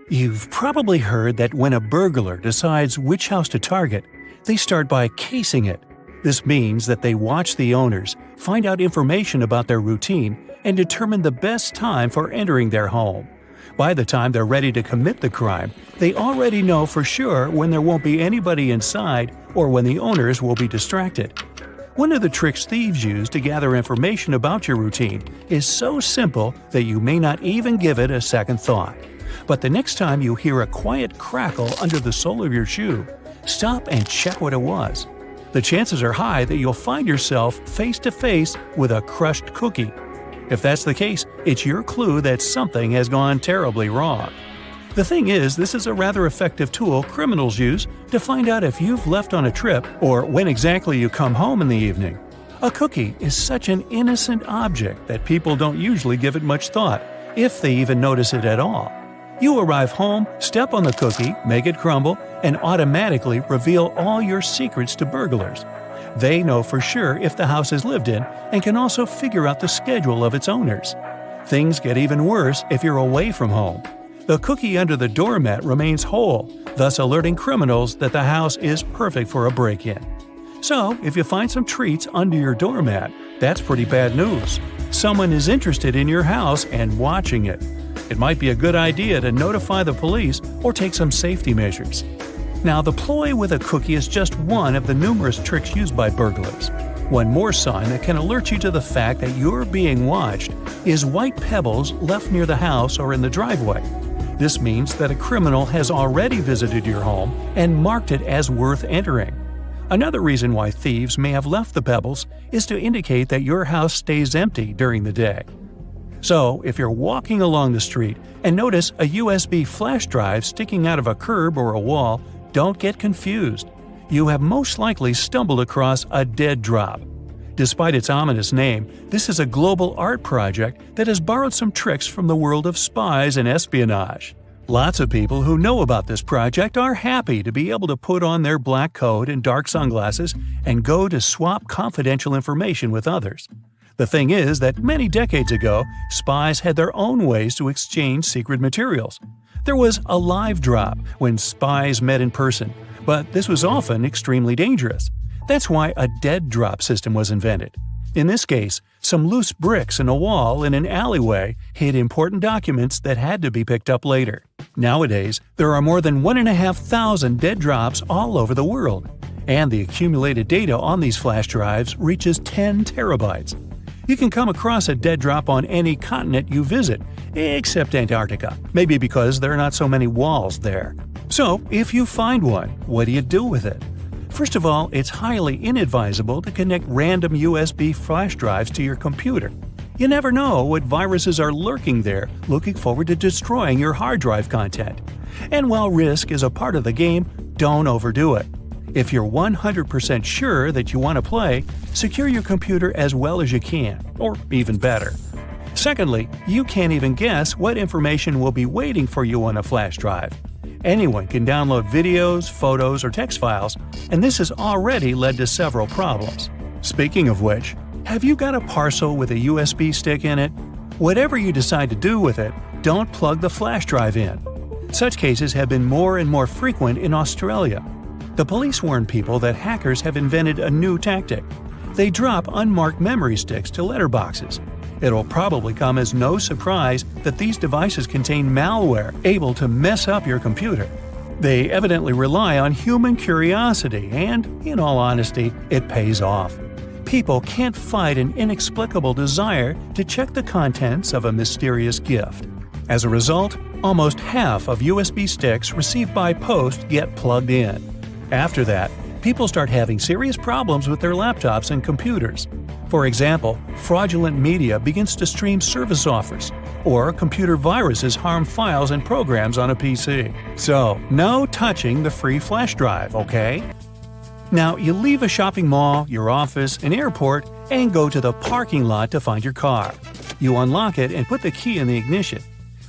You've probably heard that when a burglar decides which house to target, they start by casing it. This means that they watch the owners, find out information about their routine, and determine the best time for entering their home. By the time they're ready to commit the crime, they already know for sure when there won't be anybody inside or when the owners will be distracted. One of the tricks thieves use to gather information about your routine is so simple that you may not even give it a second thought. But the next time you hear a quiet crackle under the sole of your shoe, stop and check what it was. The chances are high that you'll find yourself face to face with a crushed cookie. If that's the case, it's your clue that something has gone terribly wrong. The thing is, this is a rather effective tool criminals use to find out if you've left on a trip or when exactly you come home in the evening. A cookie is such an innocent object that people don't usually give it much thought, if they even notice it at all. You arrive home, step on the cookie, make it crumble, and automatically reveal all your secrets to burglars. They know for sure if the house is lived in and can also figure out the schedule of its owners. Things get even worse if you're away from home. The cookie under the doormat remains whole, thus alerting criminals that the house is perfect for a break-in. So, if you find some treats under your doormat, that's pretty bad news. Someone is interested in your house and watching it. It might be a good idea to notify the police or take some safety measures. Now, the ploy with a cookie is just one of the numerous tricks used by burglars. One more sign that can alert you to the fact that you're being watched is white pebbles left near the house or in the driveway. This means that a criminal has already visited your home and marked it as worth entering. Another reason why thieves may have left the pebbles is to indicate that your house stays empty during the day. So, if you're walking along the street and notice a USB flash drive sticking out of a curb or a wall, don't get confused. You have most likely stumbled across a dead drop. Despite its ominous name, this is a global art project that has borrowed some tricks from the world of spies and espionage. Lots of people who know about this project are happy to be able to put on their black coat and dark sunglasses and go to swap confidential information with others. The thing is that many decades ago, spies had their own ways to exchange secret materials. There was a live drop when spies met in person, but this was often extremely dangerous. That's why a dead drop system was invented. In this case, some loose bricks in a wall in an alleyway hid important documents that had to be picked up later. Nowadays, there are more than 1,500 dead drops all over the world, and the accumulated data on these flash drives reaches 10 terabytes. You can come across a dead drop on any continent you visit, except Antarctica, maybe because there are not so many walls there. So, if you find one, what do you do with it? First of all, it's highly inadvisable to connect random USB flash drives to your computer. You never know what viruses are lurking there, looking forward to destroying your hard drive content. And while risk is a part of the game, don't overdo it. If you're 100% sure that you want to play, secure your computer as well as you can, or even better. Secondly, you can't even guess what information will be waiting for you on a flash drive. Anyone can download videos, photos, or text files, and this has already led to several problems. Speaking of which, have you got a parcel with a USB stick in it? Whatever you decide to do with it, don't plug the flash drive in. Such cases have been more and more frequent in Australia. The police warn people that hackers have invented a new tactic. They drop unmarked memory sticks to letterboxes. It'll probably come as no surprise that these devices contain malware able to mess up your computer. They evidently rely on human curiosity and, in all honesty, it pays off. People can't fight an inexplicable desire to check the contents of a mysterious gift. As a result, almost half of USB sticks received by post get plugged in. After that, people start having serious problems with their laptops and computers. For example, fraudulent media begins to stream service offers, or computer viruses harm files and programs on a PC. So, no touching the free flash drive, okay? Now, you leave a shopping mall, your office, an airport, and go to the parking lot to find your car. You unlock it and put the key in the ignition.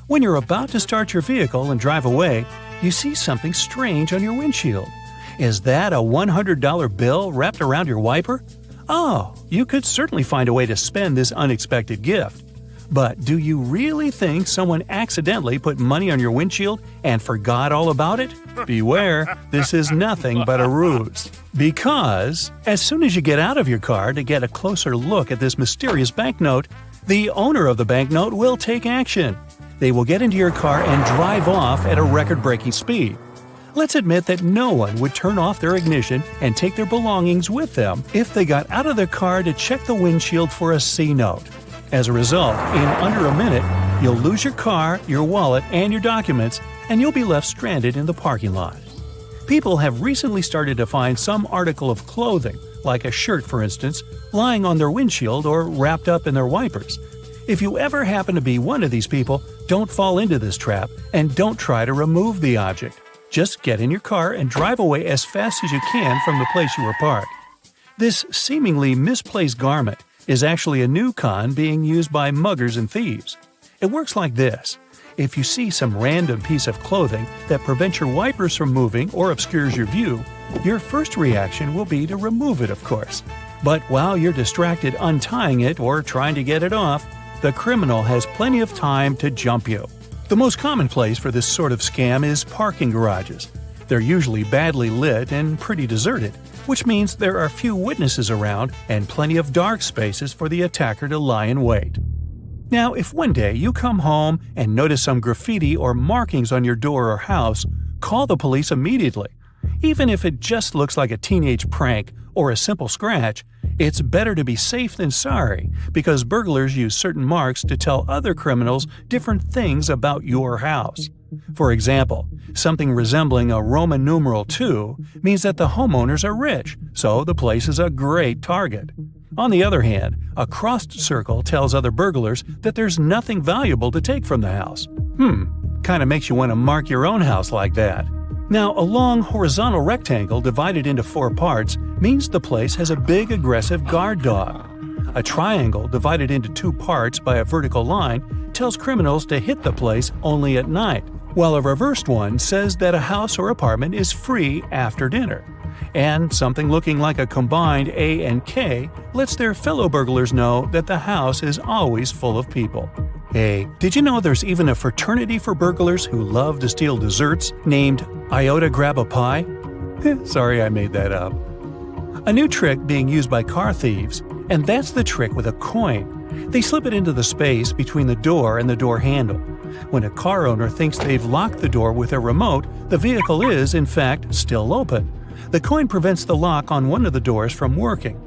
When you're about to start your vehicle and drive away, you see something strange on your windshield. Is that a $100 bill wrapped around your wiper? Oh, you could certainly find a way to spend this unexpected gift. But do you really think someone accidentally put money on your windshield and forgot all about it? Beware, this is nothing but a ruse. Because as soon as you get out of your car to get a closer look at this mysterious banknote, the owner of the banknote will take action. They will get into your car and drive off at a record-breaking speed. Let's admit that no one would turn off their ignition and take their belongings with them if they got out of their car to check the windshield for a C note. As a result, in under a minute, you'll lose your car, your wallet, and your documents, and you'll be left stranded in the parking lot. People have recently started to find some article of clothing, like a shirt for instance, lying on their windshield or wrapped up in their wipers. If you ever happen to be one of these people, don't fall into this trap and don't try to remove the object. Just get in your car and drive away as fast as you can from the place you were parked. This seemingly misplaced garment is actually a new con being used by muggers and thieves. It works like this. If you see some random piece of clothing that prevents your wipers from moving or obscures your view, your first reaction will be to remove it, of course. But while you're distracted untying it or trying to get it off, the criminal has plenty of time to jump you. The most common place for this sort of scam is parking garages. They're usually badly lit and pretty deserted, which means there are few witnesses around and plenty of dark spaces for the attacker to lie in wait. Now, if one day you come home and notice some graffiti or markings on your door or house, call the police immediately. Even if it just looks like a teenage prank or a simple scratch, it's better to be safe than sorry, because burglars use certain marks to tell other criminals different things about your house. For example, something resembling a Roman numeral 2 means that the homeowners are rich, so the place is a great target. On the other hand, a crossed circle tells other burglars that there's nothing valuable to take from the house. Kinda makes you want to mark your own house like that. Now, a long horizontal rectangle divided into 4 parts means the place has a big aggressive guard dog. A triangle divided into 2 parts by a vertical line tells criminals to hit the place only at night, while a reversed one says that a house or apartment is free after dinner. And something looking like a combined A and K lets their fellow burglars know that the house is always full of people. Hey, did you know there's even a fraternity for burglars who love to steal desserts named Iota Grab a Pie? Sorry I made that up. A new trick being used by car thieves, and that's the trick with a coin. They slip it into the space between the door and the door handle. When a car owner thinks they've locked the door with a remote, the vehicle is, in fact, still open. The coin prevents the lock on one of the doors from working.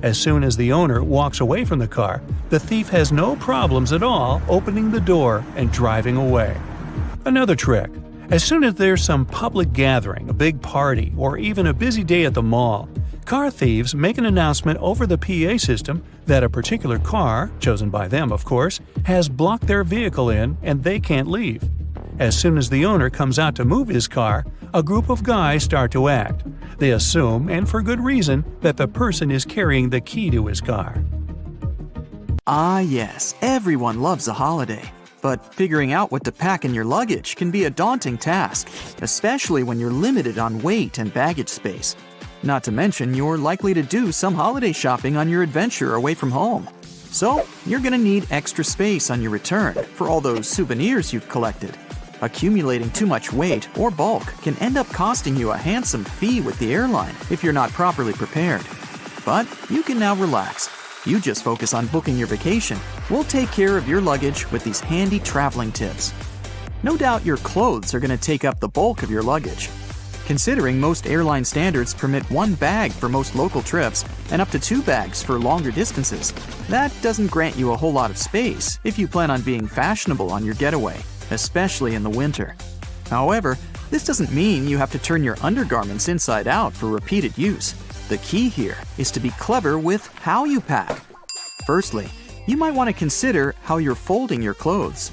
As soon as the owner walks away from the car, the thief has no problems at all opening the door and driving away. Another trick. As soon as there's some public gathering, a big party, or even a busy day at the mall, car thieves make an announcement over the PA system that a particular car, chosen by them of course, has blocked their vehicle in and they can't leave. As soon as the owner comes out to move his car, a group of guys start to act. They assume, and for good reason, that the person is carrying the key to his car. Ah yes, everyone loves a holiday. But figuring out what to pack in your luggage can be a daunting task, especially when you're limited on weight and baggage space. Not to mention, you're likely to do some holiday shopping on your adventure away from home. So, you're gonna need extra space on your return for all those souvenirs you've collected. Accumulating too much weight or bulk can end up costing you a handsome fee with the airline if you're not properly prepared. But you can now relax. You just focus on booking your vacation. We'll take care of your luggage with these handy traveling tips. No doubt your clothes are going to take up the bulk of your luggage. Considering most airline standards permit 1 bag for most local trips and up to 2 bags for longer distances, that doesn't grant you a whole lot of space if you plan on being fashionable on your getaway, especially in the winter. However, this doesn't mean you have to turn your undergarments inside out for repeated use. The key here is to be clever with how you pack. Firstly, you might want to consider how you're folding your clothes.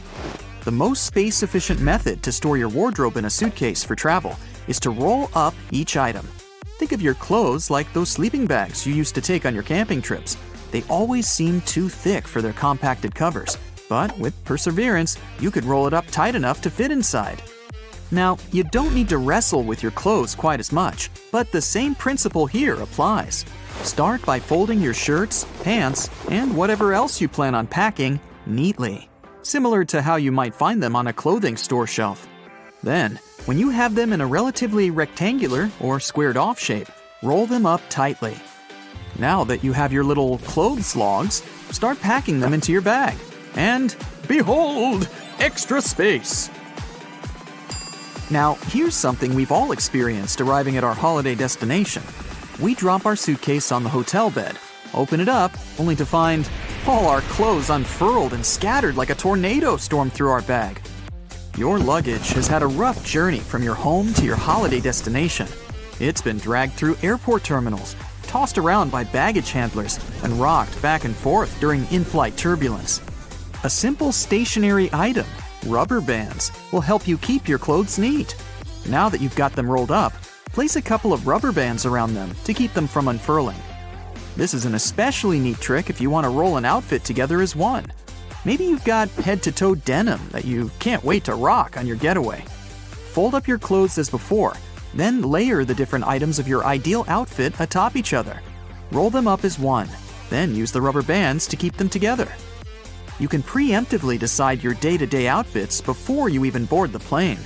The most space-efficient method to store your wardrobe in a suitcase for travel is to roll up each item. Think of your clothes like those sleeping bags you used to take on your camping trips. They always seem too thick for their compacted covers, but with perseverance, you could roll it up tight enough to fit inside. Now, you don't need to wrestle with your clothes quite as much, but the same principle here applies. Start by folding your shirts, pants, and whatever else you plan on packing neatly, similar to how you might find them on a clothing store shelf. Then, when you have them in a relatively rectangular or squared-off shape, roll them up tightly. Now that you have your little clothes logs, start packing them into your bag. And behold, extra space! Now, here's something we've all experienced arriving at our holiday destination. We drop our suitcase on the hotel bed, open it up, only to find all our clothes unfurled and scattered like a tornado stormed through our bag. Your luggage has had a rough journey from your home to your holiday destination. It's been dragged through airport terminals, tossed around by baggage handlers, and rocked back and forth during in-flight turbulence. A simple stationary item, rubber bands, will help you keep your clothes neat. Now that you've got them rolled up, place a couple of rubber bands around them to keep them from unfurling. This is an especially neat trick if you want to roll an outfit together as one. Maybe you've got head-to-toe denim that you can't wait to rock on your getaway. Fold up your clothes as before, then layer the different items of your ideal outfit atop each other. Roll them up as one, then use the rubber bands to keep them together. You can preemptively decide your day-to-day outfits before you even board the plane.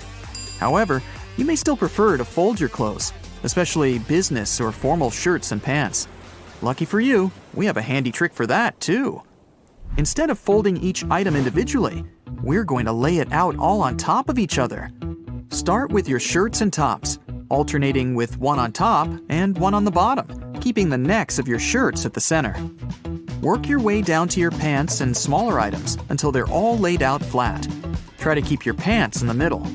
However, you may still prefer to fold your clothes, especially business or formal shirts and pants. Lucky for you, we have a handy trick for that too. Instead of folding each item individually, we're going to lay it out all on top of each other. Start with your shirts and tops, alternating with one on top and one on the bottom, keeping the necks of your shirts at the center. Work your way down to your pants and smaller items until they're all laid out flat. Try to keep your pants in the middle.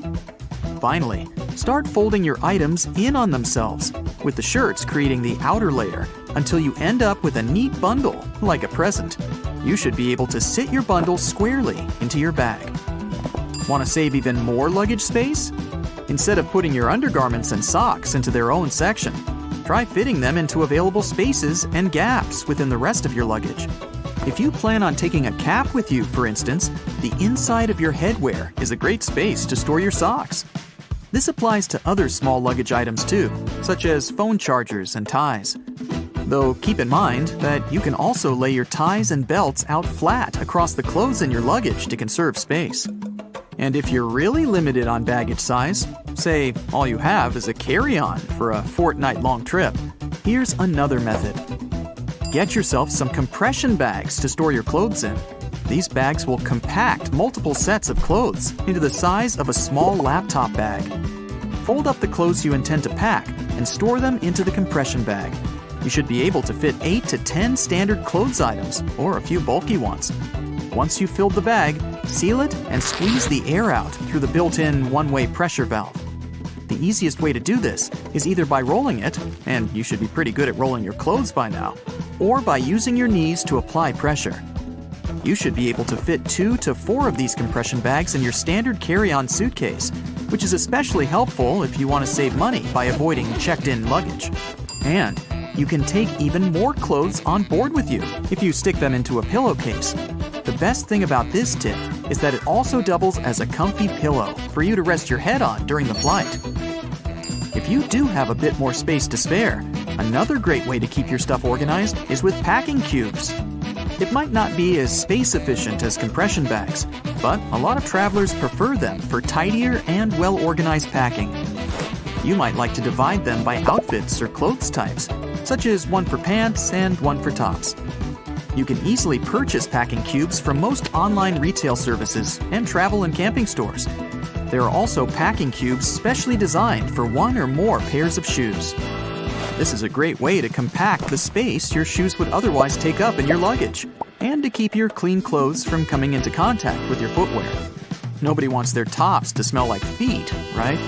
Finally, start folding your items in on themselves, with the shirts creating the outer layer until you end up with a neat bundle, like a present. You should be able to sit your bundle squarely into your bag. Want to save even more luggage space? Instead of putting your undergarments and socks into their own section, try fitting them into available spaces and gaps within the rest of your luggage. If you plan on taking a cap with you, for instance, the inside of your headwear is a great space to store your socks. This applies to other small luggage items too, such as phone chargers and ties. Though keep in mind that you can also lay your ties and belts out flat across the clothes in your luggage to conserve space. And if you're really limited on baggage size, say all you have is a carry-on for a fortnight-long trip, here's another method. Get yourself some compression bags to store your clothes in. These bags will compact multiple sets of clothes into the size of a small laptop bag. Fold up the clothes you intend to pack and store them into the compression bag. You should be able to fit 8 to 10 standard clothes items, or a few bulky ones. Once you've filled the bag, seal it and squeeze the air out through the built-in one-way pressure valve. The easiest way to do this is either by rolling it, and you should be pretty good at rolling your clothes by now, or by using your knees to apply pressure. You should be able to fit 2 to 4 of these compression bags in your standard carry-on suitcase, which is especially helpful if you want to save money by avoiding checked-in luggage. And you can take even more clothes on board with you if you stick them into a pillowcase. The best thing about this tip is that it also doubles as a comfy pillow for you to rest your head on during the flight. If you do have a bit more space to spare, another great way to keep your stuff organized is with packing cubes. It might not be as space efficient as compression bags, but a lot of travelers prefer them for tidier and well-organized packing. You might like to divide them by outfits or clothes types, such as one for pants and one for tops. You can easily purchase packing cubes from most online retail services and travel and camping stores. There are also packing cubes specially designed for one or more pairs of shoes. This is a great way to compact the space your shoes would otherwise take up in your luggage, and to keep your clean clothes from coming into contact with your footwear. Nobody wants their tops to smell like feet, right?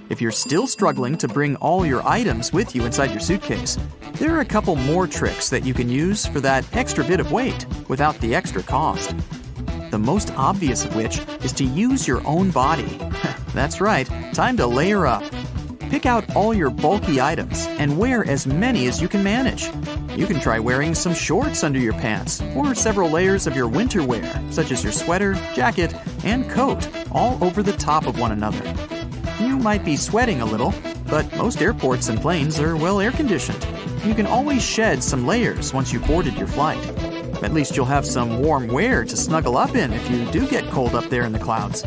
If you're still struggling to bring all your items with you inside your suitcase, there are a couple more tricks that you can use for that extra bit of weight without the extra cost. The most obvious of which is to use your own body. That's right, time to layer up. Pick out all your bulky items and wear as many as you can manage. You can try wearing some shorts under your pants or several layers of your winter wear, such as your sweater, jacket, and coat, all over the top of one another. You might be sweating a little, but most airports and planes are well air-conditioned. You can always shed some layers once you've boarded your flight. At least you'll have some warm wear to snuggle up in if you do get cold up there in the clouds.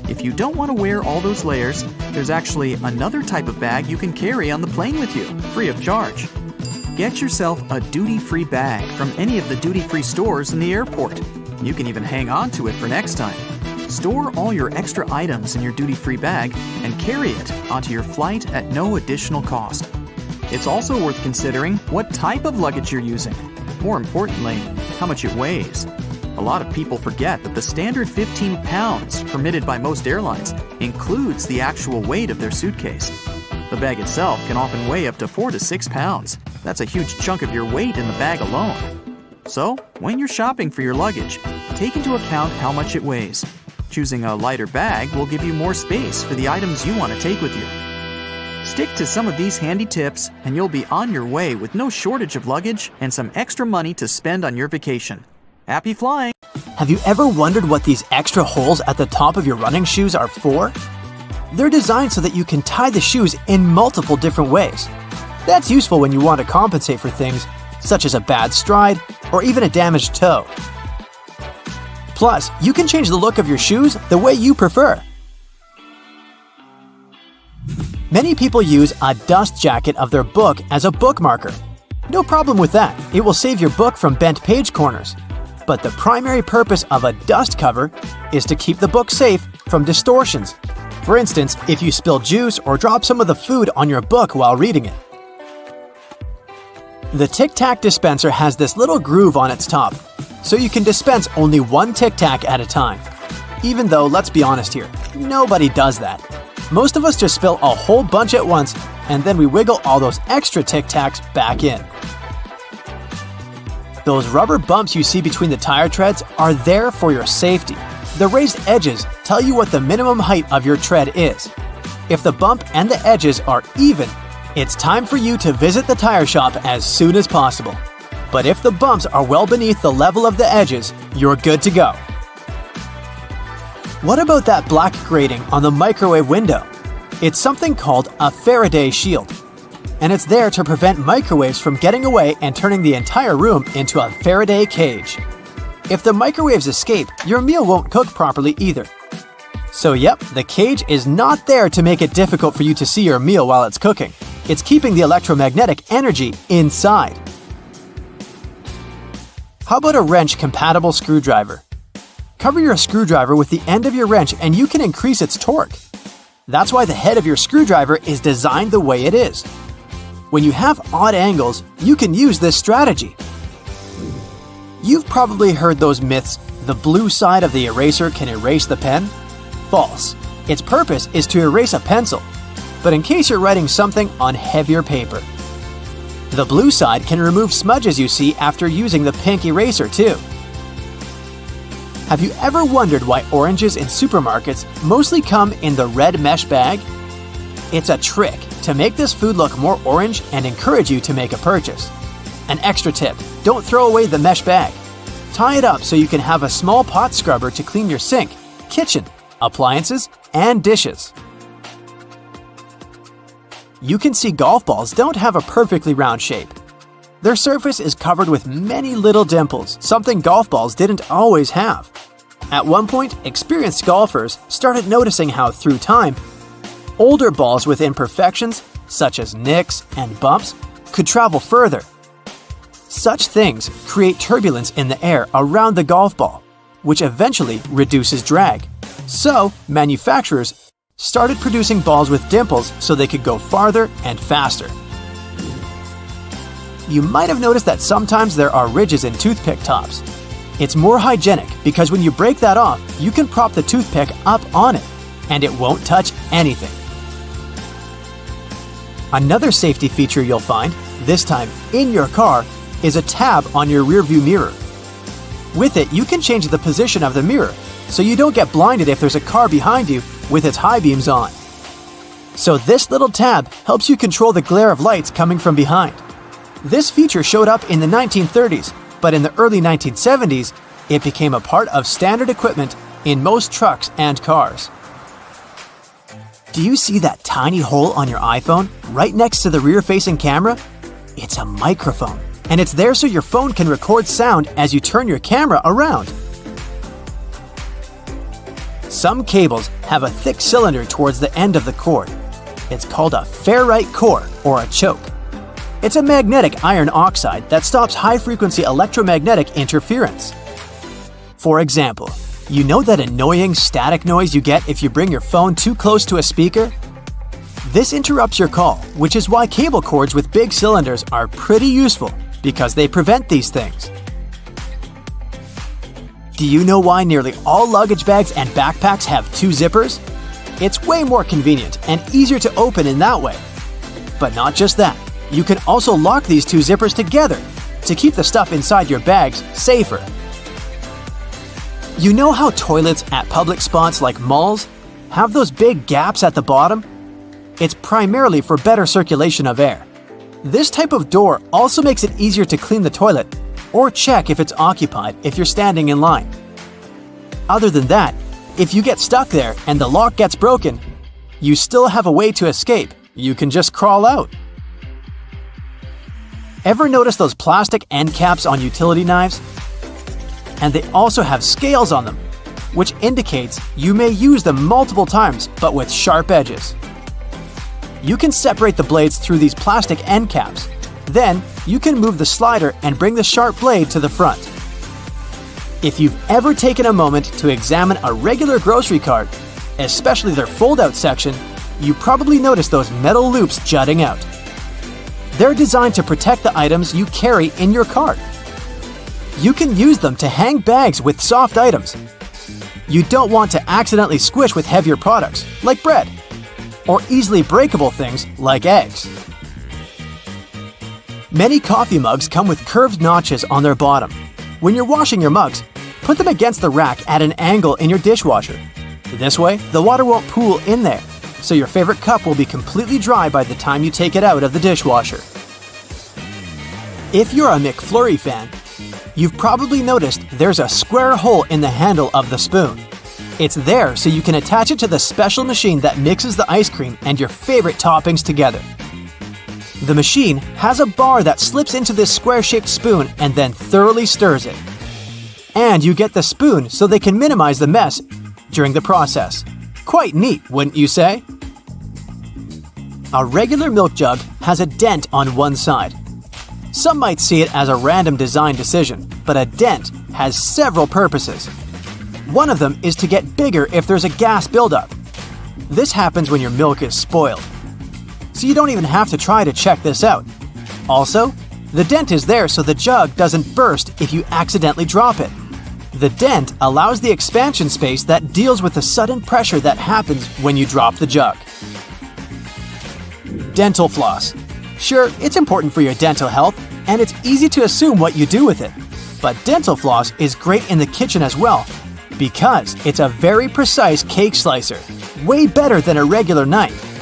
If you don't want to wear all those layers, there's actually another type of bag you can carry on the plane with you, free of charge. Get yourself a duty-free bag from any of the duty-free stores in the airport. You can even hang on to it for next time. Store all your extra items in your duty-free bag and carry it onto your flight at no additional cost. It's also worth considering what type of luggage you're using. More importantly, how much it weighs. A lot of people forget that the standard 15 pounds permitted by most airlines includes the actual weight of their suitcase. The bag itself can often weigh up to 4 to 6 pounds. That's a huge chunk of your weight in the bag alone. So, when you're shopping for your luggage, take into account how much it weighs. Choosing a lighter bag will give you more space for the items you want to take with you. Stick to some of these handy tips and you'll be on your way with no shortage of luggage and some extra money to spend on your vacation. Happy flying! Have you ever wondered what these extra holes at the top of your running shoes are for? They're designed so that you can tie the shoes in multiple different ways. That's useful when you want to compensate for things such as a bad stride or even a damaged toe. Plus, you can change the look of your shoes the way you prefer. Many people use a dust jacket of their book as a bookmarker. No problem with that, it will save your book from bent page corners. But the primary purpose of a dust cover is to keep the book safe from distortions. For instance, if you spill juice or drop some of the food on your book while reading it. The Tic Tac dispenser has this little groove on its top, so you can dispense only one Tic Tac at a time. Even though, let's be honest here, nobody does that. Most of us just spill a whole bunch at once, and then we wiggle all those extra Tic Tacs back in. Those rubber bumps you see between the tire treads are there for your safety. The raised edges tell you what the minimum height of your tread is. If the bump and the edges are even, it's time for you to visit the tire shop as soon as possible. But if the bumps are well beneath the level of the edges, you're good to go. What about that black grating on the microwave window? It's something called a Faraday shield. And it's there to prevent microwaves from getting away and turning the entire room into a Faraday cage. If the microwaves escape, your meal won't cook properly either. So yep, the cage is not there to make it difficult for you to see your meal while it's cooking. It's keeping the electromagnetic energy inside. How about a wrench-compatible screwdriver? Cover your screwdriver with the end of your wrench and you can increase its torque. That's why the head of your screwdriver is designed the way it is. When you have odd angles, you can use this strategy. You've probably heard those myths, the blue side of the eraser can erase the pen? False. Its purpose is to erase a pencil, but in case you're writing something on heavier paper. The blue side can remove smudges you see after using the pink eraser too. Have you ever wondered why oranges in supermarkets mostly come in the red mesh bag? It's a trick to make this food look more orange and encourage you to make a purchase. An extra tip, don't throw away the mesh bag. Tie it up so you can have a small pot scrubber to clean your sink, kitchen, appliances, and dishes. You can see golf balls don't have a perfectly round shape. Their surface is covered with many little dimples, something golf balls didn't always have. At one point, experienced golfers started noticing how, through time, older balls with imperfections, such as nicks and bumps, could travel further. Such things create turbulence in the air around the golf ball, which eventually reduces drag. So, manufacturers started producing balls with dimples so they could go farther and faster. You might have noticed that sometimes there are ridges in toothpick tops. It's more hygienic because when you break that off, you can prop the toothpick up on it, and it won't touch anything. Another safety feature you'll find, this time in your car, is a tab on your rearview mirror. With it, you can change the position of the mirror so you don't get blinded if there's a car behind you with its high beams on. So this little tab helps you control the glare of lights coming from behind. This feature showed up in the 1930s, but in the early 1970s, it became a part of standard equipment in most trucks and cars. Do you see that tiny hole on your iPhone right next to the rear-facing camera? It's a microphone. and it's there so your phone can record sound as you turn your camera around. Some cables have a thick cylinder towards the end of the cord. It's called a ferrite core or a choke. It's a magnetic iron oxide that stops high-frequency electromagnetic interference. For example, you know that annoying static noise you get if you bring your phone too close to a speaker? This interrupts your call, which is why cable cords with big cylinders are pretty useful, because they prevent these things. Do you know why nearly all luggage bags and backpacks have 2 zippers? It's way more convenient and easier to open in that way. But not just that, you can also lock these 2 zippers together to keep the stuff inside your bags safer. You know how toilets at public spots like malls have those big gaps at the bottom? It's primarily for better circulation of air. This type of door also makes it easier to clean the toilet or check if it's occupied if you're standing in line. Other than that, if you get stuck there and the lock gets broken, you still have a way to escape. You can just crawl out. Ever notice those plastic end caps on utility knives? And they also have scales on them, which indicates you may use them multiple times but with sharp edges. You can separate the blades through these plastic end caps. Then, you can move the slider and bring the sharp blade to the front. If you've ever taken a moment to examine a regular grocery cart, especially their fold-out section, you probably noticed those metal loops jutting out. They're designed to protect the items you carry in your cart. You can use them to hang bags with soft items. You don't want to accidentally squish with heavier products, like bread, or easily breakable things like eggs. Many coffee mugs come with curved notches on their bottom. When you're washing your mugs, put them against the rack at an angle in your dishwasher. This way, the water won't pool in there, so your favorite cup will be completely dry by the time you take it out of the dishwasher. If you're a McFlurry fan, you've probably noticed there's a square hole in the handle of the spoon. It's there so you can attach it to the special machine that mixes the ice cream and your favorite toppings together. The machine has a bar that slips into this square-shaped spoon and then thoroughly stirs it. And you get the spoon so they can minimize the mess during the process. Quite neat, wouldn't you say? A regular milk jug has a dent on one side. Some might see it as a random design decision, but a dent has several purposes. One of them is to get bigger if there's a gas buildup. This happens when your milk is spoiled. So you don't even have to try to check this out. Also, the dent is there so the jug doesn't burst if you accidentally drop it. The dent allows the expansion space that deals with the sudden pressure that happens when you drop the jug. Dental floss. Sure, it's important for your dental health, and it's easy to assume what you do with it. But dental floss is great in the kitchen as well, because it's a very precise cake slicer, way better than a regular knife.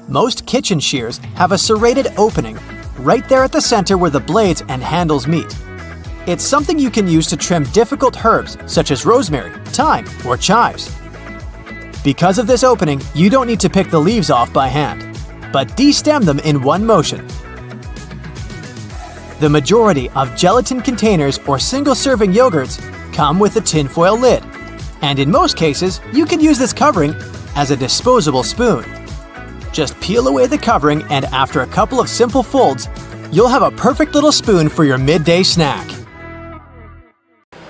Most kitchen shears have a serrated opening right there at the center where the blades and handles meet. It's something you can use to trim difficult herbs such as rosemary, thyme, or chives. Because of this opening, you don't need to pick the leaves off by hand, but de-stem them in one motion. The majority of gelatin containers or single-serving yogurts come with a tinfoil lid, and in most cases, you can use this covering as a disposable spoon. Just peel away the covering, and after a couple of simple folds, you'll have a perfect little spoon for your midday snack.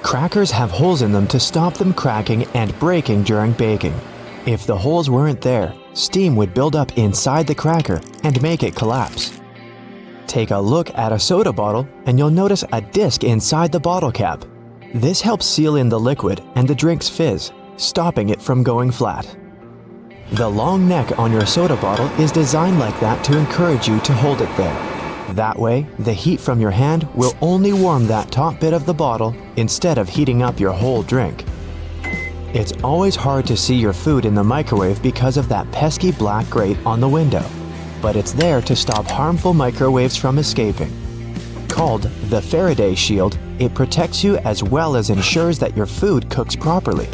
Crackers have holes in them to stop them cracking and breaking during baking. If the holes weren't there, steam would build up inside the cracker and make it collapse. Take a look at a soda bottle and you'll notice a disc inside the bottle cap. This helps seal in the liquid and the drink's fizz, stopping it from going flat. The long neck on your soda bottle is designed like that to encourage you to hold it there. That way, the heat from your hand will only warm that top bit of the bottle instead of heating up your whole drink. It's always hard to see your food in the microwave because of that pesky black grate on the window, but it's there to stop harmful microwaves from escaping. Called the Faraday Shield, it protects you as well as ensures that your food cooks properly.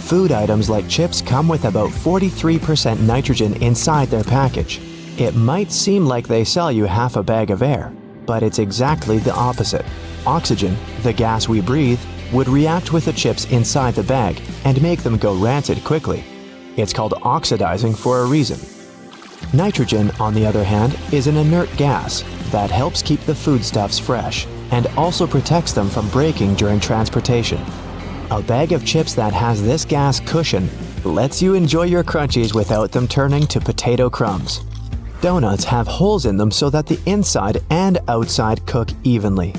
Food items like chips come with about 43% nitrogen inside their package. It might seem like they sell you half a bag of air, but it's exactly the opposite. Oxygen, the gas we breathe, would react with the chips inside the bag and make them go rancid quickly. It's called oxidizing for a reason. Nitrogen, on the other hand, is an inert gas that helps keep the foodstuffs fresh and also protects them from breaking during transportation. A bag of chips that has this gas cushion lets you enjoy your crunchies without them turning to potato crumbs. Donuts have holes in them so that the inside and outside cook evenly.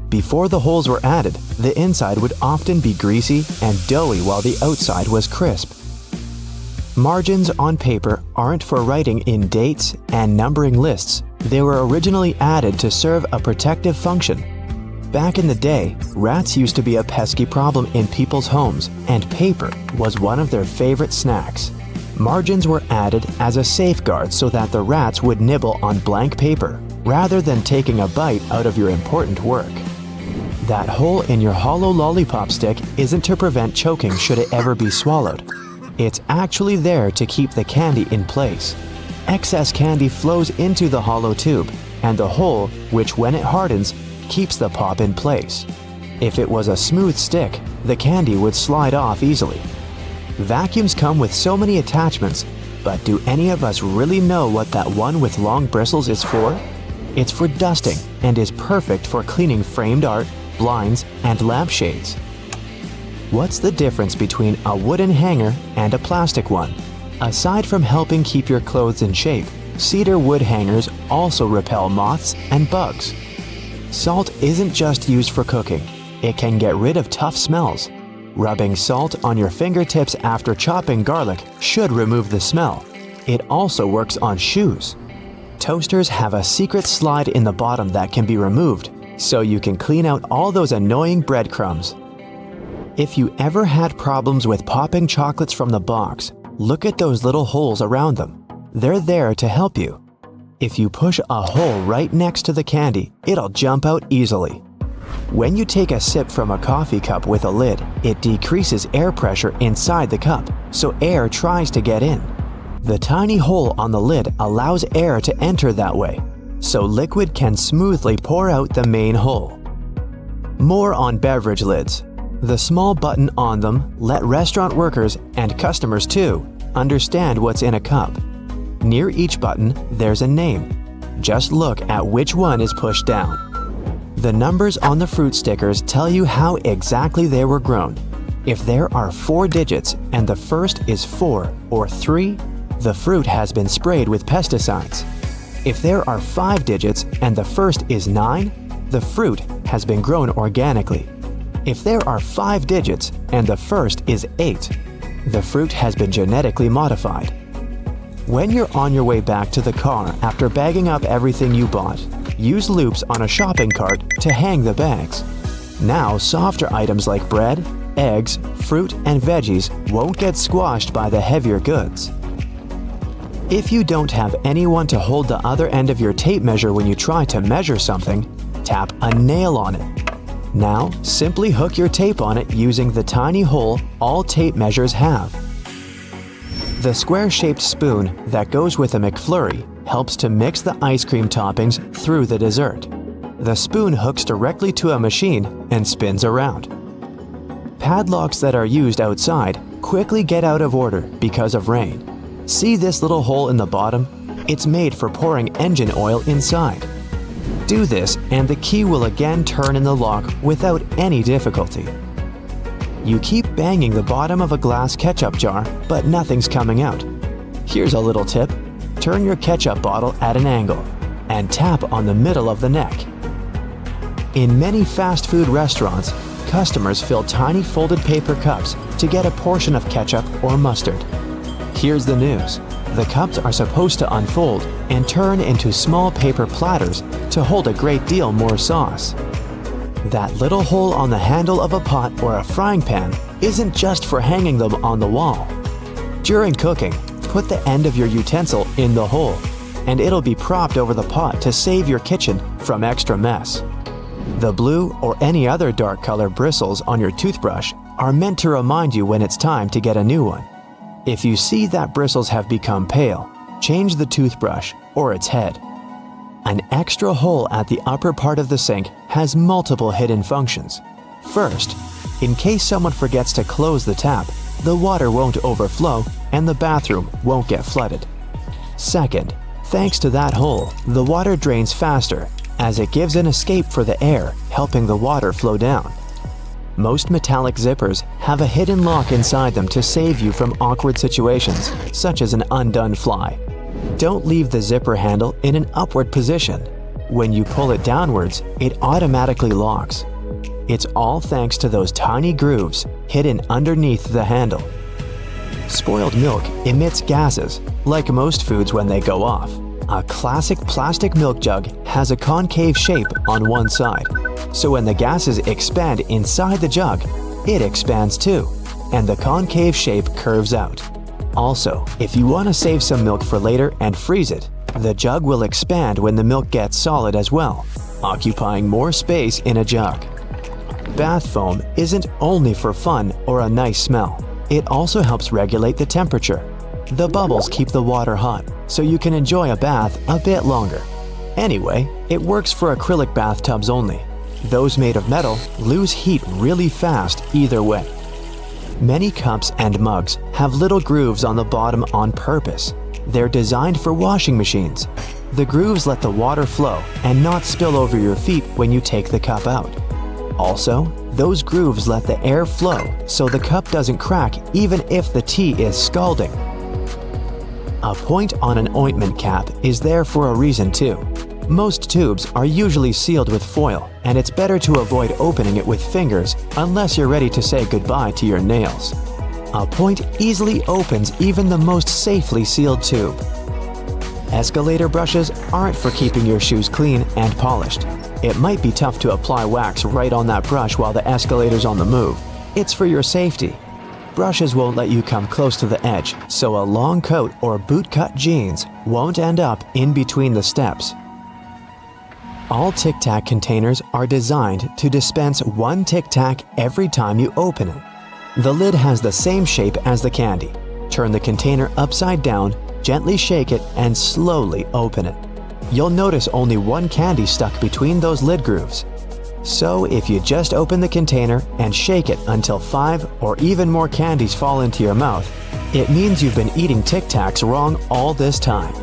Before the holes were added, the inside would often be greasy and doughy while the outside was crisp. Margins on paper aren't for writing in dates and numbering lists. They were originally added to serve a protective function. Back in the day, rats used to be a pesky problem in people's homes, and paper was one of their favorite snacks. Margins were added as a safeguard so that the rats would nibble on blank paper, rather than taking a bite out of your important work. That hole in your hollow lollipop stick isn't to prevent choking should it ever be swallowed. It's actually there to keep the candy in place. Excess candy flows into the hollow tube, and the hole, which when it hardens, keeps the pop in place. If it was a smooth stick, the candy would slide off easily. Vacuums come with so many attachments, but do any of us really know what that one with long bristles is for? It's for dusting and is perfect for cleaning framed art, blinds, and lampshades. What's the difference between a wooden hanger and a plastic one? Aside from helping keep your clothes in shape, cedar wood hangers also repel moths and bugs. Salt isn't just used for cooking. It can get rid of tough smells. Rubbing salt on your fingertips after chopping garlic should remove the smell. It also works on shoes. Toasters have a secret slide in the bottom that can be removed, so you can clean out all those annoying breadcrumbs. If you ever had problems with popping chocolates from the box, look at those little holes around them. They're there to help you. If you push a hole right next to the candy, it'll jump out easily. When you take a sip from a coffee cup with a lid, it decreases air pressure inside the cup, so air tries to get in. The tiny hole on the lid allows air to enter that way, so liquid can smoothly pour out the main hole. More on beverage lids. The small button on them let restaurant workers, and customers too, understand what's in a cup. Near each button, there's a name. Just look at which one is pushed down. The numbers on the fruit stickers tell you how exactly they were grown. If there are 4 digits and the first is 4 or 3, the fruit has been sprayed with pesticides. If there are 5 digits and the first is 9, the fruit has been grown organically. If there are 5 digits and the first is 8, the fruit has been genetically modified. When you're on your way back to the car after bagging up everything you bought, use loops on a shopping cart to hang the bags. Now, softer items like bread, eggs, fruit, and veggies won't get squashed by the heavier goods. If you don't have anyone to hold the other end of your tape measure when you try to measure something, tap a nail on it. Now, simply hook your tape on it using the tiny hole all tape measures have. The square-shaped spoon that goes with a McFlurry helps to mix the ice cream toppings through the dessert. The spoon hooks directly to a machine and spins around. Padlocks that are used outside quickly get out of order because of rain. See this little hole in the bottom? It's made for pouring engine oil inside. Do this and the key will again turn in the lock without any difficulty. You keep banging the bottom of a glass ketchup jar, but nothing's coming out. Here's a little tip. Turn your ketchup bottle at an angle and tap on the middle of the neck. In many fast food restaurants, customers fill tiny folded paper cups to get a portion of ketchup or mustard. Here's the news. The cups are supposed to unfold and turn into small paper platters to hold a great deal more sauce. That little hole on the handle of a pot or a frying pan isn't just for hanging them on the wall. During cooking, put the end of your utensil in the hole, and it'll be propped over the pot to save your kitchen from extra mess. The blue or any other dark color bristles on your toothbrush are meant to remind you when it's time to get a new one. If you see that bristles have become pale, change the toothbrush or its head. An extra hole at the upper part of the sink has multiple hidden functions. First, in case someone forgets to close the tap, the water won't overflow and the bathroom won't get flooded. Second, thanks to that hole, the water drains faster as it gives an escape for the air, helping the water flow down. Most metallic zippers have a hidden lock inside them to save you from awkward situations, such as an undone fly. Don't leave the zipper handle in an upward position. When you pull it downwards, it automatically locks. It's all thanks to those tiny grooves hidden underneath the handle. Spoiled milk emits gases, like most foods when they go off. A classic plastic milk jug has a concave shape on one side, so when the gases expand inside the jug, it expands too, and the concave shape curves out. Also, if you want to save some milk for later and freeze it, the jug will expand when the milk gets solid as well, occupying more space in a jug. Bath foam isn't only for fun or a nice smell. It also helps regulate the temperature. The bubbles keep the water hot, so you can enjoy a bath a bit longer. Anyway, it works for acrylic bathtubs only. Those made of metal lose heat really fast either way. Many cups and mugs have little grooves on the bottom on purpose. They're designed for washing machines. The grooves let the water flow and not spill over your feet when you take the cup out. Also, those grooves let the air flow so the cup doesn't crack even if the tea is scalding. A point on an ointment cap is there for a reason too. Most tubes are usually sealed with foil, and it's better to avoid opening it with fingers unless you're ready to say goodbye to your nails. A point easily opens even the most safely sealed tube. Escalator brushes aren't for keeping your shoes clean and polished. It might be tough to apply wax right on that brush while the escalator's on the move. It's for your safety. Brushes won't let you come close to the edge, so a long coat or bootcut jeans won't end up in between the steps. All Tic Tac containers are designed to dispense one Tic Tac every time you open it. The lid has the same shape as the candy. Turn the container upside down, gently shake it, and slowly open it. You'll notice only one candy stuck between those lid grooves. So if you just open the container and shake it until 5 or even more candies fall into your mouth, it means you've been eating Tic Tacs wrong all this time.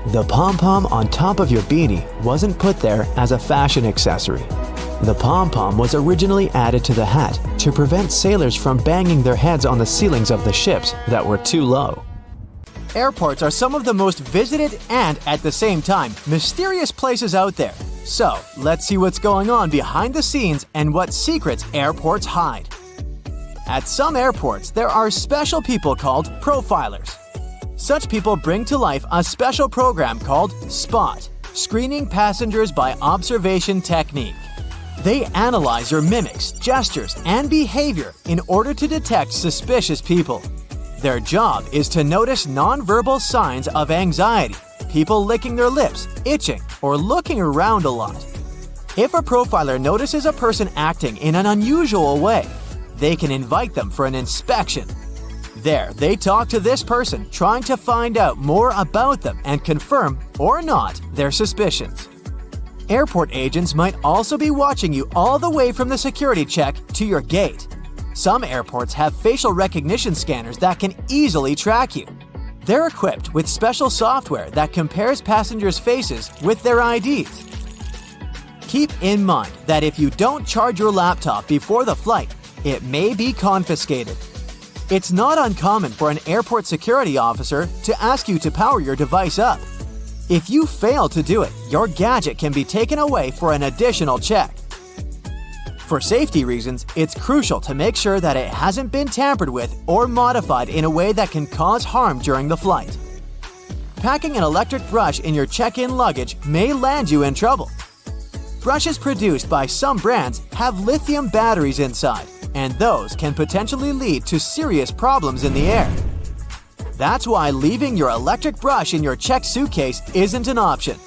The pom-pom on top of your beanie wasn't put there as a fashion accessory. The pom-pom was originally added to the hat to prevent sailors from banging their heads on the ceilings of the ships that were too low. Airports are some of the most visited and, at the same time, mysterious places out there. So, let's see what's going on behind the scenes and what secrets airports hide. At some airports, there are special people called profilers. Such people bring to life a special program called SPOT, Screening Passengers by Observation Technique. They analyze your mimics, gestures, and behavior in order to detect suspicious people. Their job is to notice nonverbal signs of anxiety, people licking their lips, itching, or looking around a lot. If a profiler notices a person acting in an unusual way, they can invite them for an inspection. There, they talk to this person, trying to find out more about them and confirm, or not, their suspicions. Airport agents might also be watching you all the way from the security check to your gate. Some airports have facial recognition scanners that can easily track you. They're equipped with special software that compares passengers' faces with their IDs. Keep in mind that if you don't charge your laptop before the flight, it may be confiscated. It's not uncommon for an airport security officer to ask you to power your device up. If you fail to do it, your gadget can be taken away for an additional check. For safety reasons, it's crucial to make sure that it hasn't been tampered with or modified in a way that can cause harm during the flight. Packing an electric brush in your check-in luggage may land you in trouble. Brushes produced by some brands have lithium batteries inside, and those can potentially lead to serious problems in the air. That's why leaving your electric brush in your checked suitcase isn't an option.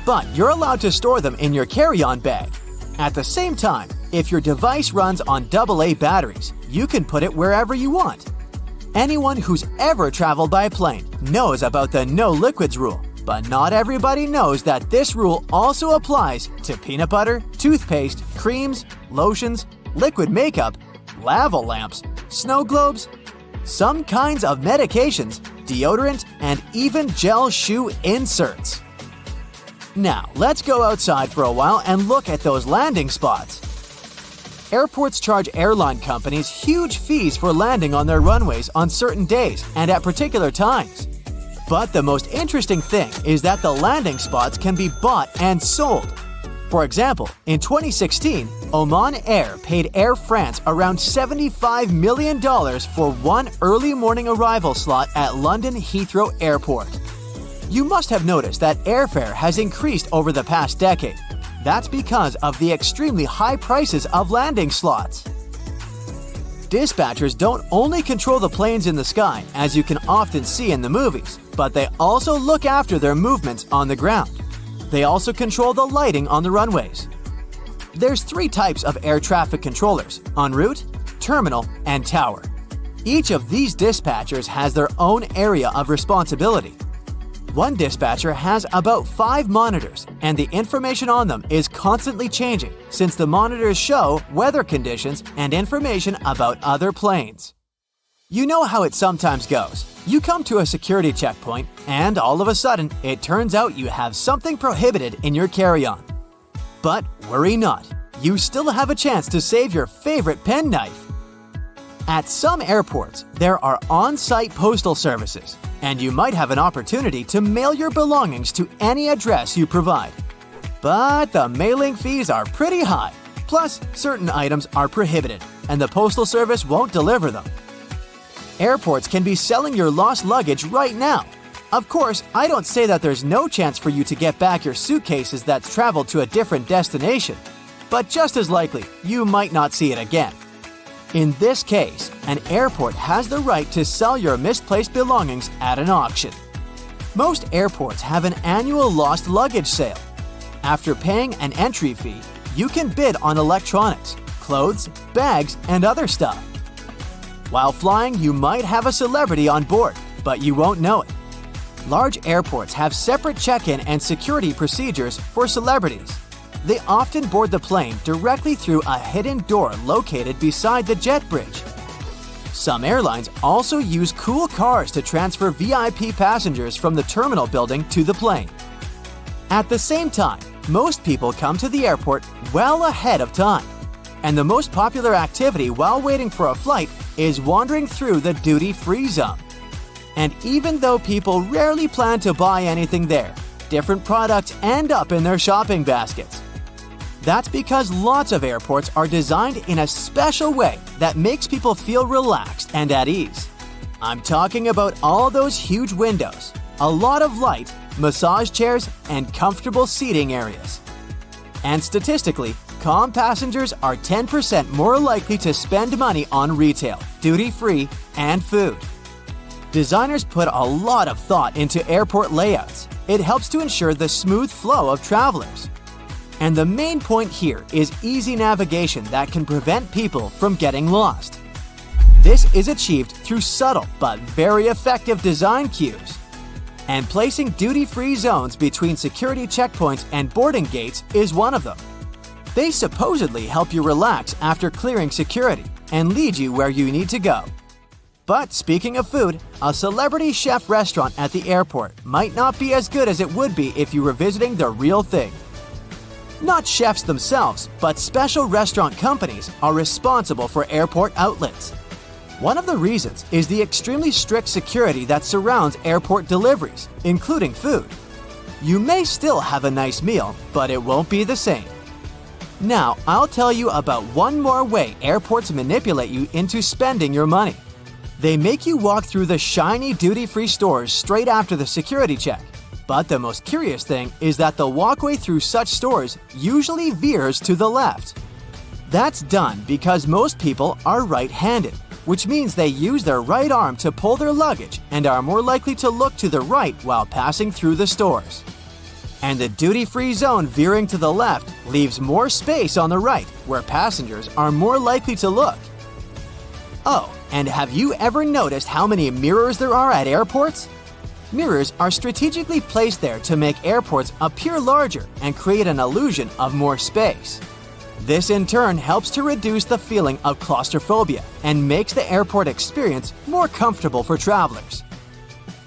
But you're allowed to store them in your carry-on bag. At the same time, if your device runs on AA batteries, you can put it wherever you want. Anyone who's ever traveled by plane knows about the no liquids rule, but not everybody knows that this rule also applies to peanut butter, toothpaste, creams, lotions, liquid makeup, lava lamps, snow globes, some kinds of medications, deodorant, and even gel shoe inserts. Now, let's go outside for a while and look at those landing spots. Airports charge airline companies huge fees for landing on their runways on certain days and at particular times. But the most interesting thing is that the landing spots can be bought and sold. For example, in 2016, Oman Air paid Air France around $75 million for one early morning arrival slot at London Heathrow Airport. You must have noticed that airfare has increased over the past decade. That's because of the extremely high prices of landing slots. Dispatchers don't only control the planes in the sky, as you can often see in the movies, but they also look after their movements on the ground. They also control the lighting on the runways. There's 3 types of air traffic controllers: en route, terminal, and tower. Each of these dispatchers has their own area of responsibility. One dispatcher has about 5 monitors, and the information on them is constantly changing since the monitors show weather conditions and information about other planes. You know how it sometimes goes. You come to a security checkpoint, and all of a sudden, it turns out you have something prohibited in your carry-on. But worry not, you still have a chance to save your favorite penknife. At some airports, there are on-site postal services, and you might have an opportunity to mail your belongings to any address you provide. But the mailing fees are pretty high, plus certain items are prohibited, and the postal service won't deliver them. Airports can be selling your lost luggage right now. Of course, I don't say that there's no chance for you to get back your suitcases that's traveled to a different destination, but just as likely, you might not see it again. In this case, an airport has the right to sell your misplaced belongings at an auction. Most airports have an annual lost luggage sale. After paying an entry fee, you can bid on electronics, clothes, bags, and other stuff. While flying, you might have a celebrity on board, but you won't know it. Large airports have separate check-in and security procedures for celebrities. They often board the plane directly through a hidden door located beside the jet bridge. Some airlines also use cool cars to transfer VIP passengers from the terminal building to the plane. At the same time, most people come to the airport well ahead of time. And the most popular activity while waiting for a flight is wandering through the duty-free zone. And even though people rarely plan to buy anything there, different products end up in their shopping baskets. That's because lots of airports are designed in a special way that makes people feel relaxed and at ease. I'm talking about all those huge windows, a lot of light, massage chairs, and comfortable seating areas. And statistically, calm passengers are 10% more likely to spend money on retail, duty-free, and food. Designers put a lot of thought into airport layouts. It helps to ensure the smooth flow of travelers. And the main point here is easy navigation that can prevent people from getting lost. This is achieved through subtle but very effective design cues. And placing duty-free zones between security checkpoints and boarding gates is one of them. They supposedly help you relax after clearing security and lead you where you need to go. But speaking of food, a celebrity chef restaurant at the airport might not be as good as it would be if you were visiting the real thing. Not chefs themselves, but special restaurant companies are responsible for airport outlets. One of the reasons is the extremely strict security that surrounds airport deliveries, including food. You may still have a nice meal, but it won't be the same. Now, I'll tell you about one more way airports manipulate you into spending your money. They make you walk through the shiny duty-free stores straight after the security check. But the most curious thing is that the walkway through such stores usually veers to the left. That's done because most people are right-handed, which means they use their right arm to pull their luggage and are more likely to look to the right while passing through the stores. And the duty-free zone veering to the left leaves more space on the right, where passengers are more likely to look. Oh, And have you ever noticed how many mirrors there are at airports? Mirrors are strategically placed there to make airports appear larger and create an illusion of more space. This in turn helps to reduce the feeling of claustrophobia and makes the airport experience more comfortable for travelers.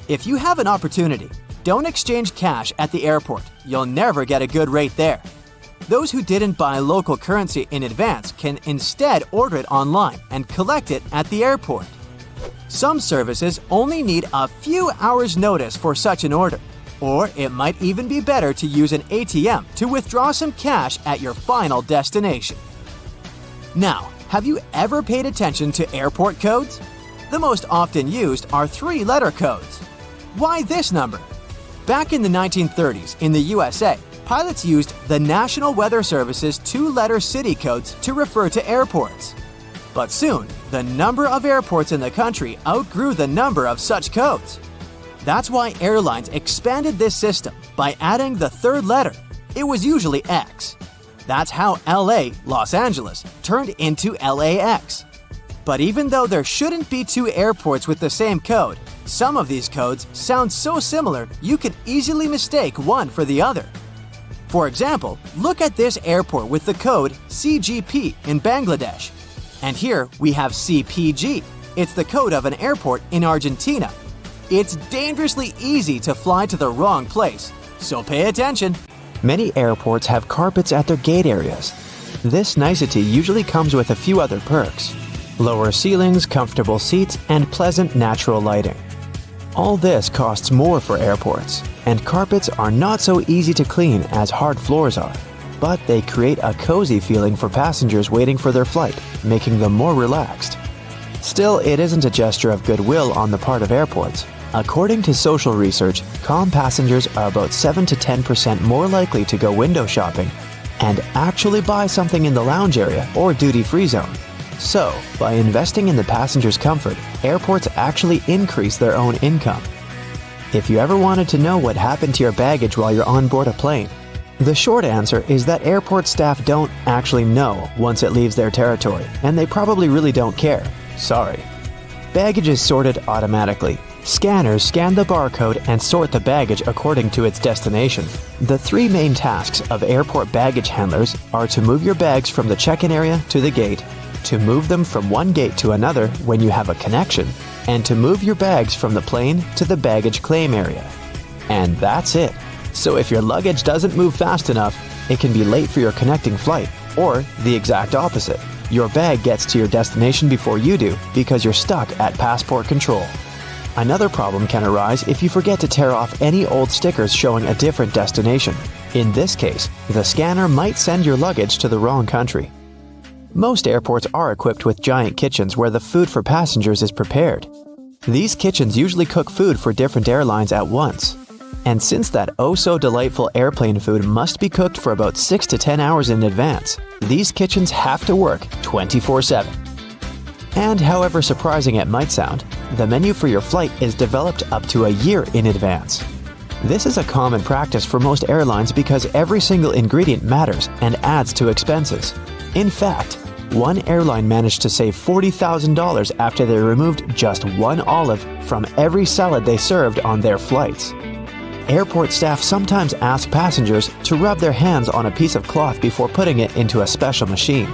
If you have an opportunity, don't exchange cash at the airport. You'll never get a good rate there. Those who didn't buy local currency in advance can instead order it online and collect it at the airport. Some services only need a few hours' notice for such an order, or it might even be better to use an ATM to withdraw some cash at your final destination. Now, have you ever paid attention to airport codes? The most often used are 3-letter codes. Why this number? Back in the 1930s in the USA, pilots used the National Weather Service's 2-letter city codes to refer to airports. But soon, the number of airports in the country outgrew the number of such codes. That's why airlines expanded this system by adding the 3rd letter. It was usually X. That's how LA, Los Angeles, turned into LAX. But even though there shouldn't be 2 airports with the same code, some of these codes sound so similar you could easily mistake one for the other. For example, look at this airport with the code CGP in Bangladesh. And here we have CPG. It's the code of an airport in Argentina. It's dangerously easy to fly to the wrong place, so pay attention. Many airports have carpets at their gate areas. This nicety usually comes with a few other perks: lower ceilings, comfortable seats, and pleasant natural lighting. All this costs more for airports, and carpets are not so easy to clean as hard floors are. But they create a cozy feeling for passengers waiting for their flight, making them more relaxed. Still, it isn't a gesture of goodwill on the part of airports. According to social research, calm passengers are about 7 to 10% more likely to go window shopping and actually buy something in the lounge area or duty-free zone. So, by investing in the passengers' comfort, airports actually increase their own income. If you ever wanted to know what happened to your baggage while you're on board a plane, the short answer is that airport staff don't actually know once it leaves their territory, and they probably really don't care. Sorry. Baggage is sorted automatically. Scanners scan the barcode and sort the baggage according to its destination. The 3 main tasks of airport baggage handlers are to move your bags from the check-in area to the gate, to move them from one gate to another when you have a connection, and to move your bags from the plane to the baggage claim area. And that's it. So if your luggage doesn't move fast enough, it can be late for your connecting flight, or the exact opposite. Your bag gets to your destination before you do because you're stuck at passport control. Another problem can arise if you forget to tear off any old stickers showing a different destination. In this case, the scanner might send your luggage to the wrong country. Most airports are equipped with giant kitchens where the food for passengers is prepared. These kitchens usually cook food for different airlines at once. And since that oh-so-delightful airplane food must be cooked for about 6 to 10 hours in advance, these kitchens have to work 24/7. And however surprising it might sound, the menu for your flight is developed up to a year in advance. This is a common practice for most airlines because every single ingredient matters and adds to expenses. In fact, one airline managed to save $40,000 after they removed just one olive from every salad they served on their flights. Airport staff sometimes ask passengers to rub their hands on a piece of cloth before putting it into a special machine.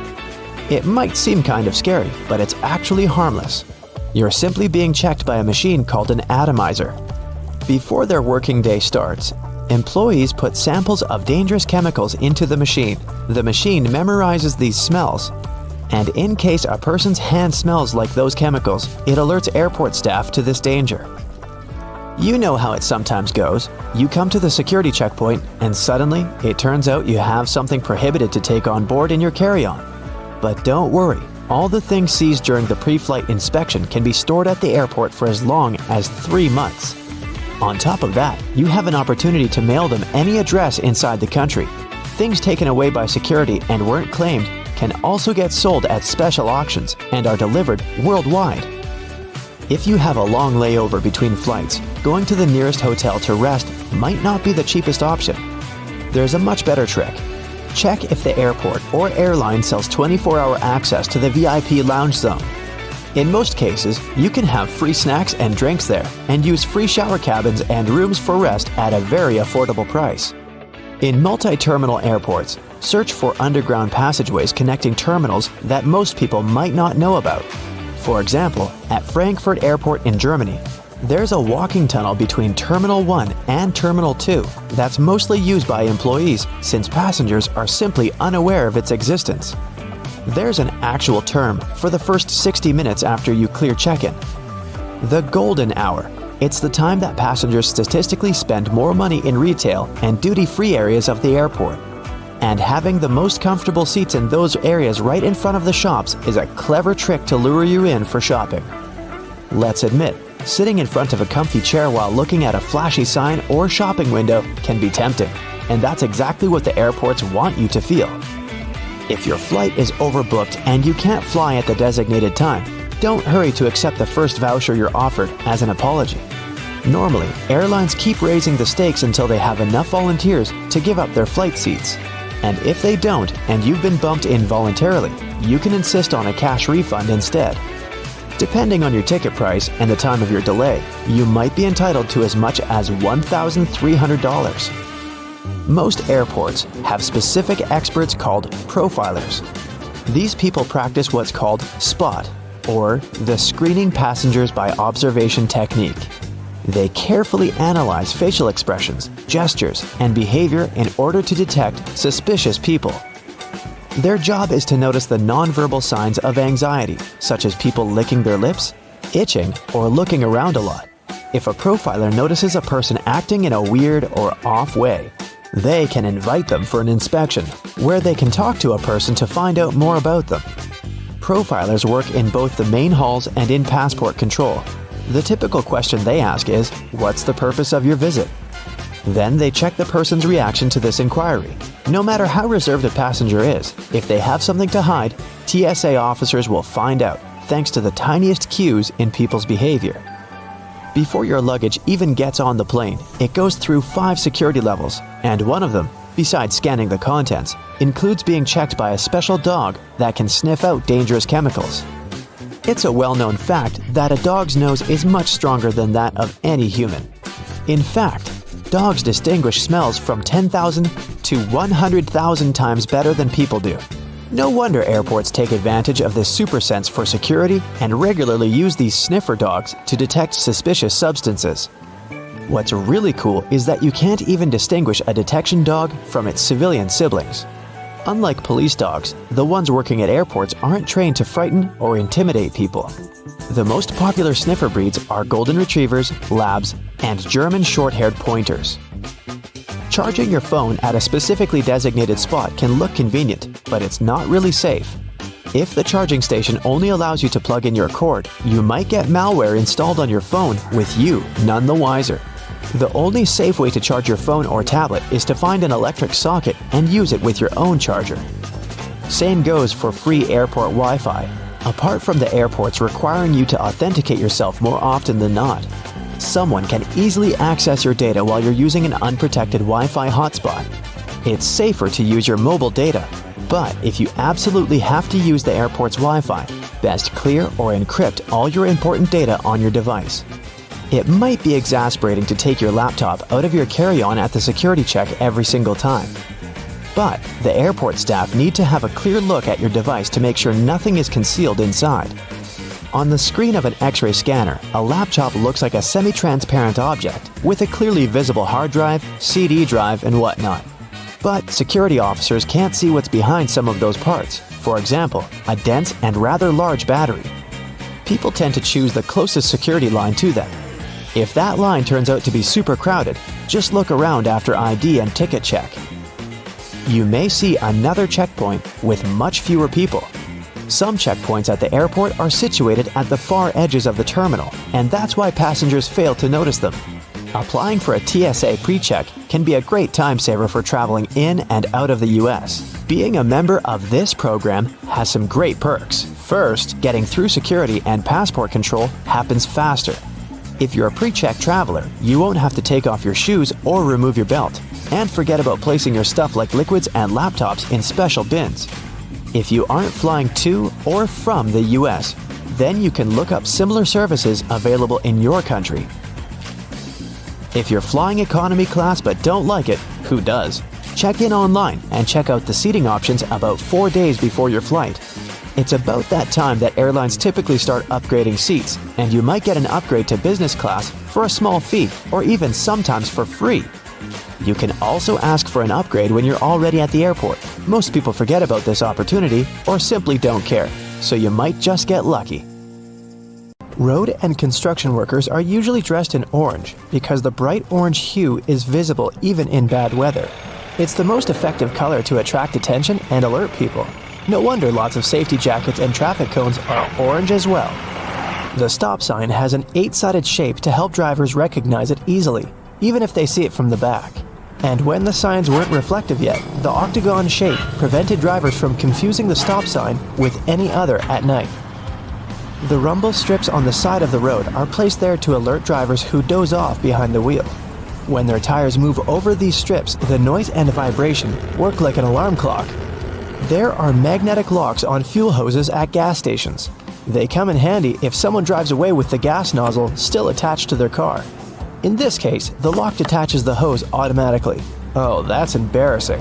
It might seem kind of scary, but it's actually harmless. You're simply being checked by a machine called an atomizer. Before their working day starts, employees put samples of dangerous chemicals into the machine. The machine memorizes these smells, and in case a person's hand smells like those chemicals, it alerts airport staff to this danger. You know how it sometimes goes. You come to the security checkpoint, and suddenly, it turns out you have something prohibited to take on board in your carry-on. But don't worry, all the things seized during the pre-flight inspection can be stored at the airport for as long as 3 months. On top of that, you have an opportunity to mail them any address inside the country. Things taken away by security and weren't claimed can also get sold at special auctions and are delivered worldwide. If you have a long layover between flights, going to the nearest hotel to rest might not be the cheapest option. There's a much better trick. Check if the airport or airline sells 24-hour access to the VIP lounge zone. In most cases, you can have free snacks and drinks there and use free shower cabins and rooms for rest at a very affordable price. In multi-terminal airports, search for underground passageways connecting terminals that most people might not know about. For example, at Frankfurt Airport in Germany, there's a walking tunnel between Terminal 1 and Terminal 2 that's mostly used by employees since passengers are simply unaware of its existence. There's an actual term for the first 60 minutes after you clear check-in. The golden hour. It's the time that passengers statistically spend more money in retail and duty-free areas of the airport. And having the most comfortable seats in those areas right in front of the shops is a clever trick to lure you in for shopping. Let's admit, sitting in front of a comfy chair while looking at a flashy sign or shopping window can be tempting, and that's exactly what the airports want you to feel. If your flight is overbooked and you can't fly at the designated time, don't hurry to accept the first voucher you're offered as an apology. Normally, airlines keep raising the stakes until they have enough volunteers to give up their flight seats. And if they don't and you've been bumped in voluntarily, you can insist on a cash refund instead. Depending on your ticket price and the time of your delay, you might be entitled to as much as $1,300. Most airports have specific experts called profilers. These people practice what's called SPOT, or the screening passengers by observation technique. They carefully analyze facial expressions, gestures, and behavior in order to detect suspicious people. Their job is to notice the nonverbal signs of anxiety, such as people licking their lips, itching, or looking around a lot. If a profiler notices a person acting in a weird or off way, they can invite them for an inspection, where they can talk to a person to find out more about them. Profilers work in both the main halls and in passport control. The typical question they ask is, "What's the purpose of your visit?" Then they check the person's reaction to this inquiry. No matter how reserved a passenger is, if they have something to hide, TSA officers will find out, thanks to the tiniest cues in people's behavior. Before your luggage even gets on the plane, it goes through 5 security levels, and one of them, besides scanning the contents, includes being checked by a special dog that can sniff out dangerous chemicals. It's a well-known fact that a dog's nose is much stronger than that of any human. In fact, dogs distinguish smells from 10,000 to 100,000 times better than people do. No wonder airports take advantage of this super sense for security and regularly use these sniffer dogs to detect suspicious substances. What's really cool is that you can't even distinguish a detection dog from its civilian siblings. Unlike police dogs, the ones working at airports aren't trained to frighten or intimidate people. The most popular sniffer breeds are golden retrievers, labs, and German short-haired pointers. Charging your phone at a specifically designated spot can look convenient, but it's not really safe. If the charging station only allows you to plug in your cord, you might get malware installed on your phone with you none the wiser. The only safe way to charge your phone or tablet is to find an electric socket and use it with your own charger. Same goes for free airport Wi-Fi, apart from the airports requiring you to authenticate yourself more often than not. Someone can easily access your data while you're using an unprotected Wi-Fi hotspot. It's safer to use your mobile data, but if you absolutely have to use the airport's Wi-Fi, best clear or encrypt all your important data on your device. It might be exasperating to take your laptop out of your carry-on at the security check every single time. But the airport staff need to have a clear look at your device to make sure nothing is concealed inside. On the screen of an X-ray scanner, a laptop looks like a semi-transparent object with a clearly visible hard drive, CD drive, and whatnot. But security officers can't see what's behind some of those parts. For example, a dense and rather large battery. People tend to choose the closest security line to them. If that line turns out to be super crowded, just look around after ID and ticket check. You may see another checkpoint with much fewer people. Some checkpoints at the airport are situated at the far edges of the terminal, and that's why passengers fail to notice them. Applying for a TSA pre-check can be a great time saver for traveling in and out of the US. Being a member of this program has some great perks. First, getting through security and passport control happens faster. If you're a pre-check traveler, you won't have to take off your shoes or remove your belt, and forget about placing your stuff like liquids and laptops in special bins. If you aren't flying to or from the US, Then you can look up similar services available in your country. If you're flying economy class but don't like it, who does? Check in online and check out the seating options about 4 days before your flight. It's about that time that airlines typically start upgrading seats, and you might get an upgrade to business class for a small fee or even sometimes for free. You can also ask for an upgrade when you're already at the airport. Most people forget about this opportunity or simply don't care, so you might just get lucky. Road and construction workers are usually dressed in orange because the bright orange hue is visible even in bad weather. It's the most effective color to attract attention and alert people. No wonder lots of safety jackets and traffic cones are orange as well. The stop sign has an 8-sided shape to help drivers recognize it easily, even if they see it from the back. And when the signs weren't reflective yet, the octagon shape prevented drivers from confusing the stop sign with any other at night. The rumble strips on the side of the road are placed there to alert drivers who doze off behind the wheel. When their tires move over these strips, the noise and vibration work like an alarm clock. There are magnetic locks on fuel hoses at gas stations. They come in handy if someone drives away with the gas nozzle still attached to their car. In this case, the lock detaches the hose automatically. Oh, that's embarrassing.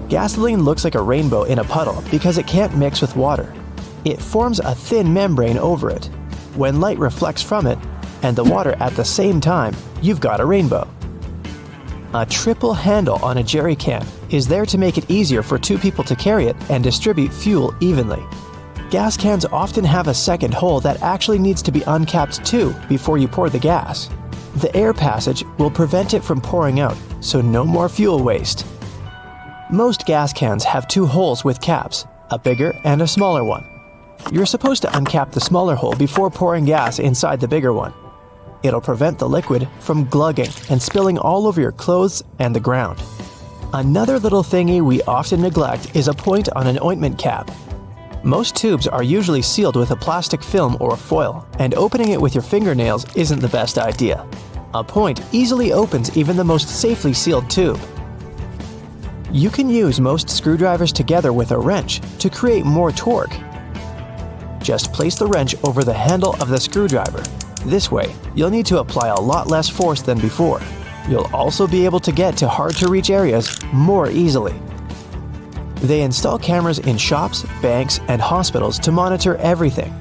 Gasoline looks like a rainbow in a puddle because it can't mix with water. It forms a thin membrane over it. When light reflects from it and the water at the same time, you've got a rainbow. A triple handle on a jerry can is there to make it easier for 2 people to carry it and distribute fuel evenly. Gas cans often have a second hole that actually needs to be uncapped too before you pour the gas. The air passage will prevent it from pouring out, so no more fuel waste. Most gas cans have 2 holes with caps, a bigger and a smaller one. You're supposed to uncap the smaller hole before pouring gas inside the bigger one. It'll prevent the liquid from glugging and spilling all over your clothes and the ground. Another little thingy we often neglect is a point on an ointment cap. Most tubes are usually sealed with a plastic film or foil, and opening it with your fingernails isn't the best idea. A point easily opens even the most safely sealed tube. You can use most screwdrivers together with a wrench to create more torque. Just place the wrench over the handle of the screwdriver. This way, you'll need to apply a lot less force than before. You'll also be able to get to hard-to-reach areas more easily. They install cameras in shops, banks, and hospitals to monitor everything.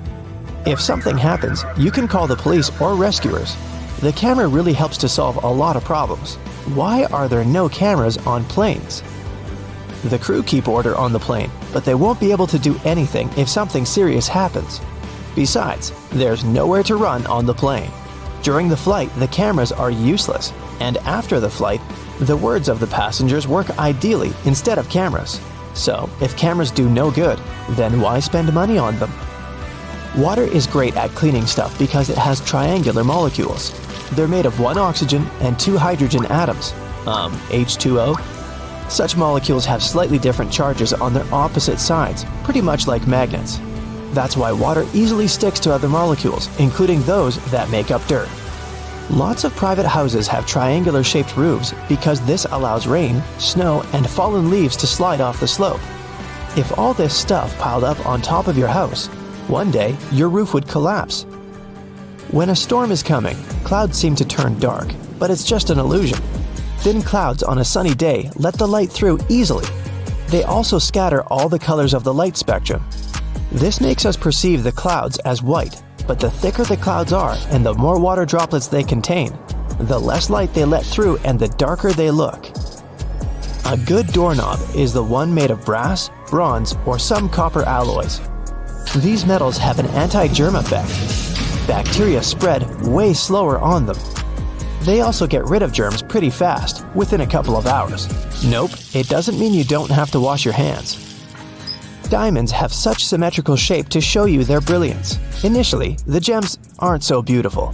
If something happens, you can call the police or rescuers. The camera really helps to solve a lot of problems. Why are there no cameras on planes? The crew keep order on the plane, but they won't be able to do anything if something serious happens. Besides, there's nowhere to run on the plane. During the flight, the cameras are useless, and after the flight, the words of the passengers work ideally instead of cameras. So, if cameras do no good, then why spend money on them? Water is great at cleaning stuff because it has triangular molecules. They're made of 1 oxygen and 2 hydrogen atoms, H2O. Such molecules have slightly different charges on their opposite sides, pretty much like magnets. That's why water easily sticks to other molecules, including those that make up dirt. Lots of private houses have triangular-shaped roofs because this allows rain, snow, and fallen leaves to slide off the slope. If all this stuff piled up on top of your house, one day your roof would collapse. When a storm is coming, clouds seem to turn dark, but it's just an illusion. Thin clouds on a sunny day let the light through easily. They also scatter all the colors of the light spectrum. This makes us perceive the clouds as white, but the thicker the clouds are and the more water droplets they contain, the less light they let through and the darker they look. A good doorknob is the one made of brass, bronze, or some copper alloys. These metals have an anti-germ effect. Bacteria spread way slower on them. They also get rid of germs pretty fast, within a couple of hours. Nope, it doesn't mean you don't have to wash your hands. Diamonds have such symmetrical shape to show you their brilliance. Initially, the gems aren't so beautiful.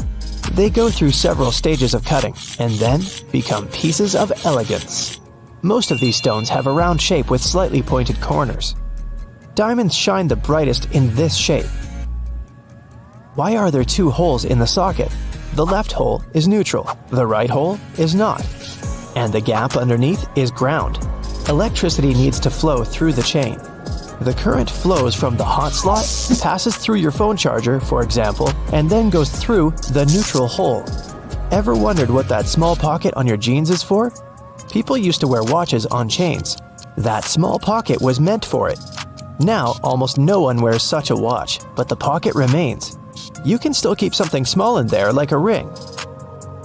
They go through several stages of cutting, and then become pieces of elegance. Most of these stones have a round shape with slightly pointed corners. Diamonds shine the brightest in this shape. Why are there 2 holes in the socket? The left hole is neutral, the right hole is not. And the gap underneath is ground. Electricity needs to flow through the chain. The current flows from the hot slot, passes through your phone charger, for example, and then goes through the neutral hole. Ever wondered what that small pocket on your jeans is for? People used to wear watches on chains. That small pocket was meant for it. Now, almost no one wears such a watch, but the pocket remains. You can still keep something small in there, like a ring.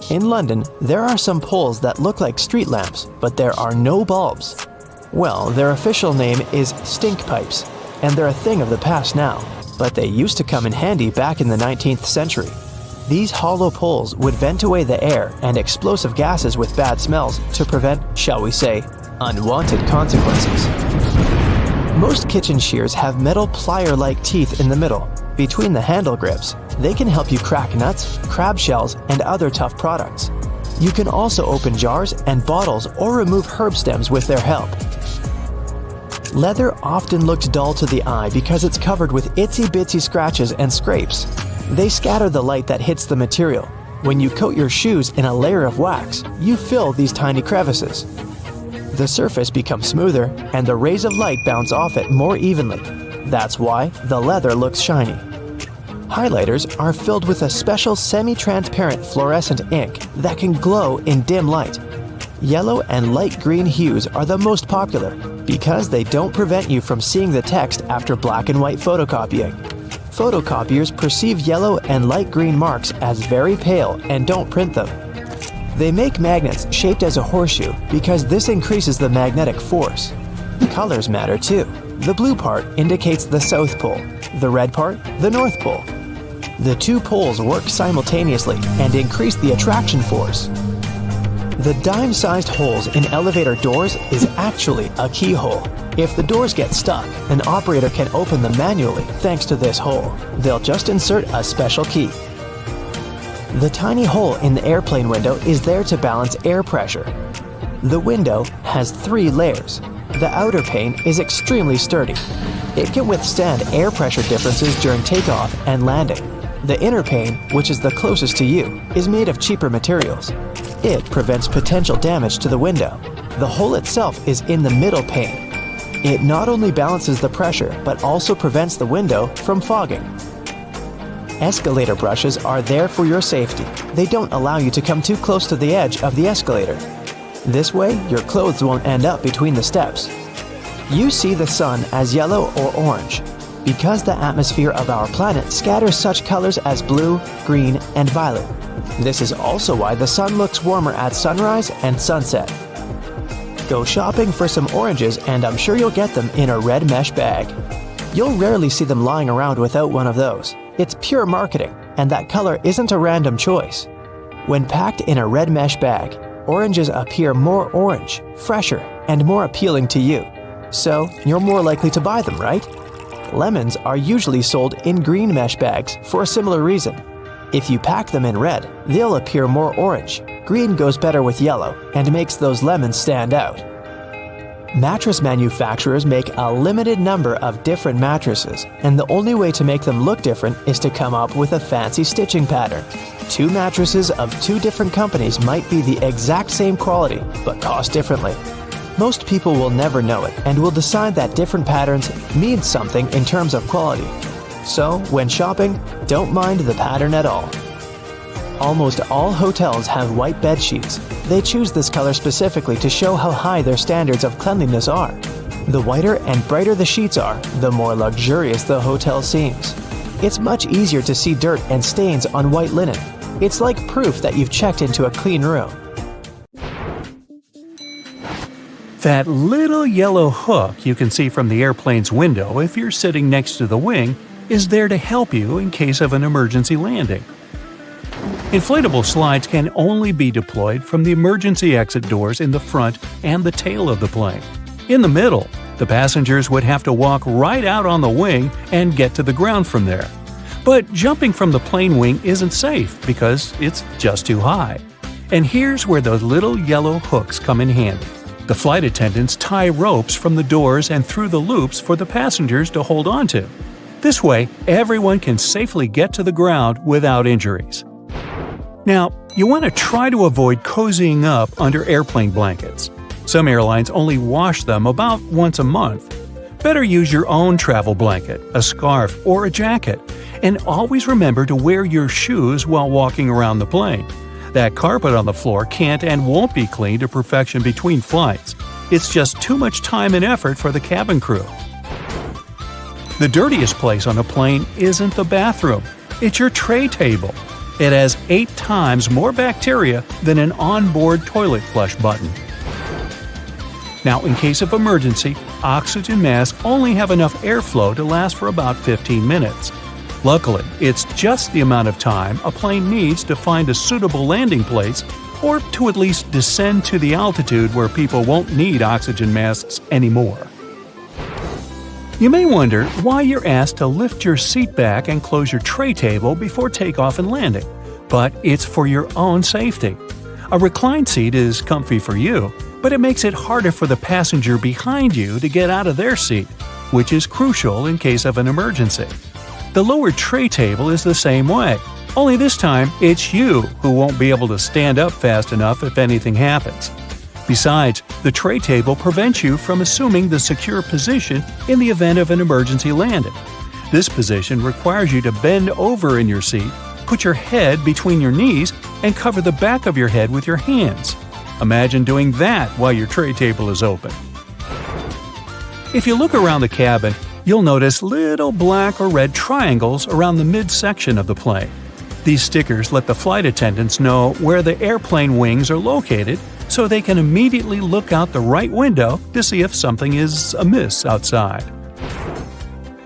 In London, there are some poles that look like street lamps, but there are no bulbs. Well, their official name is stink pipes, and they're a thing of the past now, but they used to come in handy back in the 19th century. These hollow poles would vent away the air and explosive gases with bad smells to prevent, shall we say, unwanted consequences. Most kitchen shears have metal plier-like teeth in the middle, between the handle grips. They can help you crack nuts, crab shells, and other tough products. You can also open jars and bottles or remove herb stems with their help. Leather often looks dull to the eye because it's covered with itsy-bitsy scratches and scrapes. They scatter the light that hits the material. When you coat your shoes in a layer of wax, you fill these tiny crevices. The surface becomes smoother, and the rays of light bounce off it more evenly. That's why the leather looks shiny. Highlighters are filled with a special semi-transparent fluorescent ink that can glow in dim light. Yellow and light green hues are the most popular because they don't prevent you from seeing the text after black and white photocopying. Photocopiers perceive yellow and light green marks as very pale and don't print them. They make magnets shaped as a horseshoe because this increases the magnetic force. Colors matter too. The blue part indicates the South Pole, the red part, the North Pole. The two poles work simultaneously and increase the attraction force. The dime-sized holes in elevator doors is actually a keyhole. If the doors get stuck, an operator can open them manually thanks to this hole. They'll just insert a special key. The tiny hole in the airplane window is there to balance air pressure. The window has 3 layers. The outer pane is extremely sturdy. It can withstand air pressure differences during takeoff and landing. The inner pane, which is the closest to you, is made of cheaper materials. It prevents potential damage to the window. The hole itself is in the middle pane. It not only balances the pressure, but also prevents the window from fogging. Escalator brushes are there for your safety. They don't allow you to come too close to the edge of the escalator. This way, your clothes won't end up between the steps. You see the sun as yellow or orange because the atmosphere of our planet scatters such colors as blue, green, and violet. This is also why the sun looks warmer at sunrise and sunset. Go shopping for some oranges and I'm sure you'll get them in a red mesh bag. You'll rarely see them lying around without one of those. It's pure marketing, and that color isn't a random choice. When packed in a red mesh bag, oranges appear more orange, fresher, and more appealing to you. So, you're more likely to buy them, right? Lemons are usually sold in green mesh bags for a similar reason. If you pack them in red, they'll appear more orange. Green goes better with yellow and makes those lemons stand out. Mattress manufacturers make a limited number of different mattresses, and the only way to make them look different is to come up with a fancy stitching pattern. 2 mattresses of 2 different companies might be the exact same quality, but cost differently. Most people will never know it and will decide that different patterns mean something in terms of quality. So, when shopping, don't mind the pattern at all. Almost all hotels have white bed sheets. They choose this color specifically to show how high their standards of cleanliness are. The whiter and brighter the sheets are, the more luxurious the hotel seems. It's much easier to see dirt and stains on white linen. It's like proof that you've checked into a clean room. That little yellow hook you can see from the airplane's window if you're sitting next to the wing is there to help you in case of an emergency landing. Inflatable slides can only be deployed from the emergency exit doors in the front and the tail of the plane. In the middle, the passengers would have to walk right out on the wing and get to the ground from there. But jumping from the plane wing isn't safe because it's just too high. And here's where those little yellow hooks come in handy. The flight attendants tie ropes from the doors and through the loops for the passengers to hold onto. This way, everyone can safely get to the ground without injuries. Now, you want to try to avoid cozying up under airplane blankets. Some airlines only wash them about once a month. Better use your own travel blanket, a scarf, or a jacket, and always remember to wear your shoes while walking around the plane. That carpet on the floor can't and won't be cleaned to perfection between flights. It's just too much time and effort for the cabin crew. The dirtiest place on a plane isn't the bathroom, it's your tray table. It has 8 times more bacteria than an onboard toilet flush button. Now, in case of emergency, oxygen masks only have enough airflow to last for about 15 minutes. Luckily, it's just the amount of time a plane needs to find a suitable landing place or to at least descend to the altitude where people won't need oxygen masks anymore. You may wonder why you're asked to lift your seat back and close your tray table before takeoff and landing, but it's for your own safety. A reclined seat is comfy for you, but it makes it harder for the passenger behind you to get out of their seat, which is crucial in case of an emergency. The lower tray table is the same way, only this time it's you who won't be able to stand up fast enough if anything happens. Besides, the tray table prevents you from assuming the secure position in the event of an emergency landing. This position requires you to bend over in your seat, put your head between your knees, and cover the back of your head with your hands. Imagine doing that while your tray table is open. If you look around the cabin, you'll notice little black or red triangles around the midsection of the plane. These stickers let the flight attendants know where the airplane wings are located, so they can immediately look out the right window to see if something is amiss outside.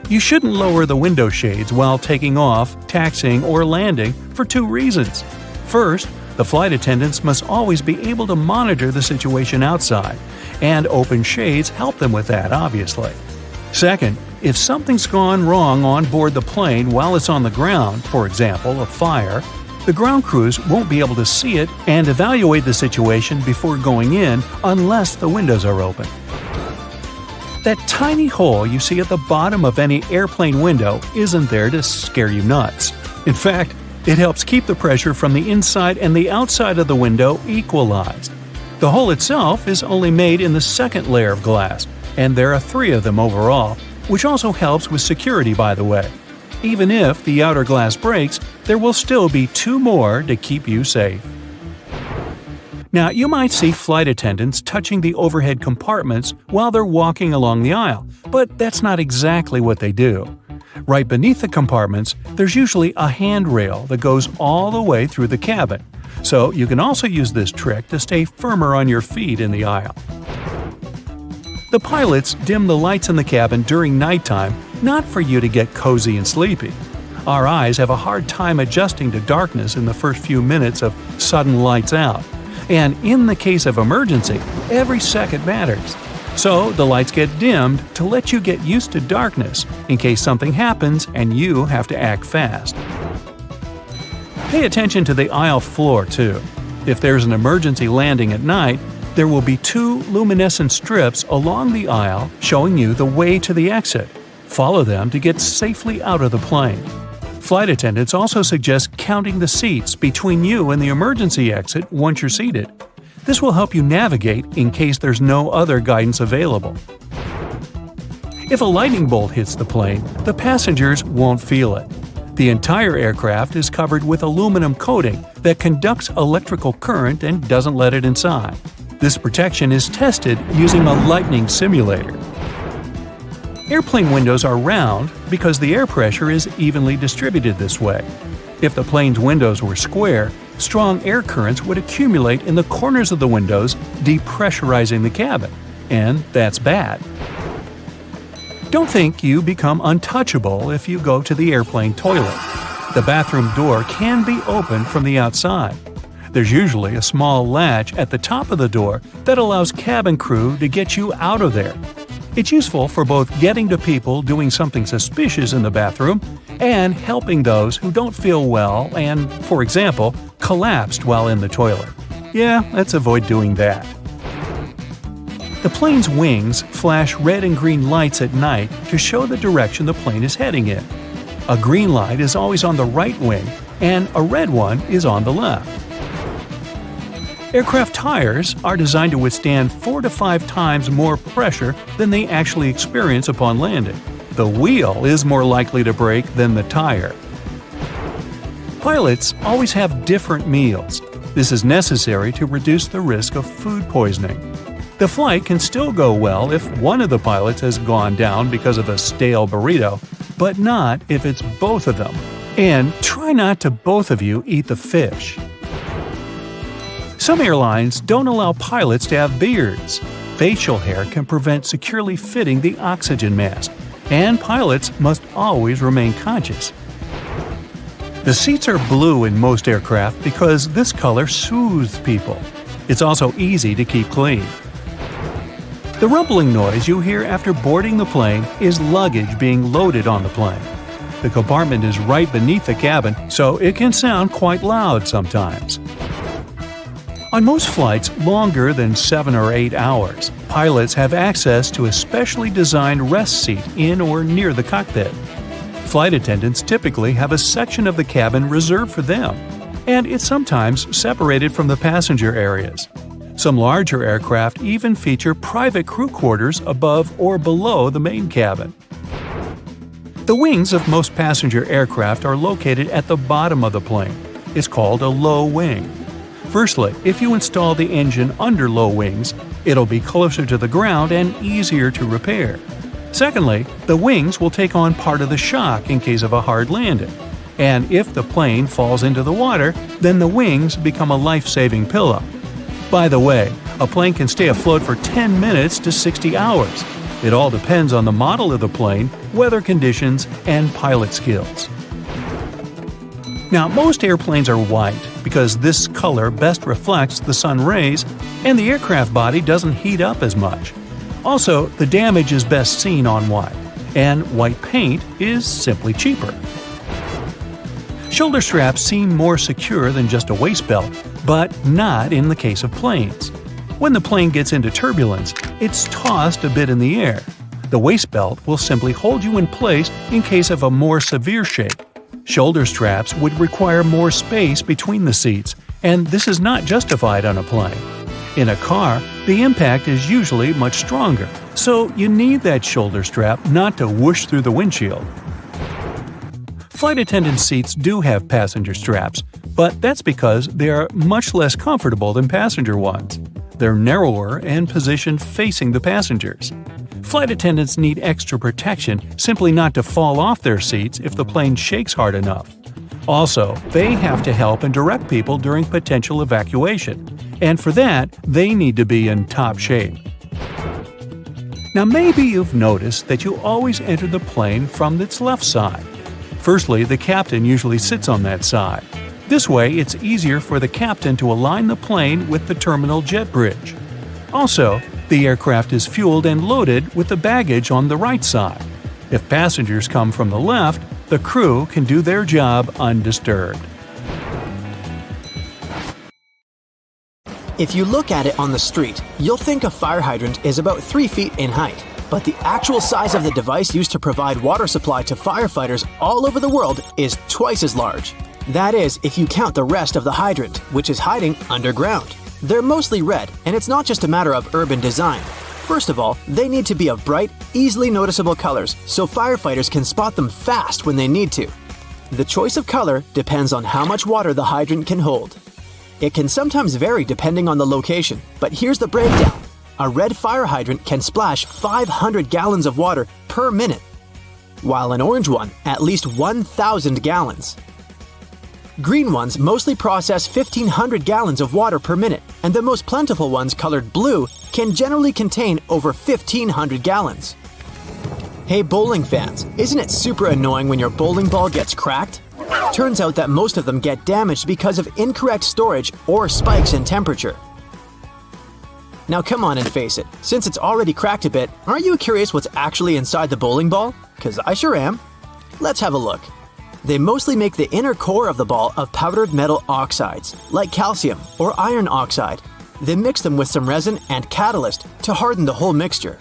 You shouldn't lower the window shades while taking off, taxiing, or landing for 2 reasons. First, the flight attendants must always be able to monitor the situation outside, and open shades help them with that, obviously. Second, if something's gone wrong on board the plane while it's on the ground, for example, a fire, the ground crews won't be able to see it and evaluate the situation before going in unless the windows are open. That tiny hole you see at the bottom of any airplane window isn't there to scare you nuts. In fact, it helps keep the pressure from the inside and the outside of the window equalized. The hole itself is only made in the second layer of glass, and there are 3 of them overall, which also helps with security, by the way. Even if the outer glass breaks, there will still be 2 more to keep you safe. Now, you might see flight attendants touching the overhead compartments while they're walking along the aisle, but that's not exactly what they do. Right beneath the compartments, there's usually a handrail that goes all the way through the cabin, so you can also use this trick to stay firmer on your feet in the aisle. The pilots dim the lights in the cabin during nighttime, not for you to get cozy and sleepy. Our eyes have a hard time adjusting to darkness in the first few minutes of sudden lights out. And in the case of emergency, every second matters. So the lights get dimmed to let you get used to darkness in case something happens and you have to act fast. Pay attention to the aisle floor too. If there's an emergency landing at night, there will be 2 luminescent strips along the aisle showing you the way to the exit. Follow them to get safely out of the plane. Flight attendants also suggest counting the seats between you and the emergency exit once you're seated. This will help you navigate in case there's no other guidance available. If a lightning bolt hits the plane, the passengers won't feel it. The entire aircraft is covered with aluminum coating that conducts electrical current and doesn't let it inside. This protection is tested using a lightning simulator. Airplane windows are round because the air pressure is evenly distributed this way. If the plane's windows were square, strong air currents would accumulate in the corners of the windows, depressurizing the cabin, and that's bad. Don't think you become untouchable if you go to the airplane toilet. The bathroom door can be opened from the outside. There's usually a small latch at the top of the door that allows cabin crew to get you out of there. It's useful for both getting to people doing something suspicious in the bathroom and helping those who don't feel well and, for example, collapsed while in the toilet. Yeah, let's avoid doing that. The plane's wings flash red and green lights at night to show the direction the plane is heading in. A green light is always on the right wing, and a red one is on the left. Aircraft tires are designed to withstand 4 to 5 times more pressure than they actually experience upon landing. The wheel is more likely to break than the tire. Pilots always have different meals. This is necessary to reduce the risk of food poisoning. The flight can still go well if one of the pilots has gone down because of a stale burrito, but not if it's both of them. And try not to both of you eat the fish. Some airlines don't allow pilots to have beards. Facial hair can prevent securely fitting the oxygen mask, and pilots must always remain conscious. The seats are blue in most aircraft because this color soothes people. It's also easy to keep clean. The rumbling noise you hear after boarding the plane is luggage being loaded on the plane. The compartment is right beneath the cabin, so it can sound quite loud sometimes. On most flights longer than 7 or 8 hours, pilots have access to a specially designed rest seat in or near the cockpit. Flight attendants typically have a section of the cabin reserved for them, and it's sometimes separated from the passenger areas. Some larger aircraft even feature private crew quarters above or below the main cabin. The wings of most passenger aircraft are located at the bottom of the plane. It's called a low wing. Firstly, if you install the engine under low wings, it'll be closer to the ground and easier to repair. Secondly, the wings will take on part of the shock in case of a hard landing. And if the plane falls into the water, then the wings become a life-saving pillow. By the way, a plane can stay afloat for 10 minutes to 60 hours. It all depends on the model of the plane, weather conditions, and pilot skills. Now, most airplanes are white because this color best reflects the sun rays and the aircraft body doesn't heat up as much. Also, the damage is best seen on white, and white paint is simply cheaper. Shoulder straps seem more secure than just a waist belt, but not in the case of planes. When the plane gets into turbulence, it's tossed a bit in the air. The waist belt will simply hold you in place in case of a more severe shake. Shoulder straps would require more space between the seats, and this is not justified on a plane. In a car, the impact is usually much stronger, so you need that shoulder strap not to whoosh through the windshield. Flight attendant seats do have passenger straps, but that's because they are much less comfortable than passenger ones. They're narrower and positioned facing the passengers. Flight attendants need extra protection simply not to fall off their seats if the plane shakes hard enough. Also, they have to help and direct people during potential evacuation, and for that, they need to be in top shape. Now maybe you've noticed that you always enter the plane from its left side. Firstly, the captain usually sits on that side. This way, it's easier for the captain to align the plane with the terminal jet bridge. Also, the aircraft is fueled and loaded with the baggage on the right side. If passengers come from the left, the crew can do their job undisturbed. If you look at it on the street, you'll think a fire hydrant is about 3 feet in height. But the actual size of the device used to provide water supply to firefighters all over the world is twice as large. That is, if you count the rest of the hydrant, which is hiding underground. They're mostly red, and it's not just a matter of urban design. First of all, they need to be of bright, easily noticeable colors so firefighters can spot them fast when they need to. The choice of color depends on how much water the hydrant can hold. It can sometimes vary depending on the location, but here's the breakdown. A red fire hydrant can splash 500 gallons of water per minute, while an orange one at least 1,000 gallons. Green ones mostly process 1,500 gallons of water per minute, and the most plentiful ones colored blue can generally contain over 1,500 gallons. Hey bowling fans, isn't it super annoying when your bowling ball gets cracked? Turns out that most of them get damaged because of incorrect storage or spikes in temperature. Now come on and face it, since it's already cracked a bit, aren't you curious what's actually inside the bowling ball? 'Cause I sure am. Let's have a look. They mostly make the inner core of the ball of powdered metal oxides, like calcium or iron oxide. They mix them with some resin and catalyst to harden the whole mixture.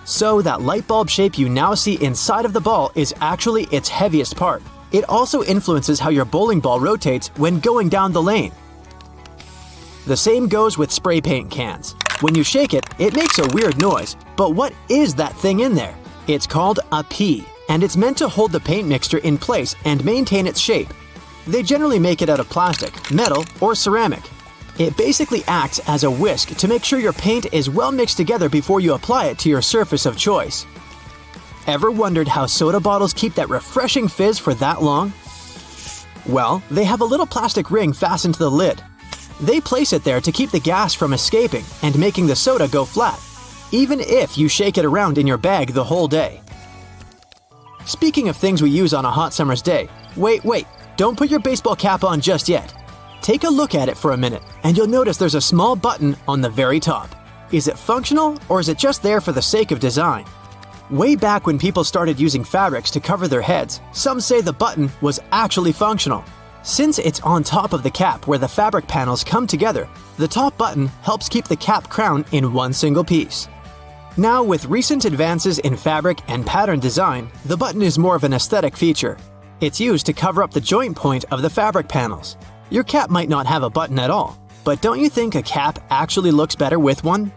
So that light bulb shape you now see inside of the ball is actually its heaviest part. It also influences how your bowling ball rotates when going down the lane. The same goes with spray paint cans. When you shake it, it makes a weird noise, but what is that thing in there? It's called a pea, and it's meant to hold the paint mixture in place and maintain its shape. They generally make it out of plastic, metal, or ceramic. It basically acts as a whisk to make sure your paint is well mixed together before you apply it to your surface of choice. Ever wondered how soda bottles keep that refreshing fizz for that long? Well, they have a little plastic ring fastened to the lid. They place it there to keep the gas from escaping and making the soda go flat, even if you shake it around in your bag the whole day. Speaking of things we use on a hot summer's day, wait, don't put your baseball cap on just yet. Take a look at it for a minute, and you'll notice there's a small button on the very top. Is it functional, or is it just there for the sake of design? Way back when people started using fabrics to cover their heads, some say the button was actually functional. Since it's on top of the cap where the fabric panels come together, the top button helps keep the cap crown in one single piece. Now, with recent advances in fabric and pattern design, the button is more of an aesthetic feature. It's used to cover up the joint point of the fabric panels. Your cap might not have a button at all, but don't you think a cap actually looks better with one?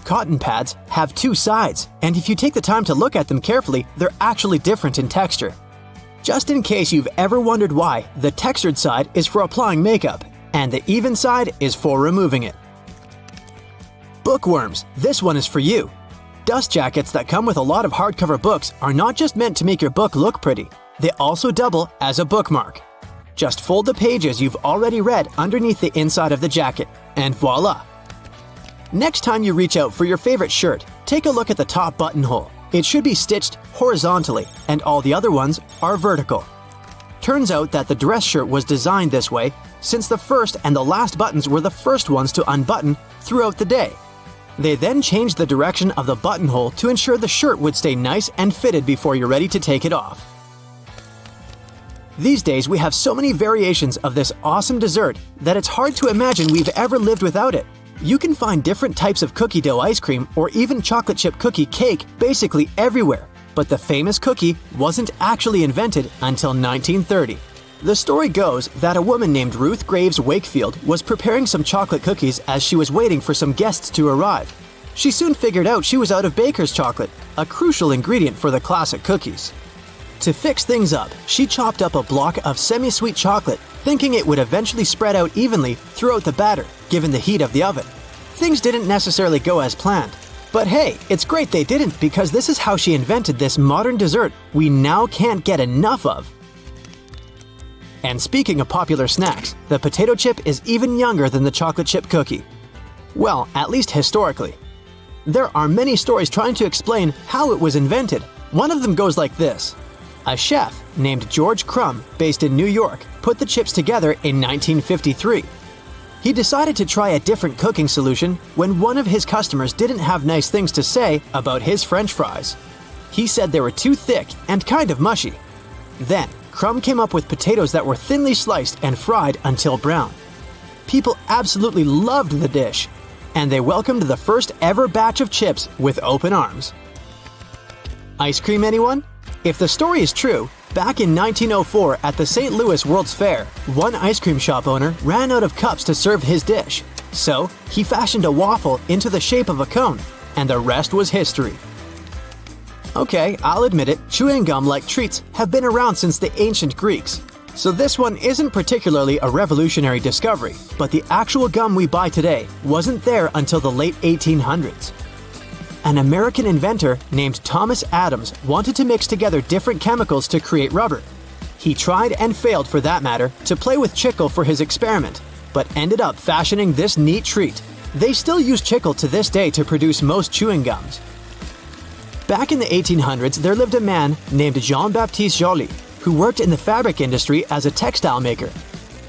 Cotton pads have two sides, and if you take the time to look at them carefully, they're actually different in texture. Just in case you've ever wondered why, the textured side is for applying makeup, and the even side is for removing it. Bookworms, this one is for you. Dust jackets that come with a lot of hardcover books are not just meant to make your book look pretty, they also double as a bookmark. Just fold the pages you've already read underneath the inside of the jacket, and voila! Next time you reach out for your favorite shirt, take a look at the top buttonhole. It should be stitched horizontally, and all the other ones are vertical. Turns out that the dress shirt was designed this way since the first and the last buttons were the first ones to unbutton throughout the day. They then changed the direction of the buttonhole to ensure the shirt would stay nice and fitted before you're ready to take it off. These days we have so many variations of this awesome dessert that it's hard to imagine we've ever lived without it. You can find different types of cookie dough ice cream or even chocolate chip cookie cake basically everywhere, but the famous cookie wasn't actually invented until 1930. The story goes that a woman named Ruth Graves Wakefield was preparing some chocolate cookies as she was waiting for some guests to arrive. She soon figured out she was out of baker's chocolate, a crucial ingredient for the classic cookies. To fix things up, she chopped up a block of semi-sweet chocolate, thinking it would eventually spread out evenly throughout the batter, given the heat of the oven. Things didn't necessarily go as planned. But hey, it's great they didn't, because this is how she invented this modern dessert we now can't get enough of. And speaking of popular snacks, the potato chip is even younger than the chocolate chip cookie. Well, at least historically. There are many stories trying to explain how it was invented. One of them goes like this. A chef named George Crumb, based in New York, put the chips together in 1953. He decided to try a different cooking solution when one of his customers didn't have nice things to say about his French fries. He said they were too thick and kind of mushy. Then, Crumb came up with potatoes that were thinly sliced and fried until brown. People absolutely loved the dish, and they welcomed the first ever batch of chips with open arms. Ice cream, anyone? If the story is true, back in 1904 at the St. Louis World's Fair, one ice cream shop owner ran out of cups to serve his dish. So, he fashioned a waffle into the shape of a cone, and the rest was history. Okay, I'll admit it, chewing gum-like treats have been around since the ancient Greeks. So this one isn't particularly a revolutionary discovery, but the actual gum we buy today wasn't there until the late 1800s. An American inventor named Thomas Adams wanted to mix together different chemicals to create rubber. He tried and failed, for that matter, to play with chicle for his experiment, but ended up fashioning this neat treat. They still use chicle to this day to produce most chewing gums. Back in the 1800s, there lived a man named Jean-Baptiste Joly, who worked in the fabric industry as a textile maker.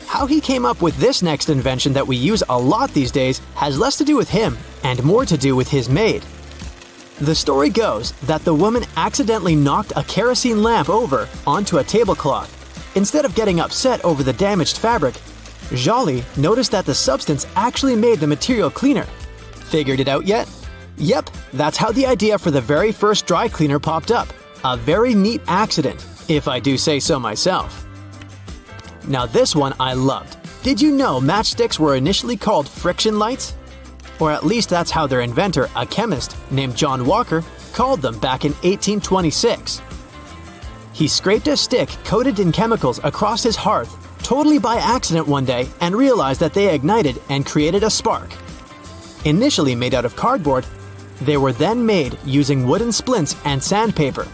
How he came up with this next invention that we use a lot these days has less to do with him and more to do with his maid. The story goes that the woman accidentally knocked a kerosene lamp over onto a tablecloth. Instead of getting upset over the damaged fabric, Joly noticed that the substance actually made the material cleaner. Figured it out yet? Yep, that's how the idea for the very first dry cleaner popped up. A very neat accident, if I do say so myself. Now this one I loved. Did you know matchsticks were initially called friction lights? Or at least that's how their inventor, a chemist named John Walker, called them back in 1826. He scraped a stick coated in chemicals across his hearth totally by accident one day and realized that they ignited and created a spark. Initially made out of cardboard, they were then made using wooden splints and sandpaper.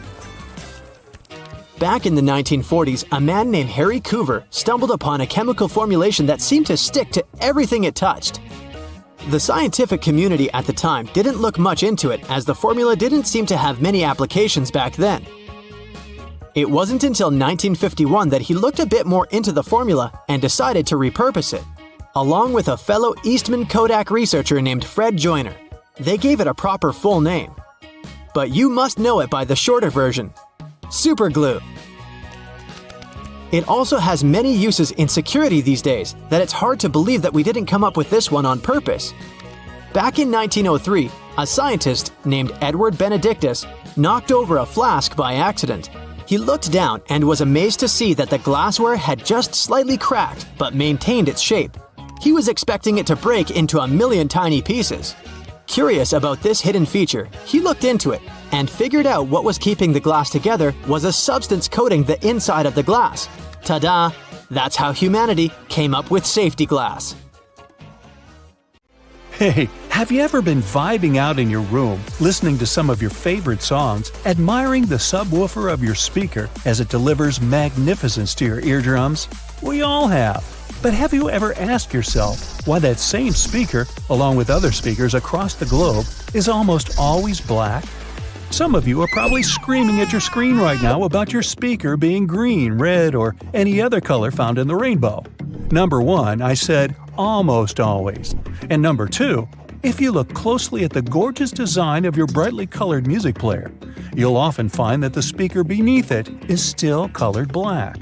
Back in the 1940s, a man named Harry Coover stumbled upon a chemical formulation that seemed to stick to everything it touched. The scientific community at the time didn't look much into it, as the formula didn't seem to have many applications back then. It wasn't until 1951 that he looked a bit more into the formula and decided to repurpose it, along with a fellow Eastman Kodak researcher named Fred Joyner. They gave it a proper full name. But you must know it by the shorter version: super glue. It also has many uses in security these days that it's hard to believe that we didn't come up with this one on purpose. Back in 1903, a scientist named Edward Benedictus knocked over a flask by accident. He looked down and was amazed to see that the glassware had just slightly cracked but maintained its shape. He was expecting it to break into a million tiny pieces. Curious about this hidden feature, he looked into it and figured out what was keeping the glass together was a substance coating the inside of the glass. Ta-da! That's how humanity came up with safety glass. Hey, have you ever been vibing out in your room, listening to some of your favorite songs, admiring the subwoofer of your speaker as it delivers magnificence to your eardrums? We all have. But have you ever asked yourself why that same speaker, along with other speakers across the globe, is almost always black? Some of you are probably screaming at your screen right now about your speaker being green, red, or any other color found in the rainbow. Number 1, I said almost always. And number 2, if you look closely at the gorgeous design of your brightly colored music player, you'll often find that the speaker beneath it is still colored black.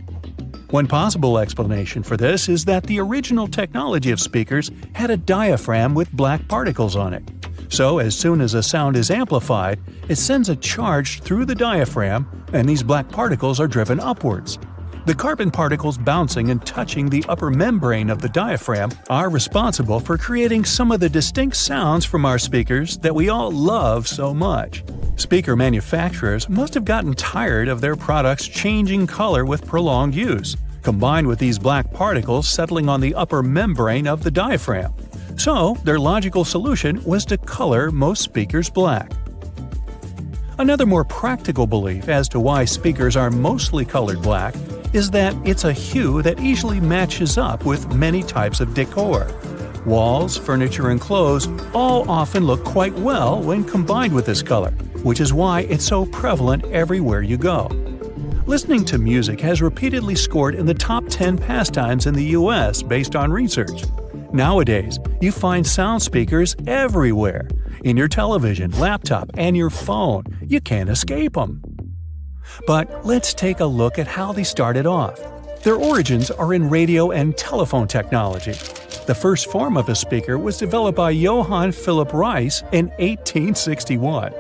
One possible explanation for this is that the original technology of speakers had a diaphragm with black particles on it. So as soon as a sound is amplified, it sends a charge through the diaphragm, and these black particles are driven upwards. The carbon particles bouncing and touching the upper membrane of the diaphragm are responsible for creating some of the distinct sounds from our speakers that we all love so much. Speaker manufacturers must have gotten tired of their products changing color with prolonged use, combined with these black particles settling on the upper membrane of the diaphragm. So, their logical solution was to color most speakers black. Another more practical belief as to why speakers are mostly colored black is that it's a hue that easily matches up with many types of decor. Walls, furniture, and clothes all often look quite well when combined with this color, which is why it's so prevalent everywhere you go. Listening to music has repeatedly scored in the top 10 pastimes in the US based on research. Nowadays, you find sound speakers everywhere. In your television, laptop, and your phone. You can't escape them. But let's take a look at how they started off. Their origins are in radio and telephone technology. The first form of a speaker was developed by Johann Philipp Reis in 1861.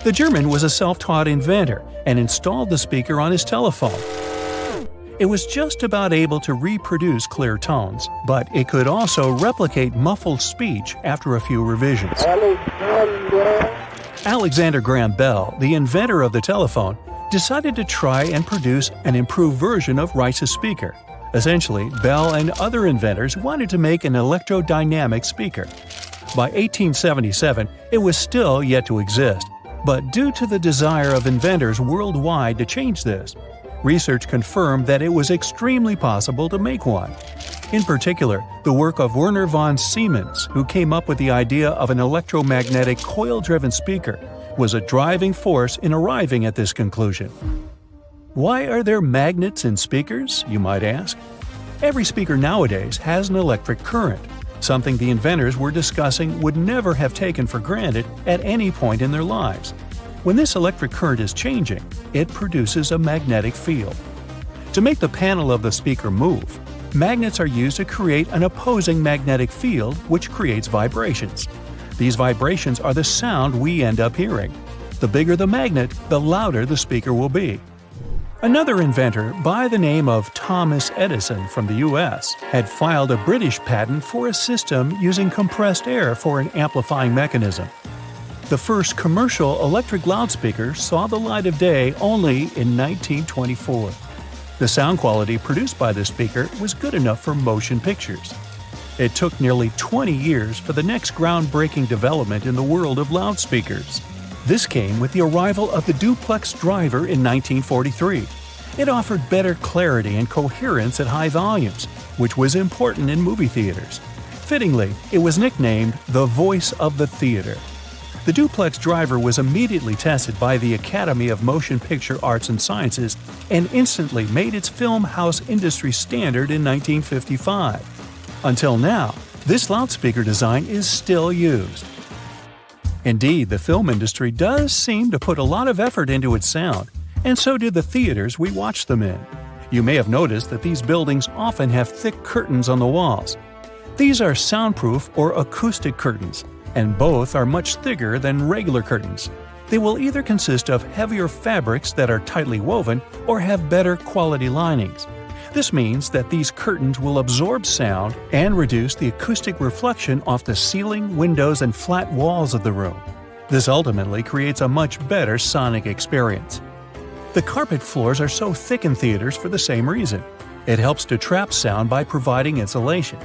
The German was a self-taught inventor and installed the speaker on his telephone. It was just about able to reproduce clear tones, but it could also replicate muffled speech after a few revisions. Alexander Graham Bell, the inventor of the telephone, decided to try and produce an improved version of Reis's speaker. Essentially, Bell and other inventors wanted to make an electrodynamic speaker. By 1877, it was still yet to exist, but due to the desire of inventors worldwide to change this, research confirmed that it was extremely possible to make one. In particular, the work of Werner von Siemens, who came up with the idea of an electromagnetic coil-driven speaker, was a driving force in arriving at this conclusion. Why are there magnets in speakers, you might ask? Every speaker nowadays has an electric current, something the inventors were discussing would never have taken for granted at any point in their lives. When this electric current is changing, it produces a magnetic field. To make the panel of the speaker move, magnets are used to create an opposing magnetic field which creates vibrations. These vibrations are the sound we end up hearing. The bigger the magnet, the louder the speaker will be. Another inventor by the name of Thomas Edison from the US had filed a British patent for a system using compressed air for an amplifying mechanism. The first commercial electric loudspeaker saw the light of day only in 1924. The sound quality produced by this speaker was good enough for motion pictures. It took nearly 20 years for the next groundbreaking development in the world of loudspeakers. This came with the arrival of the duplex driver in 1943. It offered better clarity and coherence at high volumes, which was important in movie theaters. Fittingly, it was nicknamed the voice of the theater. The duplex driver was immediately tested by the Academy of Motion Picture Arts and Sciences and instantly made its film house industry standard in 1955. Until now, this loudspeaker design is still used. Indeed, the film industry does seem to put a lot of effort into its sound, and so do the theaters we watch them in. You may have noticed that these buildings often have thick curtains on the walls. These are soundproof or acoustic curtains, and both are much thicker than regular curtains. They will either consist of heavier fabrics that are tightly woven or have better quality linings. This means that these curtains will absorb sound and reduce the acoustic reflection off the ceiling, windows, and flat walls of the room. This ultimately creates a much better sonic experience. The carpet floors are so thick in theaters for the same reason. It helps to trap sound by providing insulation.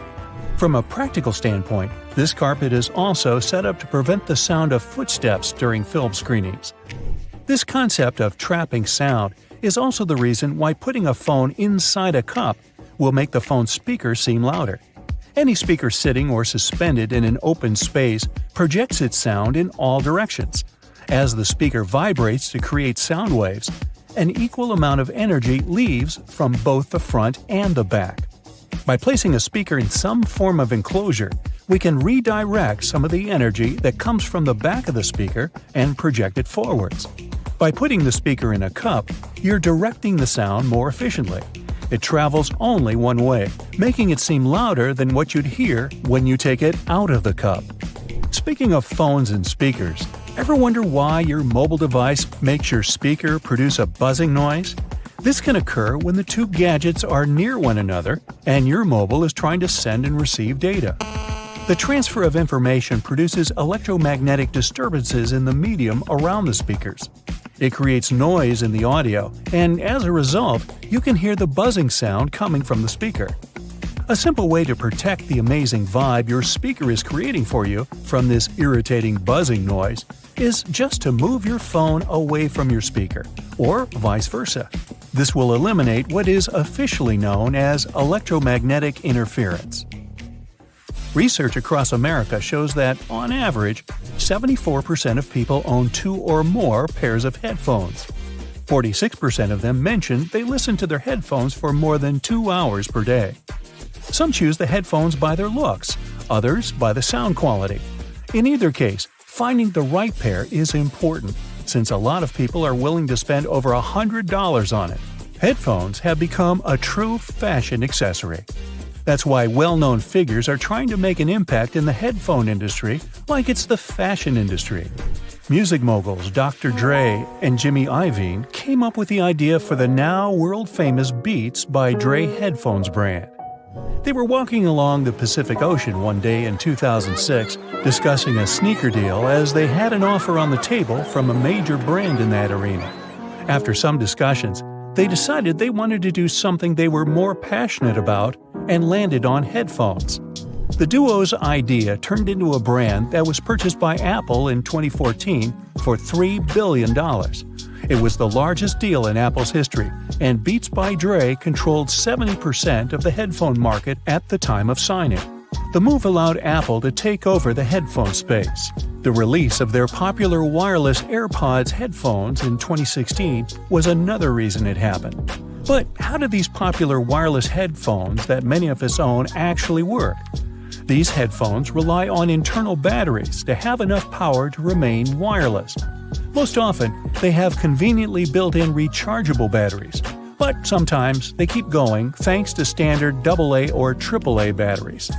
From a practical standpoint, this carpet is also set up to prevent the sound of footsteps during film screenings. This concept of trapping sound is also the reason why putting a phone inside a cup will make the phone speaker seem louder. Any speaker sitting or suspended in an open space projects its sound in all directions. As the speaker vibrates to create sound waves, an equal amount of energy leaves from both the front and the back. By placing a speaker in some form of enclosure, we can redirect some of the energy that comes from the back of the speaker and project it forwards. By putting the speaker in a cup, you're directing the sound more efficiently. It travels only one way, making it seem louder than what you'd hear when you take it out of the cup. Speaking of phones and speakers, ever wonder why your mobile device makes your speaker produce a buzzing noise? This can occur when the two gadgets are near one another and your mobile is trying to send and receive data. The transfer of information produces electromagnetic disturbances in the medium around the speakers. It creates noise in the audio, and as a result, you can hear the buzzing sound coming from the speaker. A simple way to protect the amazing vibe your speaker is creating for you from this irritating buzzing noise is just to move your phone away from your speaker, or vice versa. This will eliminate what is officially known as electromagnetic interference. Research across America shows that, on average, 74% of people own 2 or more pairs of headphones. 46% of them mention they listen to their headphones for more than 2 hours per day. Some choose the headphones by their looks, others by the sound quality. In either case, finding the right pair is important, since a lot of people are willing to spend over $100 on it. Headphones have become a true fashion accessory. That's why well-known figures are trying to make an impact in the headphone industry like it's the fashion industry. Music moguls Dr. Dre and Jimmy Iovine came up with the idea for the now world-famous Beats by Dre headphones brand. They were walking along the Pacific Ocean one day in 2006 discussing a sneaker deal as they had an offer on the table from a major brand in that arena. After some discussions, they decided they wanted to do something they were more passionate about and landed on headphones. The duo's idea turned into a brand that was purchased by Apple in 2014 for $3 billion. It was the largest deal in Apple's history, and Beats by Dre controlled 70% of the headphone market at the time of signing. The move allowed Apple to take over the headphone space. The release of their popular wireless AirPods headphones in 2016 was another reason it happened. But how do these popular wireless headphones that many of us own actually work? These headphones rely on internal batteries to have enough power to remain wireless. Most often, they have conveniently built-in rechargeable batteries, but sometimes they keep going thanks to standard AA or AAA batteries.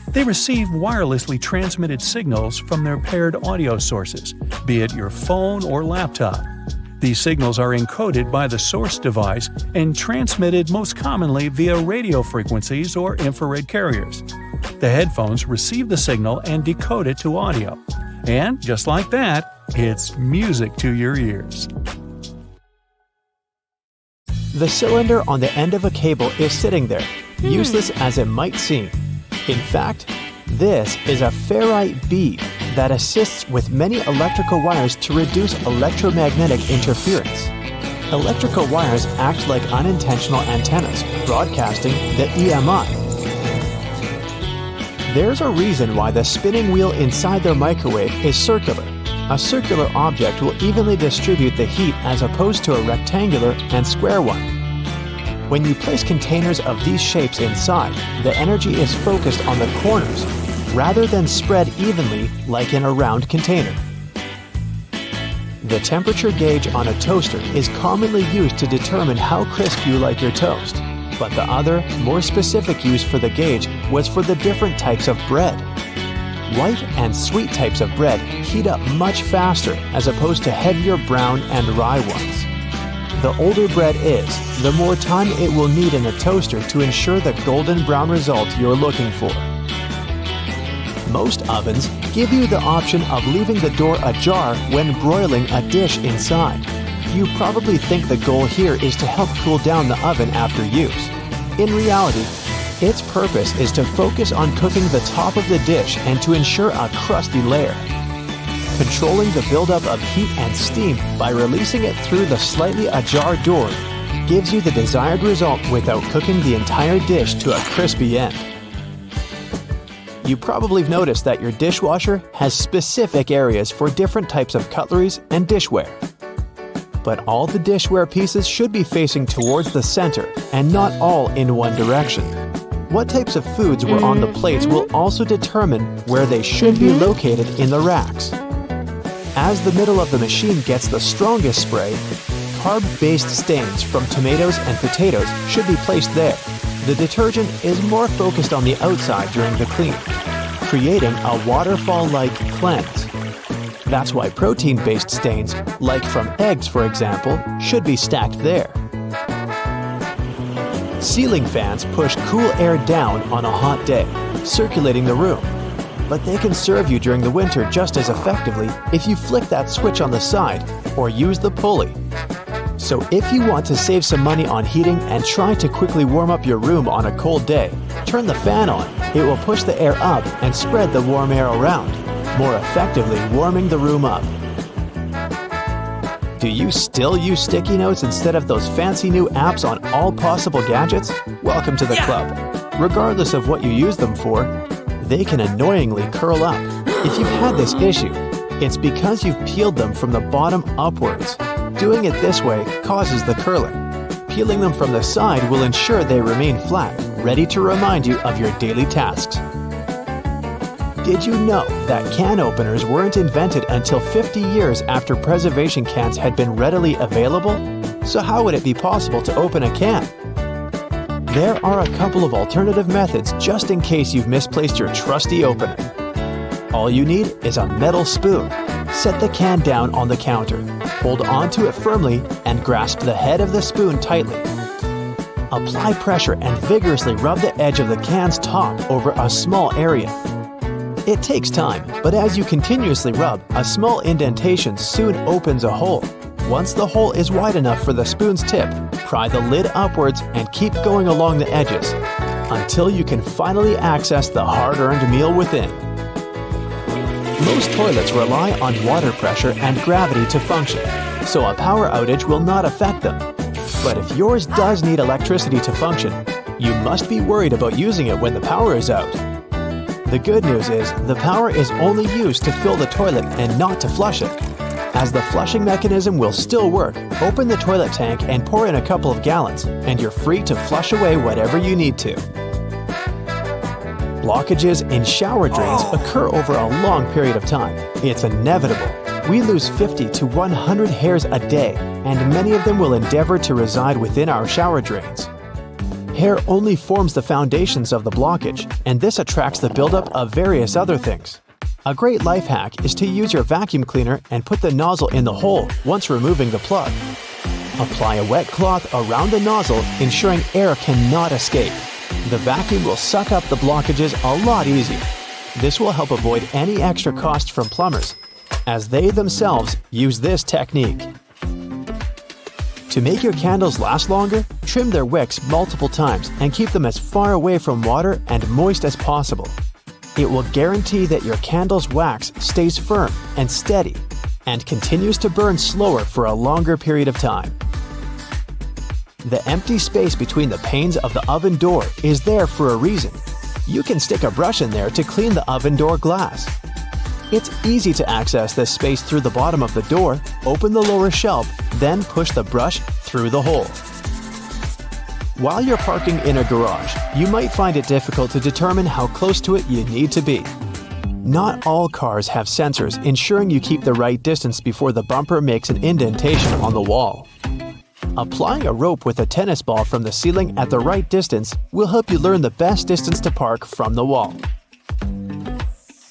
They receive wirelessly transmitted signals from their paired audio sources, be it your phone or laptop. These signals are encoded by the source device and transmitted most commonly via radio frequencies or infrared carriers. The headphones receive the signal and decode it to audio. And just like that, it's music to your ears. The cylinder on the end of a cable is sitting there, useless as it might seem. In fact, this is a ferrite bead that assists with many electrical wires to reduce electromagnetic interference. Electrical wires act like unintentional antennas, broadcasting the EMI. There's a reason why the spinning wheel inside their microwave is circular. A circular object will evenly distribute the heat as opposed to a rectangular and square one. When you place containers of these shapes inside, the energy is focused on the corners rather than spread evenly like in a round container. The temperature gauge on a toaster is commonly used to determine how crisp you like your toast, but the other, more specific use for the gauge was for the different types of bread. White and sweet types of bread heat up much faster as opposed to heavier brown and rye ones. The older bread is, the more time it will need in the toaster to ensure the golden brown result you're looking for. Most ovens give you the option of leaving the door ajar when broiling a dish inside. You probably think the goal here is to help cool down the oven after use. In reality, its purpose is to focus on cooking the top of the dish and to ensure a crusty layer. Controlling the buildup of heat and steam by releasing it through the slightly ajar door gives you the desired result without cooking the entire dish to a crispy end. You probably have noticed that your dishwasher has specific areas for different types of cutleries and dishware. But all the dishware pieces should be facing towards the center and not all in one direction. What types of foods were on the plates will also determine where they should be located in the racks. As the middle of the machine gets the strongest spray, carb-based stains from tomatoes and potatoes should be placed there. The detergent is more focused on the outside during the clean, creating a waterfall-like cleanse. That's why protein-based stains, like from eggs for example, should be stacked there. Ceiling fans push cool air down on a hot day, circulating the room. But they can serve you during the winter just as effectively if you flick that switch on the side or use the pulley. So if you want to save some money on heating and try to quickly warm up your room on a cold day, turn the fan on. It will push the air up and spread the warm air around, more effectively warming the room up. Do you still use sticky notes instead of those fancy new apps on all possible gadgets? Welcome to the club. Regardless of what you use them for, they can annoyingly curl up. If you've had this issue, it's because you've peeled them from the bottom upwards. Doing it this way causes the curling. Peeling them from the side will ensure they remain flat, ready to remind you of your daily tasks. Did you know that can openers weren't invented until 50 years after preservation cans had been readily available? So how would it be possible to open a can? There are a couple of alternative methods just in case you've misplaced your trusty opener. All you need is a metal spoon. Set the can down on the counter, hold onto it firmly, and grasp the head of the spoon tightly. Apply pressure and vigorously rub the edge of the can's top over a small area. It takes time, but as you continuously rub, a small indentation soon opens a hole. Once the hole is wide enough for the spoon's tip, pry the lid upwards and keep going along the edges until you can finally access the hard-earned meal within. Most toilets rely on water pressure and gravity to function, so a power outage will not affect them. But if yours does need electricity to function, you must be worried about using it when the power is out. The good news is the power is only used to fill the toilet and not to flush it. As the flushing mechanism will still work, open the toilet tank and pour in a couple of gallons, and you're free to flush away whatever you need to. Blockages in shower drains occur over a long period of time. It's inevitable. We lose 50 to 100 hairs a day, and many of them will endeavor to reside within our shower drains. Hair only forms the foundations of the blockage, and this attracts the buildup of various other things. A great life hack is to use your vacuum cleaner and put the nozzle in the hole once removing the plug. Apply a wet cloth around the nozzle, ensuring air cannot escape. The vacuum will suck up the blockages a lot easier. This will help avoid any extra cost from plumbers, as they themselves use this technique. To make your candles last longer, trim their wicks multiple times and keep them as far away from water and moist as possible. It will guarantee that your candle's wax stays firm and steady and continues to burn slower for a longer period of time. The empty space between the panes of the oven door is there for a reason. You can stick a brush in there to clean the oven door glass. It's easy to access this space through the bottom of the door, open the lower shelf, then push the brush through the hole. While you're parking in a garage, you might find it difficult to determine how close to it you need to be. Not all cars have sensors ensuring you keep the right distance before the bumper makes an indentation on the wall. Applying a rope with a tennis ball from the ceiling at the right distance will help you learn the best distance to park from the wall.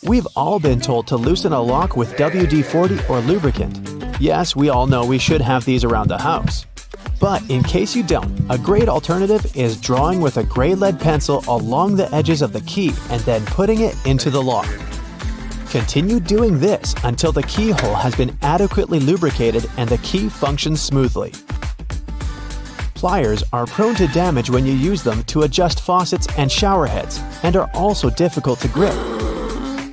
We've all been told to loosen a lock with WD-40 or lubricant. Yes, we all know we should have these around the house. But in case you don't, a great alternative is drawing with a gray lead pencil along the edges of the key and then putting it into the lock. Continue doing this until the keyhole has been adequately lubricated and the key functions smoothly. Pliers are prone to damage when you use them to adjust faucets and shower heads and are also difficult to grip.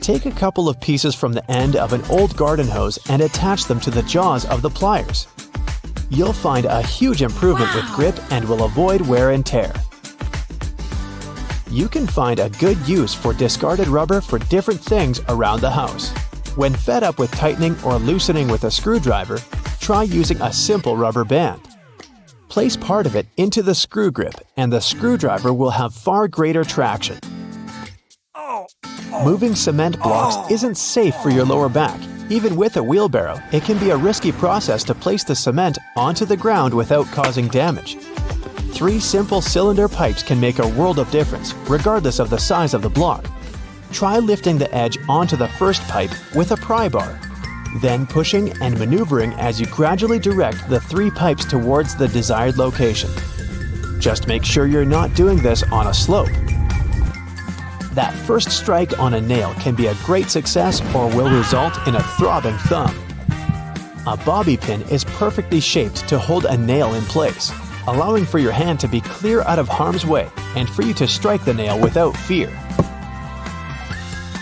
Take a couple of pieces from the end of an old garden hose and attach them to the jaws of the pliers. You'll find a huge improvement with grip and will avoid wear and tear. You can find a good use for discarded rubber for different things around the house. When fed up with tightening or loosening with a screwdriver, try using a simple rubber band. Place part of it into the screw grip and the screwdriver will have far greater traction. Moving cement blocks isn't safe for your lower back. Even with a wheelbarrow, it can be a risky process to place the cement onto the ground without causing damage. 3 simple cylinder pipes can make a world of difference, regardless of the size of the block. Try lifting the edge onto the first pipe with a pry bar, then pushing and maneuvering as you gradually direct the 3 pipes towards the desired location. Just make sure you're not doing this on a slope. That first strike on a nail can be a great success or will result in a throbbing thumb. A bobby pin is perfectly shaped to hold a nail in place, allowing for your hand to be clear out of harm's way and for you to strike the nail without fear.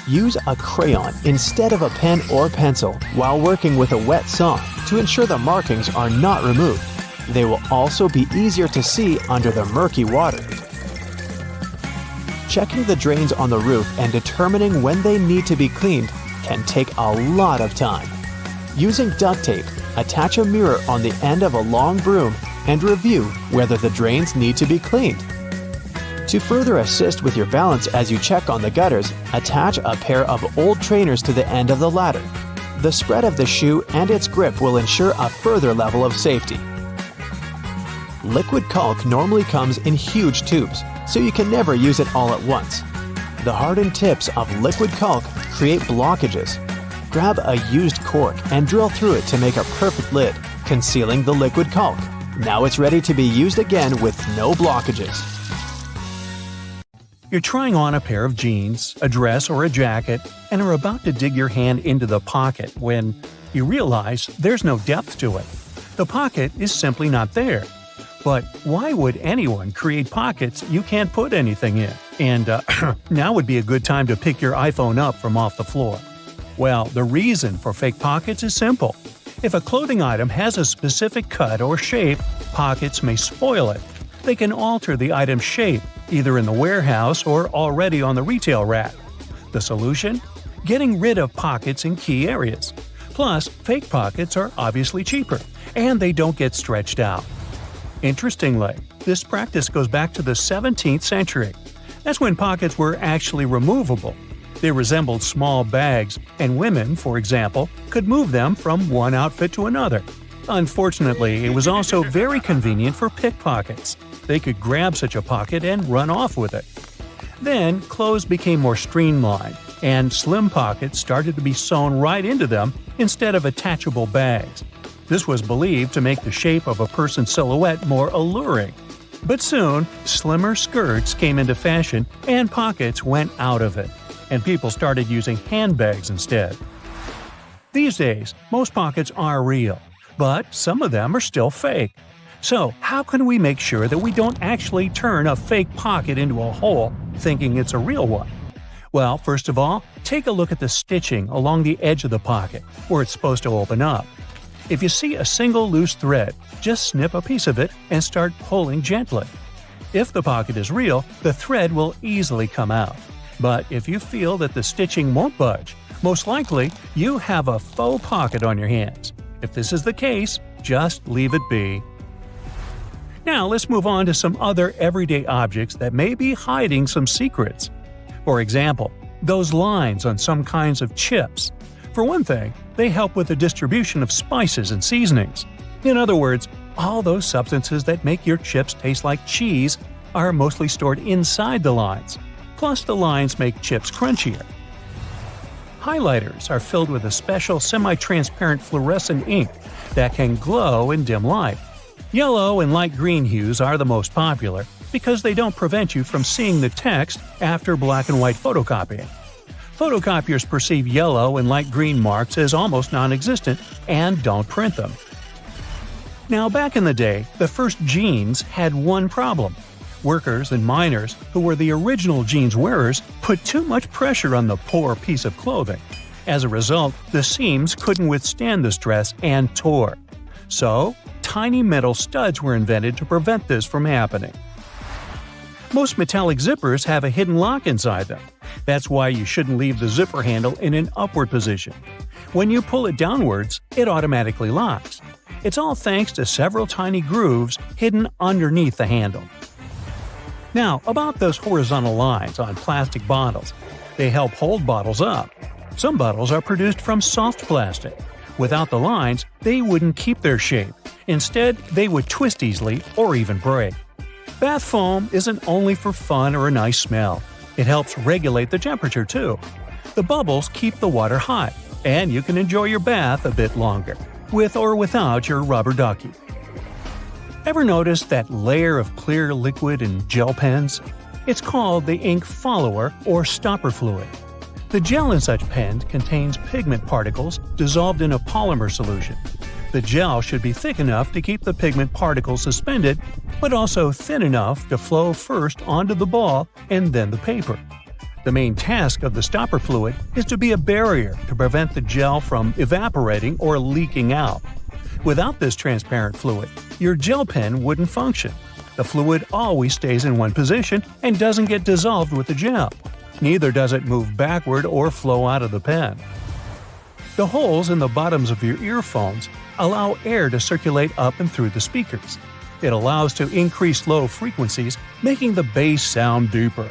Use a crayon instead of a pen or pencil while working with a wet saw to ensure the markings are not removed. They will also be easier to see under the murky water. Checking the drains on the roof and determining when they need to be cleaned can take a lot of time. Using duct tape, attach a mirror on the end of a long broom and review whether the drains need to be cleaned. To further assist with your balance as you check on the gutters, attach a pair of old trainers to the end of the ladder. The spread of the shoe and its grip will ensure a further level of safety. Liquid caulk normally comes in huge tubes, so you can never use it all at once. The hardened tips of liquid caulk create blockages. Grab a used cork and drill through it to make a perfect lid, concealing the liquid caulk. Now it's ready to be used again with no blockages. You're trying on a pair of jeans, a dress, or a jacket, and are about to dig your hand into the pocket when you realize there's no depth to it. The pocket is simply not there. But why would anyone create pockets you can't put anything in? And now would be a good time to pick your iPhone up from off the floor. Well, the reason for fake pockets is simple. If a clothing item has a specific cut or shape, pockets may spoil it. They can alter the item's shape, either in the warehouse or already on the retail rack. The solution? Getting rid of pockets in key areas. Plus, fake pockets are obviously cheaper, and they don't get stretched out. Interestingly, this practice goes back to the 17th century. That's when pockets were actually removable. They resembled small bags, and women, for example, could move them from one outfit to another. Unfortunately, it was also very convenient for pickpockets. They could grab such a pocket and run off with it. Then, clothes became more streamlined. and slim pockets started to be sewn right into them instead of attachable bags. This was believed to make the shape of a person's silhouette more alluring. But soon, slimmer skirts came into fashion and pockets went out of it, and people started using handbags instead. These days, most pockets are real, but some of them are still fake. So, how can we make sure that we don't actually turn a fake pocket into a hole thinking it's a real one? Well, first of all, take a look at the stitching along the edge of the pocket, where it's supposed to open up. If you see a single loose thread, just snip a piece of it and start pulling gently. If the pocket is real, the thread will easily come out. But if you feel that the stitching won't budge, most likely you have a faux pocket on your hands. If this is the case, just leave it be. Now let's move on to some other everyday objects that may be hiding some secrets. For example, those lines on some kinds of chips. For one thing, they help with the distribution of spices and seasonings. In other words, all those substances that make your chips taste like cheese are mostly stored inside the lines. Plus, the lines make chips crunchier. Highlighters are filled with a special semi-transparent fluorescent ink that can glow in dim light. Yellow and light green hues are the most popular because they don't prevent you from seeing the text after black and white photocopying. Photocopiers perceive yellow and light green marks as almost non-existent and don't print them. Now, back in the day, the first jeans had one problem. Workers and miners, who were the original jeans wearers, put too much pressure on the poor piece of clothing. As a result, the seams couldn't withstand the stress and tore. So, tiny metal studs were invented to prevent this from happening. Most metallic zippers have a hidden lock inside them. That's why you shouldn't leave the zipper handle in an upward position. When you pull it downwards, it automatically locks. It's all thanks to several tiny grooves hidden underneath the handle. Now, about those horizontal lines on plastic bottles. They help hold bottles up. Some bottles are produced from soft plastic. Without the lines, they wouldn't keep their shape. Instead, they would twist easily or even break. Bath foam isn't only for fun or a nice smell. It helps regulate the temperature too. The bubbles keep the water hot, and you can enjoy your bath a bit longer, with or without your rubber ducky. Ever notice that layer of clear liquid in gel pens? It's called the ink follower or stopper fluid. The gel in such pen contains pigment particles dissolved in a polymer solution. The gel should be thick enough to keep the pigment particles suspended, but also thin enough to flow first onto the ball and then the paper. The main task of the stopper fluid is to be a barrier to prevent the gel from evaporating or leaking out. Without this transparent fluid, your gel pen wouldn't function. The fluid always stays in one position and doesn't get dissolved with the gel. Neither does it move backward or flow out of the pen. The holes in the bottoms of your earphones allow air to circulate up and through the speakers. It allows to increase low frequencies, making the bass sound deeper.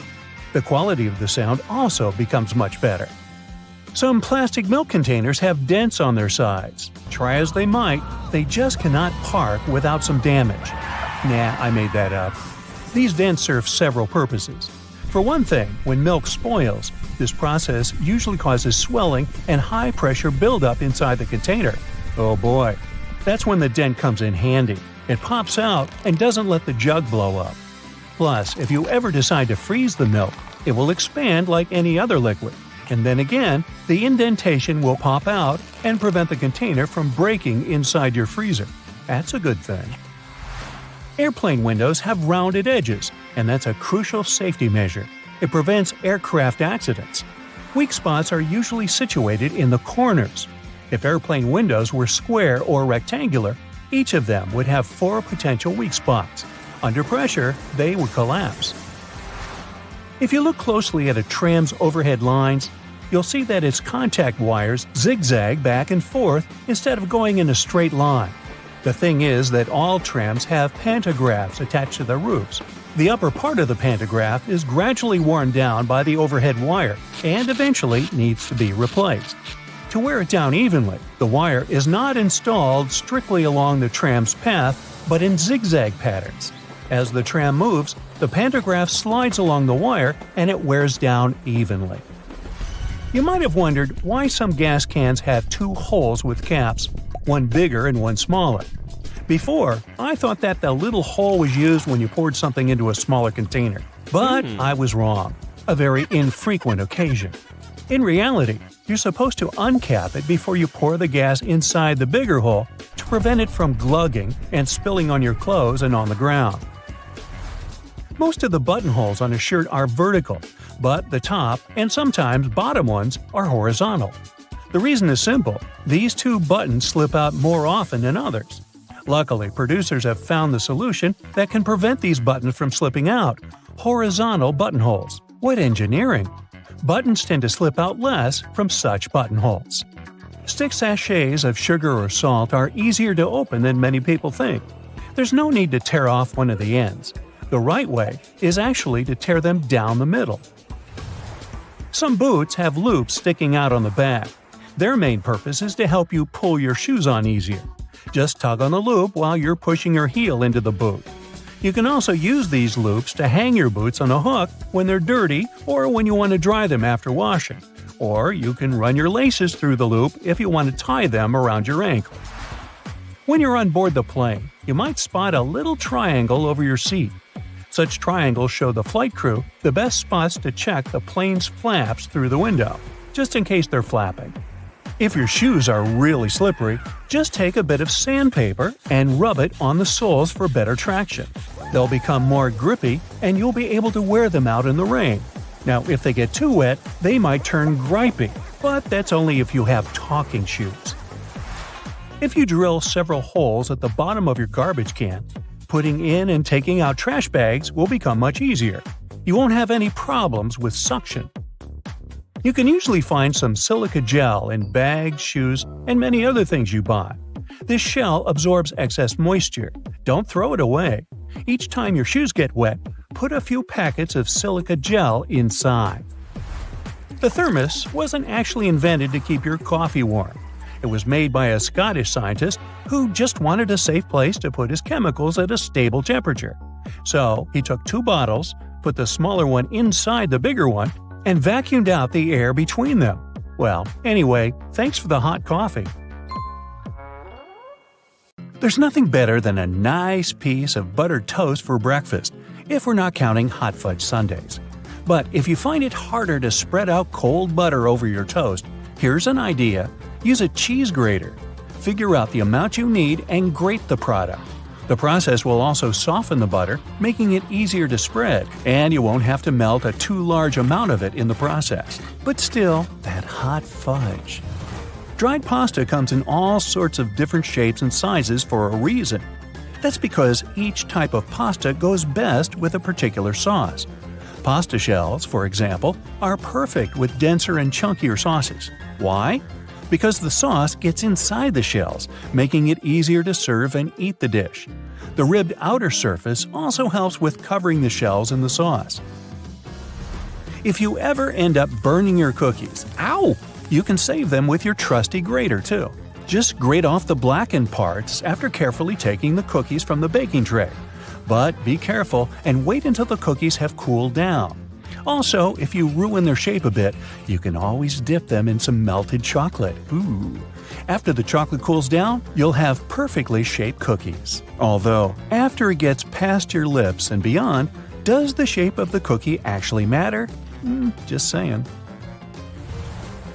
The quality of the sound also becomes much better. Some plastic milk containers have dents on their sides. Try as they might, they just cannot park without some damage. Nah, I made that up. These dents serve several purposes. For one thing, when milk spoils, this process usually causes swelling and high-pressure buildup inside the container. Oh boy, that's when the dent comes in handy. It pops out and doesn't let the jug blow up. Plus, if you ever decide to freeze the milk, it will expand like any other liquid. And then again, the indentation will pop out and prevent the container from breaking inside your freezer. That's a good thing. Airplane windows have rounded edges, and that's a crucial safety measure. It prevents aircraft accidents. Weak spots are usually situated in the corners. If airplane windows were square or rectangular, each of them would have 4 potential weak spots. Under pressure, they would collapse. If you look closely at a tram's overhead lines, you'll see that its contact wires zigzag back and forth instead of going in a straight line. The thing is that all trams have pantographs attached to their roofs. The upper part of the pantograph is gradually worn down by the overhead wire and eventually needs to be replaced. To wear it down evenly, the wire is not installed strictly along the tram's path, but in zigzag patterns. As the tram moves, the pantograph slides along the wire and it wears down evenly. You might have wondered why some gas cans have two holes with caps, one bigger and one smaller. Before, I thought that the little hole was used when you poured something into a smaller container. But I was wrong. A very infrequent occasion. In reality, you're supposed to uncap it before you pour the gas inside the bigger hole to prevent it from glugging and spilling on your clothes and on the ground. Most of the buttonholes on a shirt are vertical, but the top and sometimes bottom ones are horizontal. The reason is simple: these two buttons slip out more often than others. Luckily, producers have found the solution that can prevent these buttons from slipping out: horizontal buttonholes. What engineering! Buttons tend to slip out less from such buttonholes. Stick sachets of sugar or salt are easier to open than many people think. There's no need to tear off one of the ends. The right way is actually to tear them down the middle. Some boots have loops sticking out on the back. Their main purpose is to help you pull your shoes on easier. Just tug on the loop while you're pushing your heel into the boot. You can also use these loops to hang your boots on a hook when they're dirty or when you want to dry them after washing. Or you can run your laces through the loop if you want to tie them around your ankle. When you're on board the plane, you might spot a little triangle over your seat. Such triangles show the flight crew the best spots to check the plane's flaps through the window, just in case they're flapping. If your shoes are really slippery, just take a bit of sandpaper and rub it on the soles for better traction. They'll become more grippy and you'll be able to wear them out in the rain. Now, if they get too wet, they might turn gripey, but that's only if you have talking shoes. If you drill several holes at the bottom of your garbage can, putting in and taking out trash bags will become much easier. You won't have any problems with suction. You can usually find some silica gel in bags, shoes, and many other things you buy. This shell absorbs excess moisture. Don't throw it away. Each time your shoes get wet, put a few packets of silica gel inside. The thermos wasn't actually invented to keep your coffee warm. It was made by a Scottish scientist who just wanted a safe place to put his chemicals at a stable temperature. So he took 2 bottles, put the smaller one inside the bigger one, and vacuumed out the air between them. Well, anyway, thanks for the hot coffee. There's nothing better than a nice piece of buttered toast for breakfast, if we're not counting hot fudge sundaes. But if you find it harder to spread out cold butter over your toast, here's an idea. Use a cheese grater. Figure out the amount you need and grate the product. The process will also soften the butter, making it easier to spread, and you won't have to melt a too large amount of it in the process. But still, that hot fudge. Dried pasta comes in all sorts of different shapes and sizes for a reason. That's because each type of pasta goes best with a particular sauce. Pasta shells, for example, are perfect with denser and chunkier sauces. Why? Because the sauce gets inside the shells, making it easier to serve and eat the dish. The ribbed outer surface also helps with covering the shells in the sauce. If you ever end up burning your cookies, you can save them with your trusty grater too. Just grate off the blackened parts after carefully taking the cookies from the baking tray. But be careful and wait until the cookies have cooled down. Also, if you ruin their shape a bit, you can always dip them in some melted chocolate. Ooh. After the chocolate cools down, you'll have perfectly shaped cookies. Although, after it gets past your lips and beyond, does the shape of the cookie actually matter? Just saying.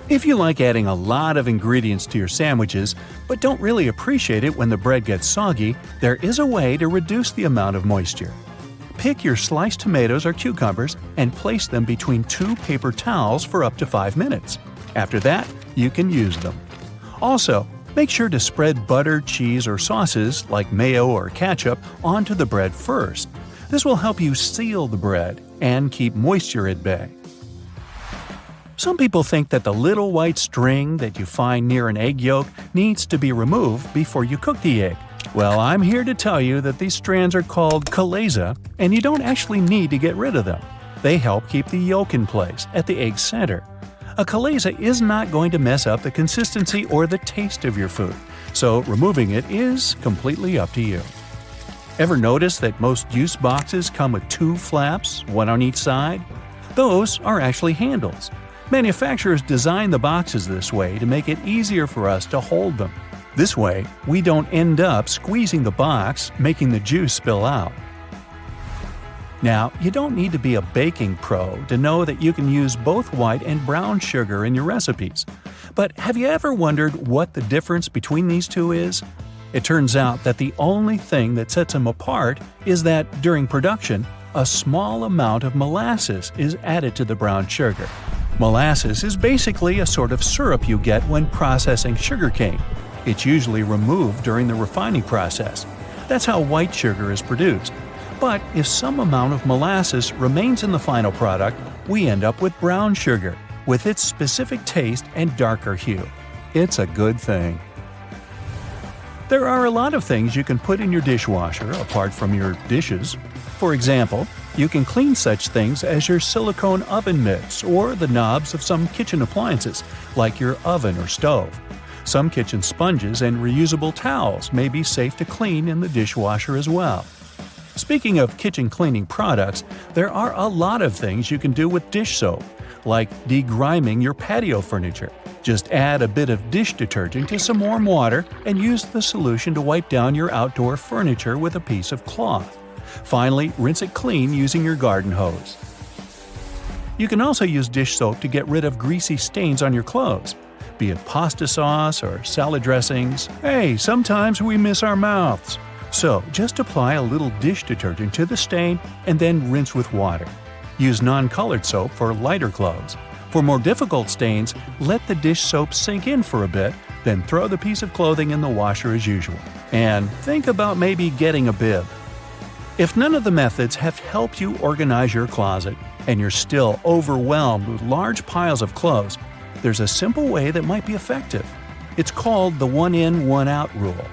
If you like adding a lot of ingredients to your sandwiches, but don't really appreciate it when the bread gets soggy, there is a way to reduce the amount of moisture. Pick your sliced tomatoes or cucumbers and place them between 2 paper towels for up to 5 minutes. After that, you can use them. Also, make sure to spread butter, cheese, or sauces like mayo or ketchup onto the bread first. This will help you seal the bread and keep moisture at bay. Some people think that the little white string that you find near an egg yolk needs to be removed before you cook the egg. Well, I'm here to tell you that these strands are called chalaza, and you don't actually need to get rid of them. They help keep the yolk in place at the egg center. A chalaza is not going to mess up the consistency or the taste of your food, so removing it is completely up to you. Ever notice that most juice boxes come with 2 flaps, one on each side? Those are actually handles. Manufacturers design the boxes this way to make it easier for us to hold them. This way, we don't end up squeezing the box, making the juice spill out. Now, you don't need to be a baking pro to know that you can use both white and brown sugar in your recipes. But have you ever wondered what the difference between these two is? It turns out that the only thing that sets them apart is that, during production, a small amount of molasses is added to the brown sugar. Molasses is basically a sort of syrup you get when processing sugarcane. It's usually removed during the refining process. That's how white sugar is produced. But if some amount of molasses remains in the final product, we end up with brown sugar, with its specific taste and darker hue. It's a good thing. There are a lot of things you can put in your dishwasher apart from your dishes. For example, you can clean such things as your silicone oven mitts or the knobs of some kitchen appliances, like your oven or stove. Some kitchen sponges and reusable towels may be safe to clean in the dishwasher as well. Speaking of kitchen cleaning products, there are a lot of things you can do with dish soap, like degriming your patio furniture. Just add a bit of dish detergent to some warm water and use the solution to wipe down your outdoor furniture with a piece of cloth. Finally, rinse it clean using your garden hose. You can also use dish soap to get rid of greasy stains on your clothes, be it pasta sauce or salad dressings. Hey, sometimes we miss our mouths. So, just apply a little dish detergent to the stain and then rinse with water. Use non-colored soap for lighter clothes. For more difficult stains, let the dish soap sink in for a bit, then throw the piece of clothing in the washer as usual. And think about maybe getting a bib. If none of the methods have helped you organize your closet, and you're still overwhelmed with large piles of clothes, there's a simple way that might be effective. It's called the one-in, one-out rule.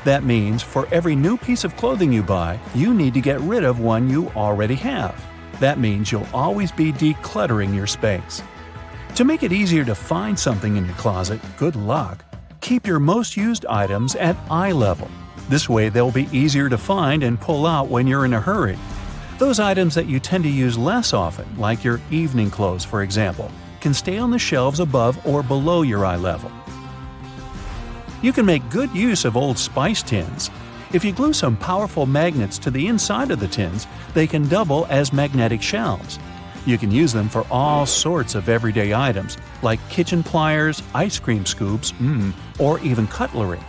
That means for every new piece of clothing you buy, you need to get rid of one you already have. That means you'll always be decluttering your space. To make it easier to find something in your closet, good luck. Keep your most used items at eye level. This way they'll be easier to find and pull out when you're in a hurry. Those items that you tend to use less often, like your evening clothes for example, can stay on the shelves above or below your eye level. You can make good use of old spice tins. If you glue some powerful magnets to the inside of the tins, they can double as magnetic shelves. You can use them for all sorts of everyday items, like kitchen pliers, ice cream scoops, or even cutlery.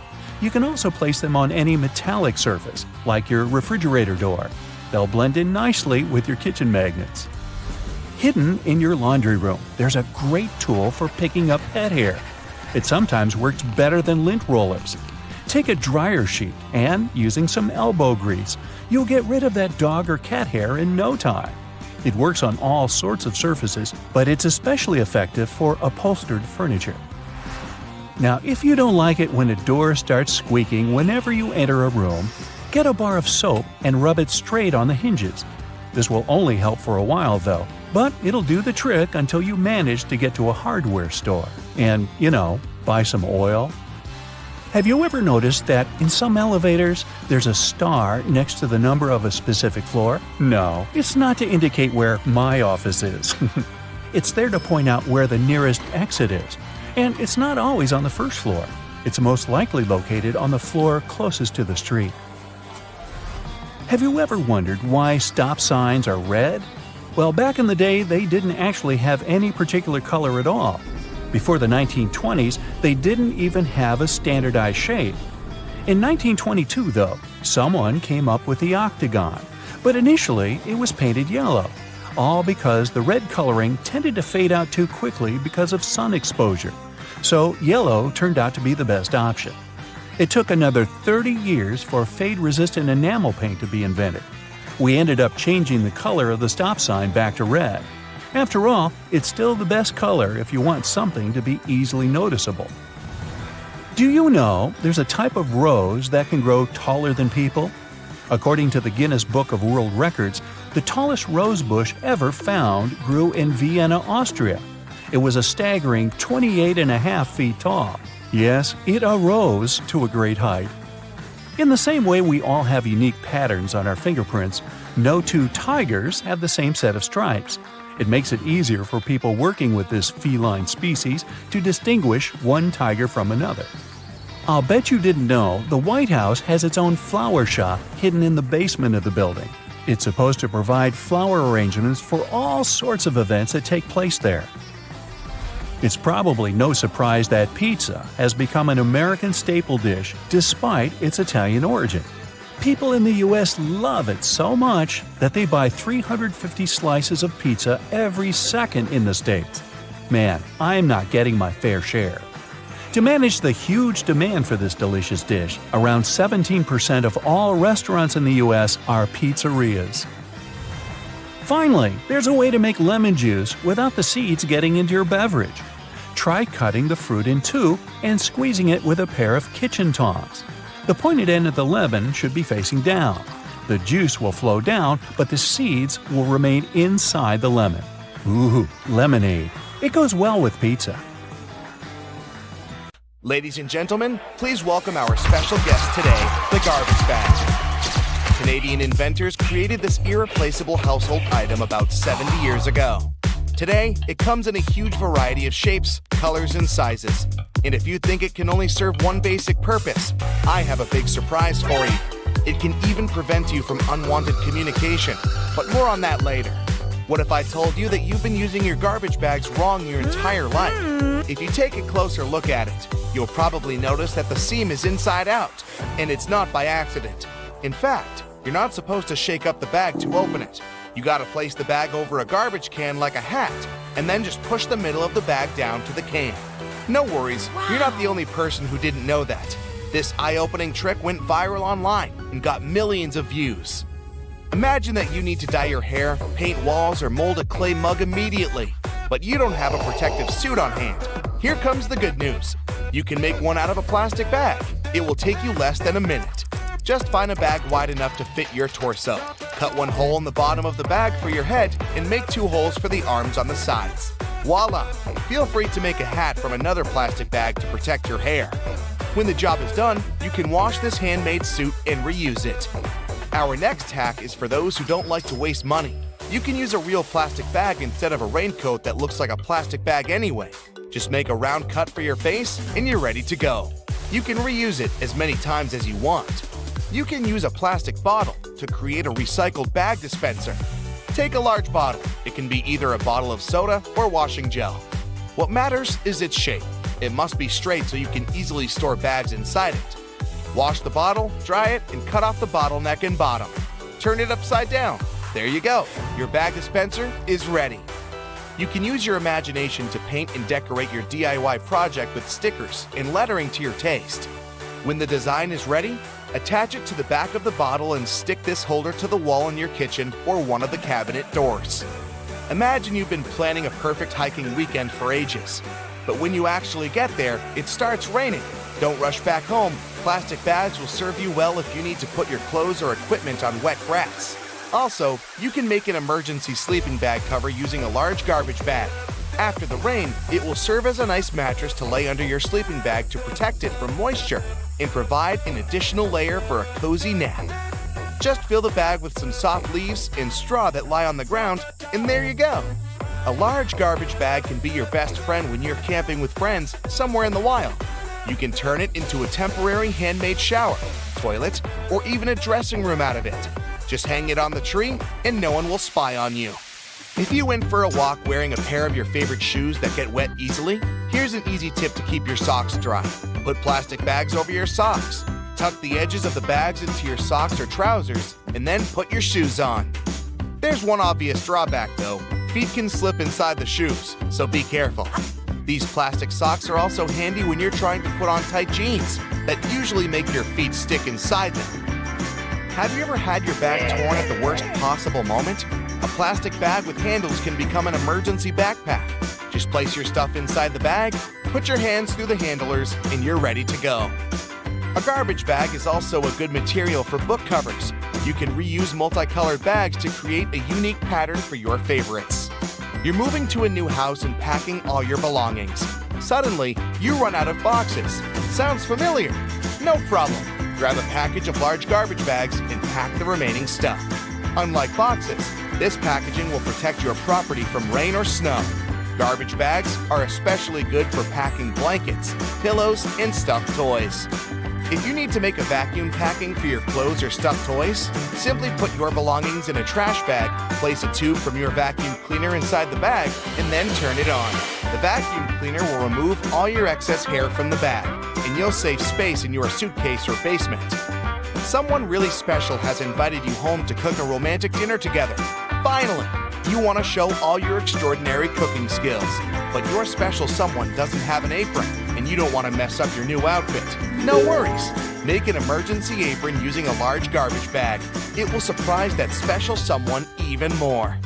You can also place them on any metallic surface, like your refrigerator door. They'll blend in nicely with your kitchen magnets. Hidden in your laundry room, there's a great tool for picking up pet hair. It sometimes works better than lint rollers. Take a dryer sheet and, using some elbow grease, you'll get rid of that dog or cat hair in no time. It works on all sorts of surfaces, but it's especially effective for upholstered furniture. Now, if you don't like it when a door starts squeaking whenever you enter a room, get a bar of soap and rub it straight on the hinges. This will only help for a while though, but it'll do the trick until you manage to get to a hardware store and, buy some oil. Have you ever noticed that in some elevators there's a star next to the number of a specific floor? No, it's not to indicate where my office is. It's there to point out where the nearest exit is. And it's not always on the first floor. It's most likely located on the floor closest to the street. Have you ever wondered why stop signs are red? Well, back in the day, they didn't actually have any particular color at all. Before the 1920s, they didn't even have a standardized shape. In 1922, though, someone came up with the octagon, but initially it was painted yellow, all because the red coloring tended to fade out too quickly because of sun exposure. So yellow turned out to be the best option. It took another 30 years for fade-resistant enamel paint to be invented. We ended up changing the color of the stop sign back to red. After all, it's still the best color if you want something to be easily noticeable. Do you know there's a type of rose that can grow taller than people? According to the Guinness Book of World Records, the tallest rose bush ever found grew in Vienna, Austria. It was a staggering 28.5 feet tall. Yes, it arose to a great height. In the same way we all have unique patterns on our fingerprints, no two tigers have the same set of stripes. It makes it easier for people working with this feline species to distinguish one tiger from another. I'll bet you didn't know the White House has its own flower shop hidden in the basement of the building. It's supposed to provide flower arrangements for all sorts of events that take place there. It's probably no surprise that pizza has become an American staple dish despite its Italian origin. People in the US love it so much that they buy 350 slices of pizza every second in the States. Man, I'm not getting my fair share. To manage the huge demand for this delicious dish, around 17% of all restaurants in the US are pizzerias. Finally, there's a way to make lemon juice without the seeds getting into your beverage. Try cutting the fruit in two and squeezing it with a pair of kitchen tongs. The pointed end of the lemon should be facing down. The juice will flow down, but the seeds will remain inside the lemon. Ooh, lemonade. It goes well with pizza. Ladies and gentlemen, please welcome our special guest today, the garbage bag. Canadian inventors created this irreplaceable household item about 70 years ago. Today, it comes in a huge variety of shapes, colors, and sizes. And if you think it can only serve one basic purpose, I have a big surprise for you. It can even prevent you from unwanted communication, but more on that later. What if I told you that you've been using your garbage bags wrong your entire life? If you take a closer look at it, you'll probably notice that the seam is inside out, and it's not by accident. In fact, you're not supposed to shake up the bag to open it. You gotta place the bag over a garbage can like a hat, and then just push the middle of the bag down to the can. No worries, You're not the only person who didn't know that. This eye-opening trick went viral online and got millions of views. Imagine that you need to dye your hair, paint walls, or mold a clay mug immediately, but you don't have a protective suit on hand. Here comes the good news. You can make one out of a plastic bag. It will take you less than a minute. Just find a bag wide enough to fit your torso. Cut one hole in the bottom of the bag for your head and make 2 holes for the arms on the sides. Voila! Feel free to make a hat from another plastic bag to protect your hair. When the job is done, you can wash this handmade suit and reuse it. Our next hack is for those who don't like to waste money. You can use a real plastic bag instead of a raincoat that looks like a plastic bag anyway. Just make a round cut for your face and you're ready to go. You can reuse it as many times as you want. You can use a plastic bottle to create a recycled bag dispenser. Take a large bottle. It can be either a bottle of soda or washing gel. What matters is its shape. It must be straight so you can easily store bags inside it. Wash the bottle, dry it, and cut off the bottleneck and bottom. Turn it upside down. There you go. Your bag dispenser is ready. You can use your imagination to paint and decorate your DIY project with stickers and lettering to your taste. When the design is ready, attach it to the back of the bottle and stick this holder to the wall in your kitchen or one of the cabinet doors. Imagine you've been planning a perfect hiking weekend for ages. But when you actually get there, it starts raining. Don't rush back home. Plastic bags will serve you well if you need to put your clothes or equipment on wet grass. Also, you can make an emergency sleeping bag cover using a large garbage bag. After the rain, it will serve as a nice mattress to lay under your sleeping bag to protect it from moisture and provide an additional layer for a cozy nap. Just fill the bag with some soft leaves and straw that lie on the ground, and there you go. A large garbage bag can be your best friend when you're camping with friends somewhere in the wild. You can turn it into a temporary handmade shower, toilet, or even a dressing room out of it. Just hang it on the tree and no one will spy on you. If you went for a walk wearing a pair of your favorite shoes that get wet easily, here's an easy tip to keep your socks dry. Put plastic bags over your socks. Tuck the edges of the bags into your socks or trousers, and then put your shoes on. There's one obvious drawback though. Feet can slip inside the shoes, so be careful. These plastic socks are also handy when you're trying to put on tight jeans that usually make your feet stick inside them. Have you ever had your bag torn at the worst possible moment? A plastic bag with handles can become an emergency backpack. Just place your stuff inside the bag, put your hands through the handlers, and you're ready to go. A garbage bag is also a good material for book covers. You can reuse multicolored bags to create a unique pattern for your favorites. You're moving to a new house and packing all your belongings. Suddenly, you run out of boxes. Sounds familiar? No problem. Grab a package of large garbage bags and pack the remaining stuff. Unlike boxes, This packaging will protect your property from rain or snow. Garbage bags are especially good for packing blankets, pillows, and stuffed toys. If you need to make a vacuum packing for your clothes or stuffed toys, simply put your belongings in a trash bag, place a tube from your vacuum cleaner inside the bag, and then turn it on. The vacuum cleaner will remove all your excess hair from the bag, and you'll save space in your suitcase or basement. Someone really special has invited you home to cook a romantic dinner together. Finally, you want to show all your extraordinary cooking skills, but your special someone doesn't have an apron, and you don't want to mess up your new outfit. No worries. Make an emergency apron using a large garbage bag. It will surprise that special someone even more.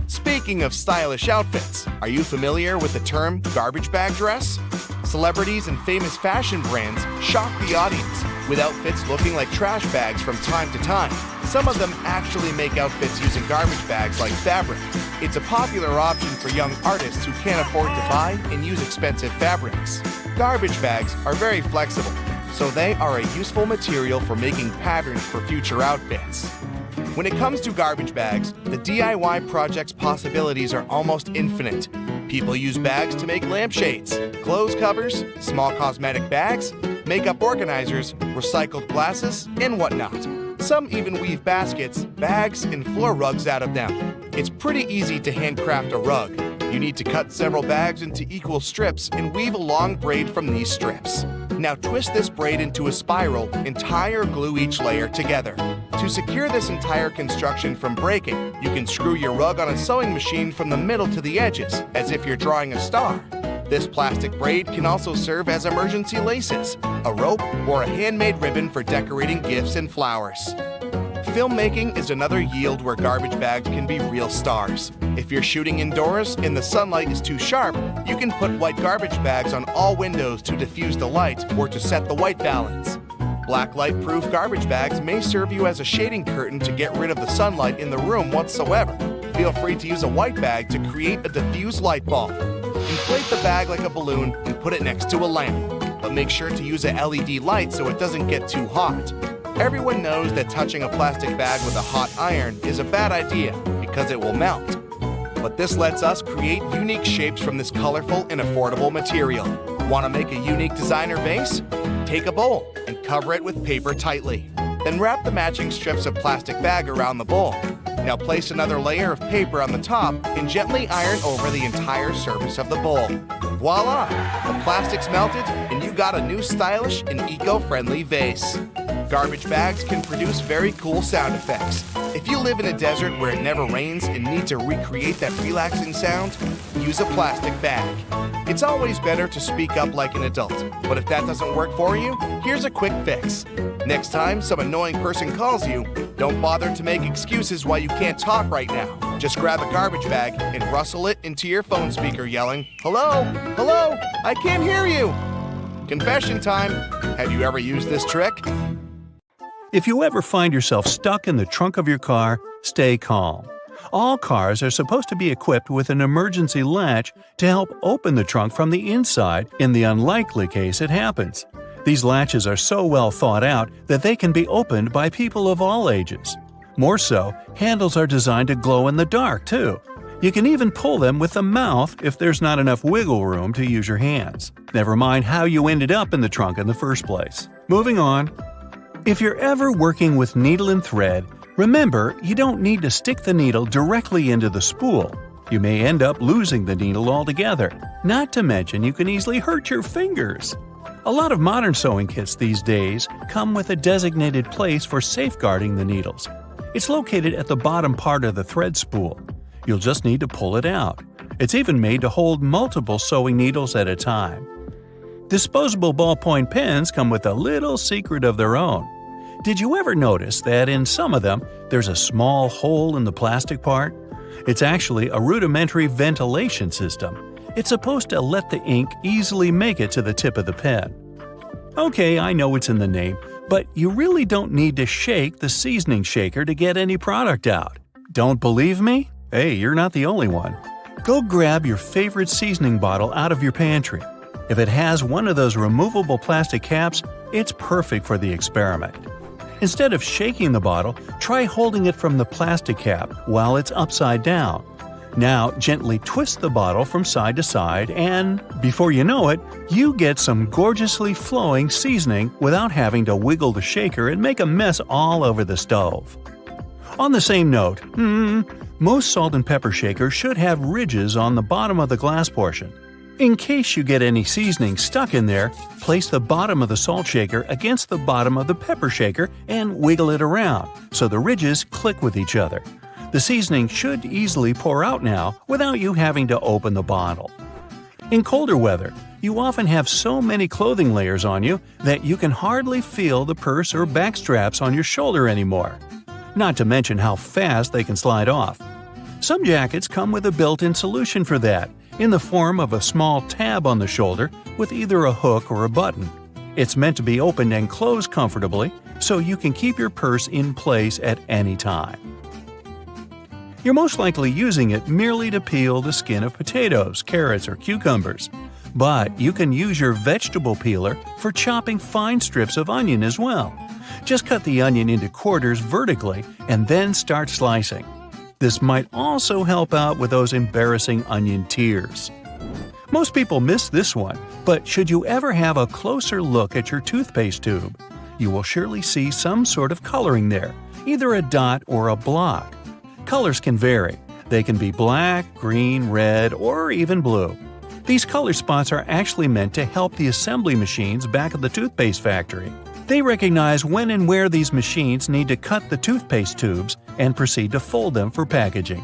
Speaking of stylish outfits, are you familiar with the term garbage bag dress? Celebrities and famous fashion brands shock the audience with outfits looking like trash bags from time to time. Some of them actually make outfits using garbage bags like fabric. It's a popular option for young artists who can't afford to buy and use expensive fabrics. Garbage bags are very flexible, so they are a useful material for making patterns for future outfits. When it comes to garbage bags, the DIY project's possibilities are almost infinite. People use bags to make lampshades, clothes covers, small cosmetic bags, makeup organizers, recycled glasses, and whatnot. Some even weave baskets, bags, and floor rugs out of them. It's pretty easy to handcraft a rug. You need to cut several bags into equal strips and weave a long braid from these strips. Now twist this braid into a spiral and tie or glue each layer together. To secure this entire construction from breaking, you can screw your rug on a sewing machine from the middle to the edges, as if you're drawing a star. This plastic braid can also serve as emergency laces, a rope, or a handmade ribbon for decorating gifts and flowers. Filmmaking is another yield where garbage bags can be real stars. If you're shooting indoors and the sunlight is too sharp, you can put white garbage bags on all windows to diffuse the light or to set the white balance. Black light-proof garbage bags may serve you as a shading curtain to get rid of the sunlight in the room whatsoever. Feel free to use a white bag to create a diffused light bulb. Inflate the bag like a balloon and put it next to a lamp, but make sure to use a LED light so it doesn't get too hot. Everyone knows that touching a plastic bag with a hot iron is a bad idea because it will melt. But this lets us create unique shapes from this colorful and affordable material. Want to make a unique designer vase? Take a bowl and cover it with paper tightly. Then wrap the matching strips of plastic bag around the bowl. Now place another layer of paper on the top and gently iron over the entire surface of the bowl. Voila! The plastic's melted and you got a new stylish and eco-friendly vase. Garbage bags can produce very cool sound effects. If you live in a desert where it never rains and need to recreate that relaxing sound, use a plastic bag. It's always better to speak up like an adult, but if that doesn't work for you, here's a quick fix. Next time some annoying person calls you, don't bother to make excuses why you can't talk right now. Just grab a garbage bag and rustle it into your phone speaker yelling, "Hello? Hello? I can't hear you!" Confession time. Have you ever used this trick? If you ever find yourself stuck in the trunk of your car, stay calm. All cars are supposed to be equipped with an emergency latch to help open the trunk from the inside in the unlikely case it happens. These latches are so well thought out that they can be opened by people of all ages. More so, handles are designed to glow in the dark, too. You can even pull them with the mouth if there's not enough wiggle room to use your hands. Never mind how you ended up in the trunk in the first place. Moving on. If you're ever working with needle and thread, remember you don't need to stick the needle directly into the spool. You may end up losing the needle altogether. Not to mention you can easily hurt your fingers. A lot of modern sewing kits these days come with a designated place for safeguarding the needles. It's located at the bottom part of the thread spool. You'll just need to pull it out. It's even made to hold multiple sewing needles at a time. Disposable ballpoint pens come with a little secret of their own. Did you ever notice that in some of them there's a small hole in the plastic part? It's actually a rudimentary ventilation system. It's supposed to let the ink easily make it to the tip of the pen. Okay, I know it's in the name, but you really don't need to shake the seasoning shaker to get any product out. Don't believe me? Hey, you're not the only one. Go grab your favorite seasoning bottle out of your pantry. If it has one of those removable plastic caps, it's perfect for the experiment. Instead of shaking the bottle, try holding it from the plastic cap while it's upside down. Now gently twist the bottle from side to side and, before you know it, you get some gorgeously flowing seasoning without having to wiggle the shaker and make a mess all over the stove. On the same note, most salt and pepper shakers should have ridges on the bottom of the glass portion. In case you get any seasoning stuck in there, place the bottom of the salt shaker against the bottom of the pepper shaker and wiggle it around so the ridges click with each other. The seasoning should easily pour out now without you having to open the bottle. In colder weather, you often have so many clothing layers on you that you can hardly feel the purse or back straps on your shoulder anymore. Not to mention how fast they can slide off. Some jackets come with a built-in solution for that, in the form of a small tab on the shoulder with either a hook or a button. It's meant to be opened and closed comfortably, so you can keep your purse in place at any time. You're most likely using it merely to peel the skin of potatoes, carrots, or cucumbers. But you can use your vegetable peeler for chopping fine strips of onion as well. Just cut the onion into quarters vertically and then start slicing. This might also help out with those embarrassing onion tears. Most people miss this one, but should you ever have a closer look at your toothpaste tube, you will surely see some sort of coloring there, either a dot or a block. Colors can vary. They can be black, green, red, or even blue. These color spots are actually meant to help the assembly machines back at the toothpaste factory. They recognize when and where these machines need to cut the toothpaste tubes and proceed to fold them for packaging.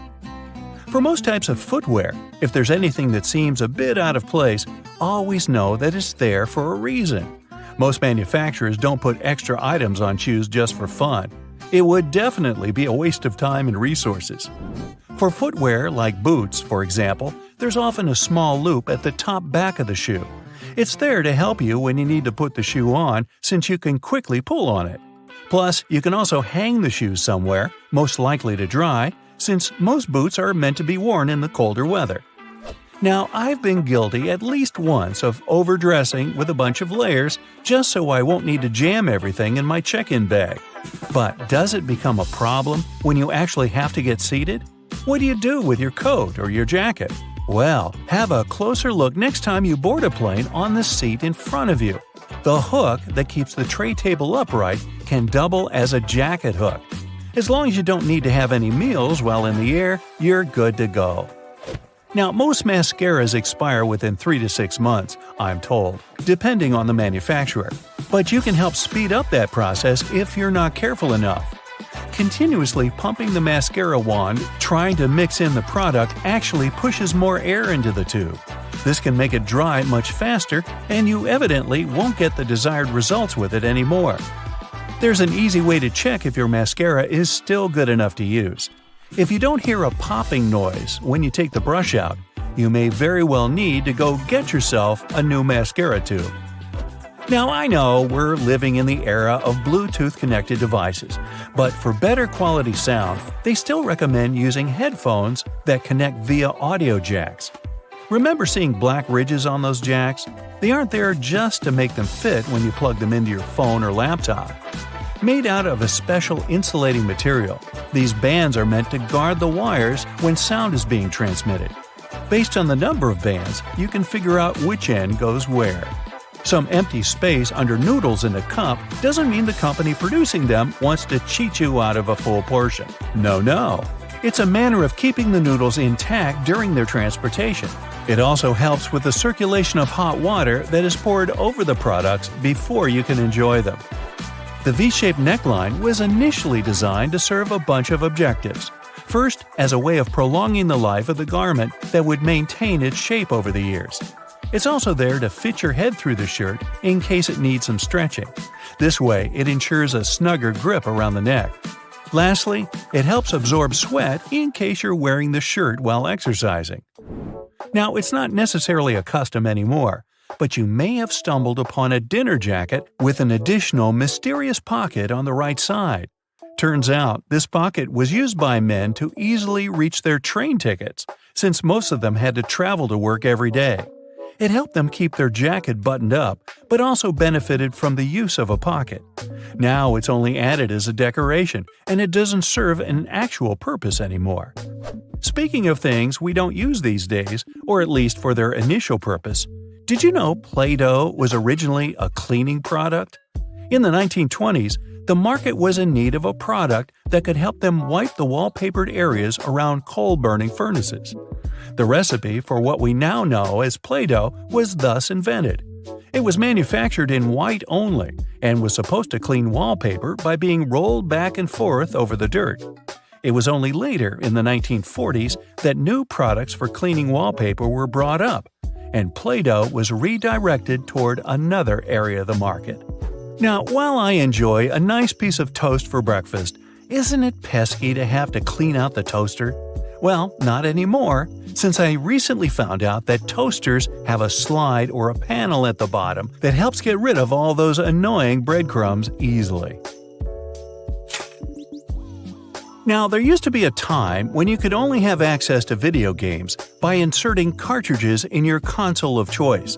For most types of footwear, if there's anything that seems a bit out of place, always know that it's there for a reason. Most manufacturers don't put extra items on shoes just for fun. It would definitely be a waste of time and resources. For footwear like boots, for example, there's often a small loop at the top back of the shoe. It's there to help you when you need to put the shoe on, since you can quickly pull on it. Plus, you can also hang the shoes somewhere, most likely to dry, since most boots are meant to be worn in the colder weather. Now, I've been guilty at least once of overdressing with a bunch of layers just so I won't need to jam everything in my check-in bag. But does it become a problem when you actually have to get seated? What do you do with your coat or your jacket? Well, have a closer look next time you board a plane on the seat in front of you. The hook that keeps the tray table upright can double as a jacket hook. As long as you don't need to have any meals while in the air, you're good to go. Now, most mascaras expire within 3 to 6 months, I'm told, depending on the manufacturer. But you can help speed up that process if you're not careful enough. Continuously pumping the mascara wand, trying to mix in the product, actually pushes more air into the tube. This can make it dry much faster, and you evidently won't get the desired results with it anymore. There's an easy way to check if your mascara is still good enough to use. If you don't hear a popping noise when you take the brush out, you may very well need to go get yourself a new mascara tube. Now, I know we're living in the era of Bluetooth-connected devices, but for better quality sound, they still recommend using headphones that connect via audio jacks. Remember seeing black ridges on those jacks? They aren't there just to make them fit when you plug them into your phone or laptop. Made out of a special insulating material, these bands are meant to guard the wires when sound is being transmitted. Based on the number of bands, you can figure out which end goes where. Some empty space under noodles in a cup doesn't mean the company producing them wants to cheat you out of a full portion. No. It's a manner of keeping the noodles intact during their transportation. It also helps with the circulation of hot water that is poured over the products before you can enjoy them. The V-shaped neckline was initially designed to serve a bunch of objectives. First, as a way of prolonging the life of the garment that would maintain its shape over the years. It's also there to fit your head through the shirt in case it needs some stretching. This way, it ensures a snugger grip around the neck. Lastly, it helps absorb sweat in case you're wearing the shirt while exercising. Now, it's not necessarily a custom anymore, but you may have stumbled upon a dinner jacket with an additional mysterious pocket on the right side. Turns out, this pocket was used by men to easily reach their train tickets, since most of them had to travel to work every day. It helped them keep their jacket buttoned up, but also benefited from the use of a pocket. Now it's only added as a decoration, and it doesn't serve an actual purpose anymore. Speaking of things we don't use these days, or at least for their initial purpose, did you know Play-Doh was originally a cleaning product? In the 1920s, the market was in need of a product that could help them wipe the wallpapered areas around coal-burning furnaces. The recipe for what we now know as Play-Doh was thus invented. It was manufactured in white only and was supposed to clean wallpaper by being rolled back and forth over the dirt. It was only later, in the 1940s, that new products for cleaning wallpaper were brought up, and Play-Doh was redirected toward another area of the market. Now, while I enjoy a nice piece of toast for breakfast, isn't it pesky to have to clean out the toaster? Well, not anymore, since I recently found out that toasters have a slide or a panel at the bottom that helps get rid of all those annoying breadcrumbs easily. Now, there used to be a time when you could only have access to video games by inserting cartridges in your console of choice.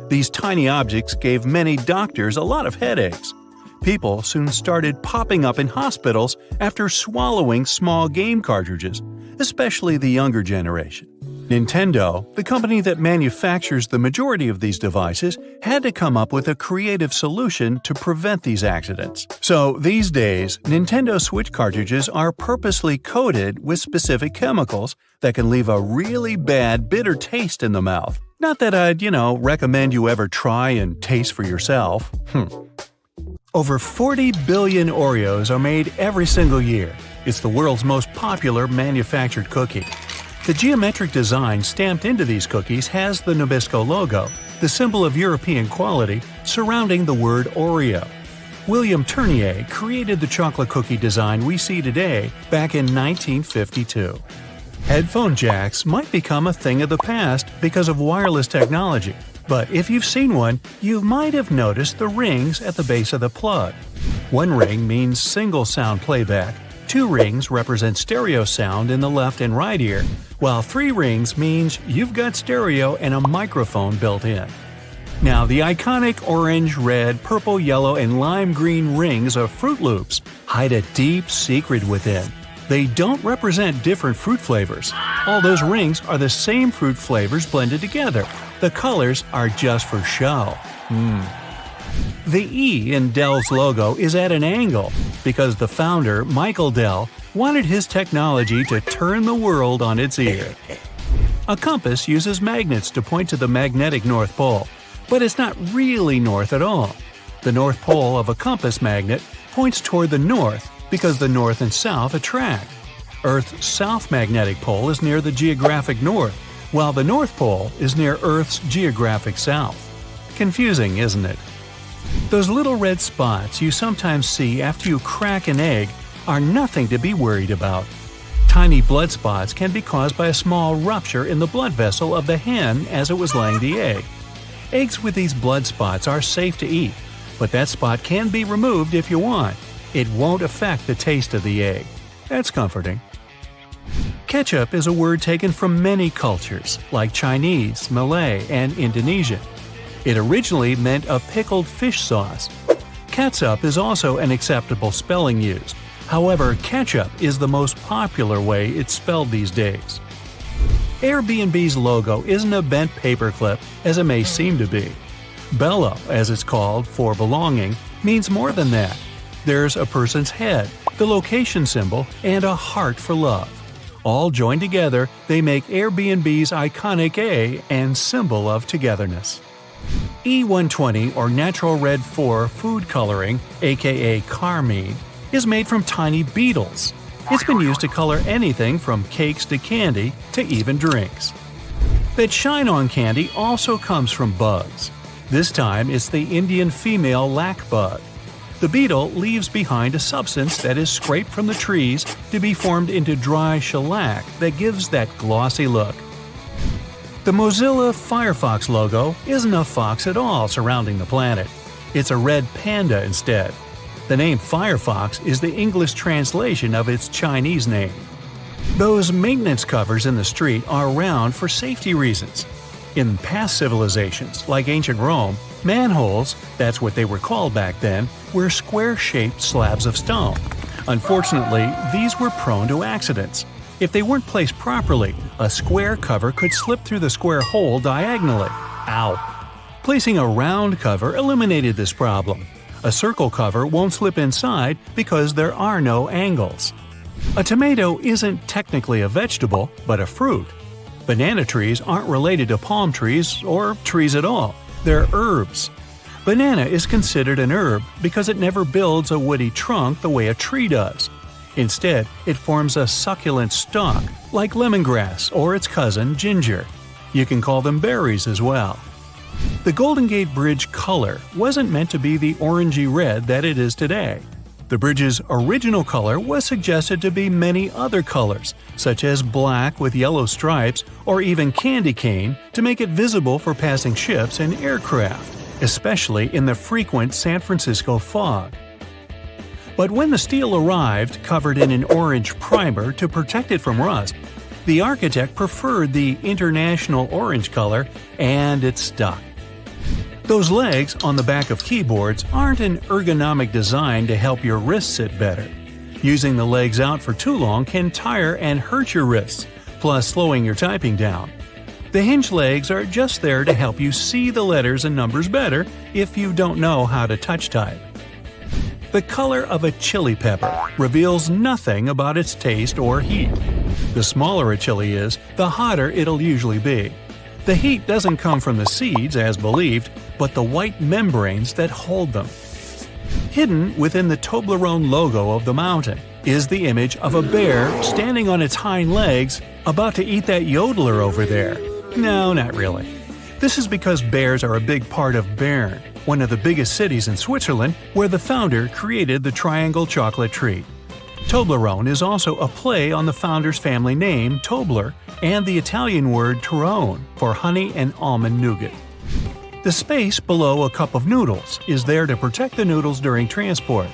These tiny objects gave many doctors a lot of headaches. People soon started popping up in hospitals after swallowing small game cartridges, especially the younger generation. Nintendo, the company that manufactures the majority of these devices, had to come up with a creative solution to prevent these accidents. So these days, Nintendo Switch cartridges are purposely coated with specific chemicals that can leave a really bad bitter taste in the mouth. Not that I'd, recommend you ever try and taste for yourself. Over 40 billion Oreos are made every single year. It's the world's most popular manufactured cookie. The geometric design stamped into these cookies has the Nabisco logo, the symbol of European quality, surrounding the word Oreo. William Tournier created the chocolate cookie design we see today back in 1952. Headphone jacks might become a thing of the past because of wireless technology, but if you've seen one, you might have noticed the rings at the base of the plug. One ring means single sound playback, 2 rings represent stereo sound in the left and right ear, while 3 rings means you've got stereo and a microphone built in. Now, the iconic orange, red, purple, yellow, and lime green rings of Fruit Loops hide a deep secret within. They don't represent different fruit flavors. All those rings are the same fruit flavors blended together. The colors are just for show. The E in Dell's logo is at an angle because the founder, Michael Dell, wanted his technology to turn the world on its ear. A compass uses magnets to point to the magnetic North Pole, but it's not really north at all. The North Pole of a compass magnet points toward the north because the north and south attract. Earth's south magnetic pole is near the geographic north, while the North Pole is near Earth's geographic south. Confusing, isn't it? Those little red spots you sometimes see after you crack an egg are nothing to be worried about. Tiny blood spots can be caused by a small rupture in the blood vessel of the hen as it was laying the egg. Eggs with these blood spots are safe to eat, but that spot can be removed if you want. It won't affect the taste of the egg. That's comforting. Ketchup is a word taken from many cultures, like Chinese, Malay, and Indonesian. It originally meant a pickled fish sauce. Catsup is also an acceptable spelling used. However, ketchup is the most popular way it's spelled these days. Airbnb's logo isn't a bent paperclip, as it may seem to be. Bello, as it's called, for belonging, means more than that. There's a person's head, the location symbol, and a heart for love. All joined together, they make Airbnb's iconic A and symbol of togetherness. E120 or Natural Red 4 food coloring, aka carmine, is made from tiny beetles. It's been used to color anything from cakes to candy to even drinks. That shine on candy also comes from bugs. This time it's the Indian female lac bug. The beetle leaves behind a substance that is scraped from the trees to be formed into dry shellac that gives that glossy look. The Mozilla Firefox logo isn't a fox at all surrounding the planet. It's a red panda instead. The name Firefox is the English translation of its Chinese name. Those maintenance covers in the street are around for safety reasons. In past civilizations, like ancient Rome, manholes, that's what they were called back then, were square-shaped slabs of stone. Unfortunately, these were prone to accidents. If they weren't placed properly, a square cover could slip through the square hole diagonally. Ow! Placing a round cover eliminated this problem. A circle cover won't slip inside because there are no angles. A tomato isn't technically a vegetable, but a fruit. Banana trees aren't related to palm trees or trees at all. They're herbs. Banana is considered an herb because it never builds a woody trunk the way a tree does. Instead, it forms a succulent stalk, like lemongrass or its cousin ginger. You can call them berries as well. The Golden Gate Bridge color wasn't meant to be the orangey red that it is today. The bridge's original color was suggested to be many other colors, such as black with yellow stripes or even candy cane, to make it visible for passing ships and aircraft, especially in the frequent San Francisco fog. But when the steel arrived covered in an orange primer to protect it from rust, the architect preferred the international orange color, and it stuck. Those legs on the back of keyboards aren't an ergonomic design to help your wrists sit better. Using the legs out for too long can tire and hurt your wrists, plus slowing your typing down. The hinge legs are just there to help you see the letters and numbers better if you don't know how to touch type. The color of a chili pepper reveals nothing about its taste or heat. The smaller a chili is, the hotter it'll usually be. The heat doesn't come from the seeds, as believed, but the white membranes that hold them. Hidden within the Toblerone logo of the mountain is the image of a bear standing on its hind legs, about to eat that yodeler over there. No, not really. This is because bears are a big part of Bern, one of the biggest cities in Switzerland, where the founder created the triangle chocolate treat. Toblerone is also a play on the founder's family name, Tobler, and the Italian word Torrone for honey and almond nougat. The space below a cup of noodles is there to protect the noodles during transport.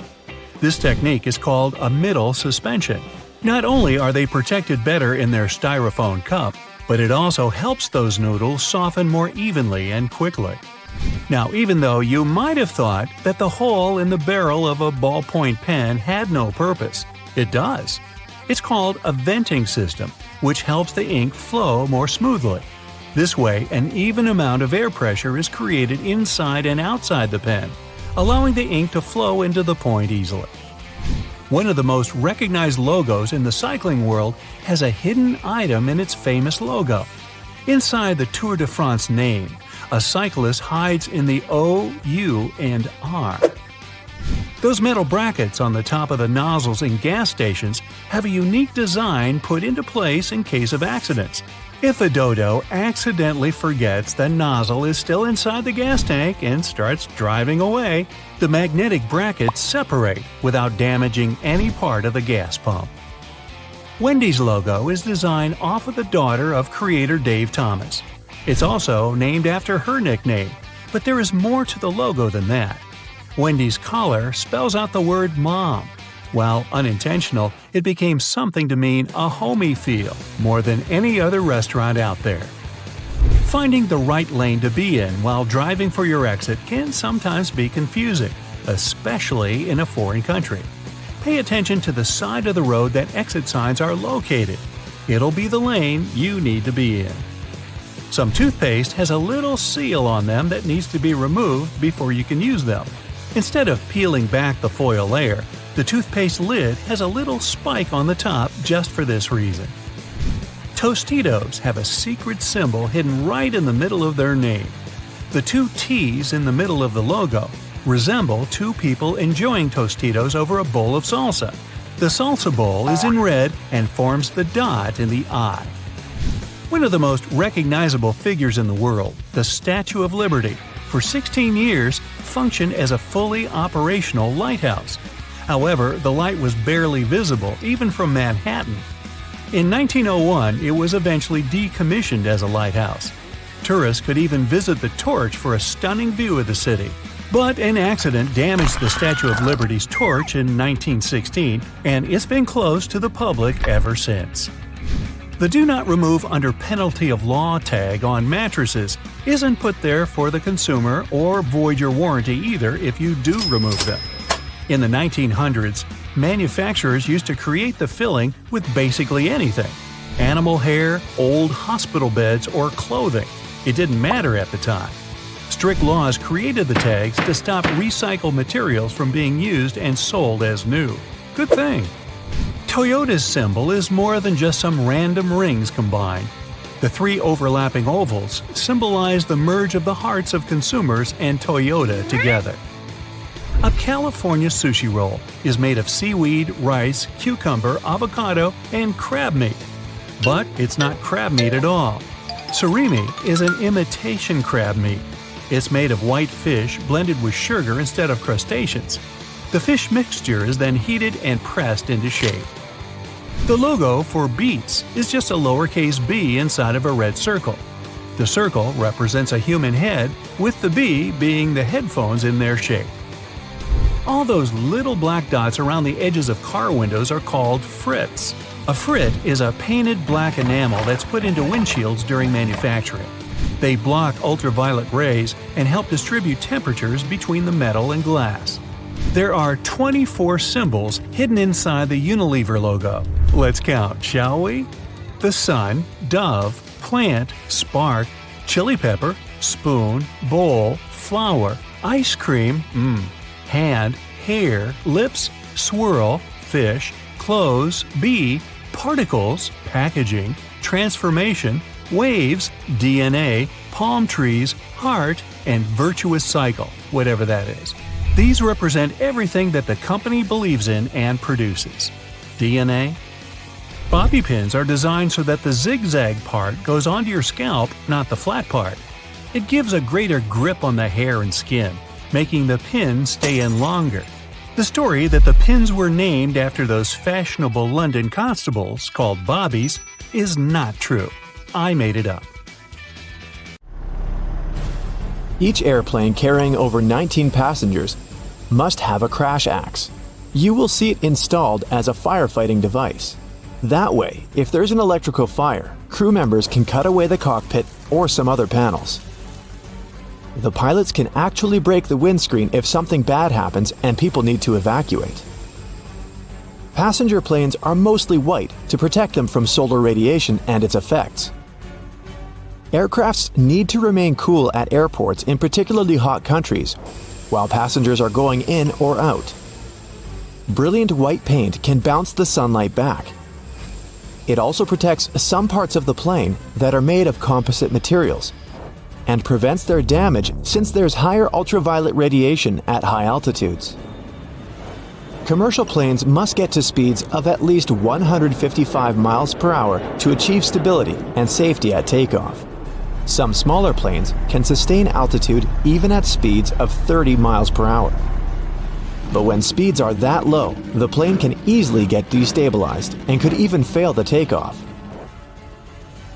This technique is called a middle suspension. Not only are they protected better in their styrofoam cup, but it also helps those noodles soften more evenly and quickly. Now, even though you might have thought that the hole in the barrel of a ballpoint pen had no purpose, it does. It's called a venting system, which helps the ink flow more smoothly. This way, an even amount of air pressure is created inside and outside the pen, allowing the ink to flow into the point easily. One of the most recognized logos in the cycling world has a hidden item in its famous logo. Inside the Tour de France name, a cyclist hides in the O, U, and R. Those metal brackets on the top of the nozzles in gas stations have a unique design put into place in case of accidents. If a dodo accidentally forgets the nozzle is still inside the gas tank and starts driving away, the magnetic brackets separate without damaging any part of the gas pump. Wendy's logo is designed off of the daughter of creator Dave Thomas. It's also named after her nickname, but there is more to the logo than that. Wendy's collar spells out the word mom. While unintentional, it became something to mean a homey feel more than any other restaurant out there. Finding the right lane to be in while driving for your exit can sometimes be confusing, especially in a foreign country. Pay attention to the side of the road that exit signs are located. It'll be the lane you need to be in. Some toothpaste has a little seal on them that needs to be removed before you can use them. Instead of peeling back the foil layer, the toothpaste lid has a little spike on the top just for this reason. Tostitos have a secret symbol hidden right in the middle of their name. The two T's in the middle of the logo resemble two people enjoying Tostitos over a bowl of salsa. The salsa bowl is in red and forms the dot in the eye. One of the most recognizable figures in the world, the Statue of Liberty, for 16 years functioned as a fully operational lighthouse. However, the light was barely visible even from Manhattan. In 1901, it was eventually decommissioned as a lighthouse. Tourists could even visit the torch for a stunning view of the city. But an accident damaged the Statue of Liberty's torch in 1916, and it's been closed to the public ever since. The Do Not Remove Under Penalty of Law tag on mattresses isn't put there for the consumer or void your warranty either if you do remove them. In the 1900s, manufacturers used to create the filling with basically anything: animal hair, old hospital beds, or clothing. It didn't matter at the time. Strict laws created the tags to stop recycled materials from being used and sold as new. Good thing. Toyota's symbol is more than just some random rings combined. The three overlapping ovals symbolize the merge of the hearts of consumers and Toyota together. A California sushi roll is made of seaweed, rice, cucumber, avocado, and crab meat. But it's not crab meat at all. Surimi is an imitation crab meat. It's made of white fish blended with sugar instead of crustaceans. The fish mixture is then heated and pressed into shape. The logo for Beats is just a lowercase b inside of a red circle. The circle represents a human head, with the b being the headphones in their shape. All those little black dots around the edges of car windows are called frits. A frit is a painted black enamel that's put into windshields during manufacturing. They block ultraviolet rays and help distribute temperatures between the metal and glass. There are 24 symbols hidden inside the Unilever logo. Let's count, shall we? The sun, dove, plant, spark, chili pepper, spoon, bowl, flower, ice cream, hand, hair, lips, swirl, fish, clothes, bee, particles, packaging, transformation, waves, DNA, palm trees, heart, and virtuous cycle, whatever that is. These represent everything that the company believes in and produces. DNA? Bobby pins are designed so that the zigzag part goes onto your scalp, not the flat part. It gives a greater grip on the hair and skin, making the pin stay in longer. The story that the pins were named after those fashionable London constables called Bobbies is not true. I made it up. Each airplane carrying over 19 passengers must have a crash axe. You will see it installed as a firefighting device. That way, if there's an electrical fire, crew members can cut away the cockpit or some other panels. The pilots can actually break the windscreen if something bad happens and people need to evacuate. Passenger planes are mostly white to protect them from solar radiation and its effects. Aircrafts need to remain cool at airports in particularly hot countries, while passengers are going in or out. Brilliant white paint can bounce the sunlight back. It also protects some parts of the plane that are made of composite materials, and prevents their damage since there's higher ultraviolet radiation at high altitudes. Commercial planes must get to speeds of at least 155 miles per hour to achieve stability and safety at takeoff. Some smaller planes can sustain altitude even at speeds of 30 miles per hour. But when speeds are that low, the plane can easily get destabilized and could even fail the takeoff.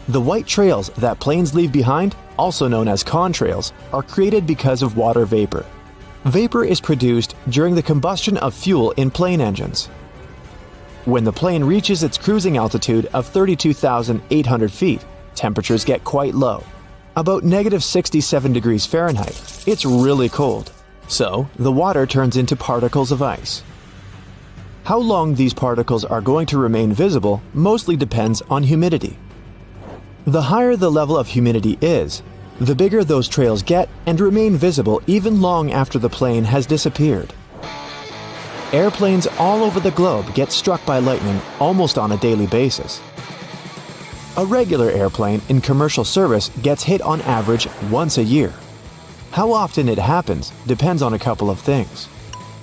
The white trails that planes leave behind, also known as contrails, are created because of water vapor. Vapor is produced during the combustion of fuel in plane engines. When the plane reaches its cruising altitude of 32,800 feet, temperatures get quite low, about -67 degrees Fahrenheit. It's really cold. So, the water turns into particles of ice. How long these particles are going to remain visible mostly depends on humidity. The higher the level of humidity is, the bigger those trails get and remain visible even long after the plane has disappeared. Airplanes all over the globe get struck by lightning almost on a daily basis. A regular airplane in commercial service gets hit on average once a year. How often it happens depends on a couple of things.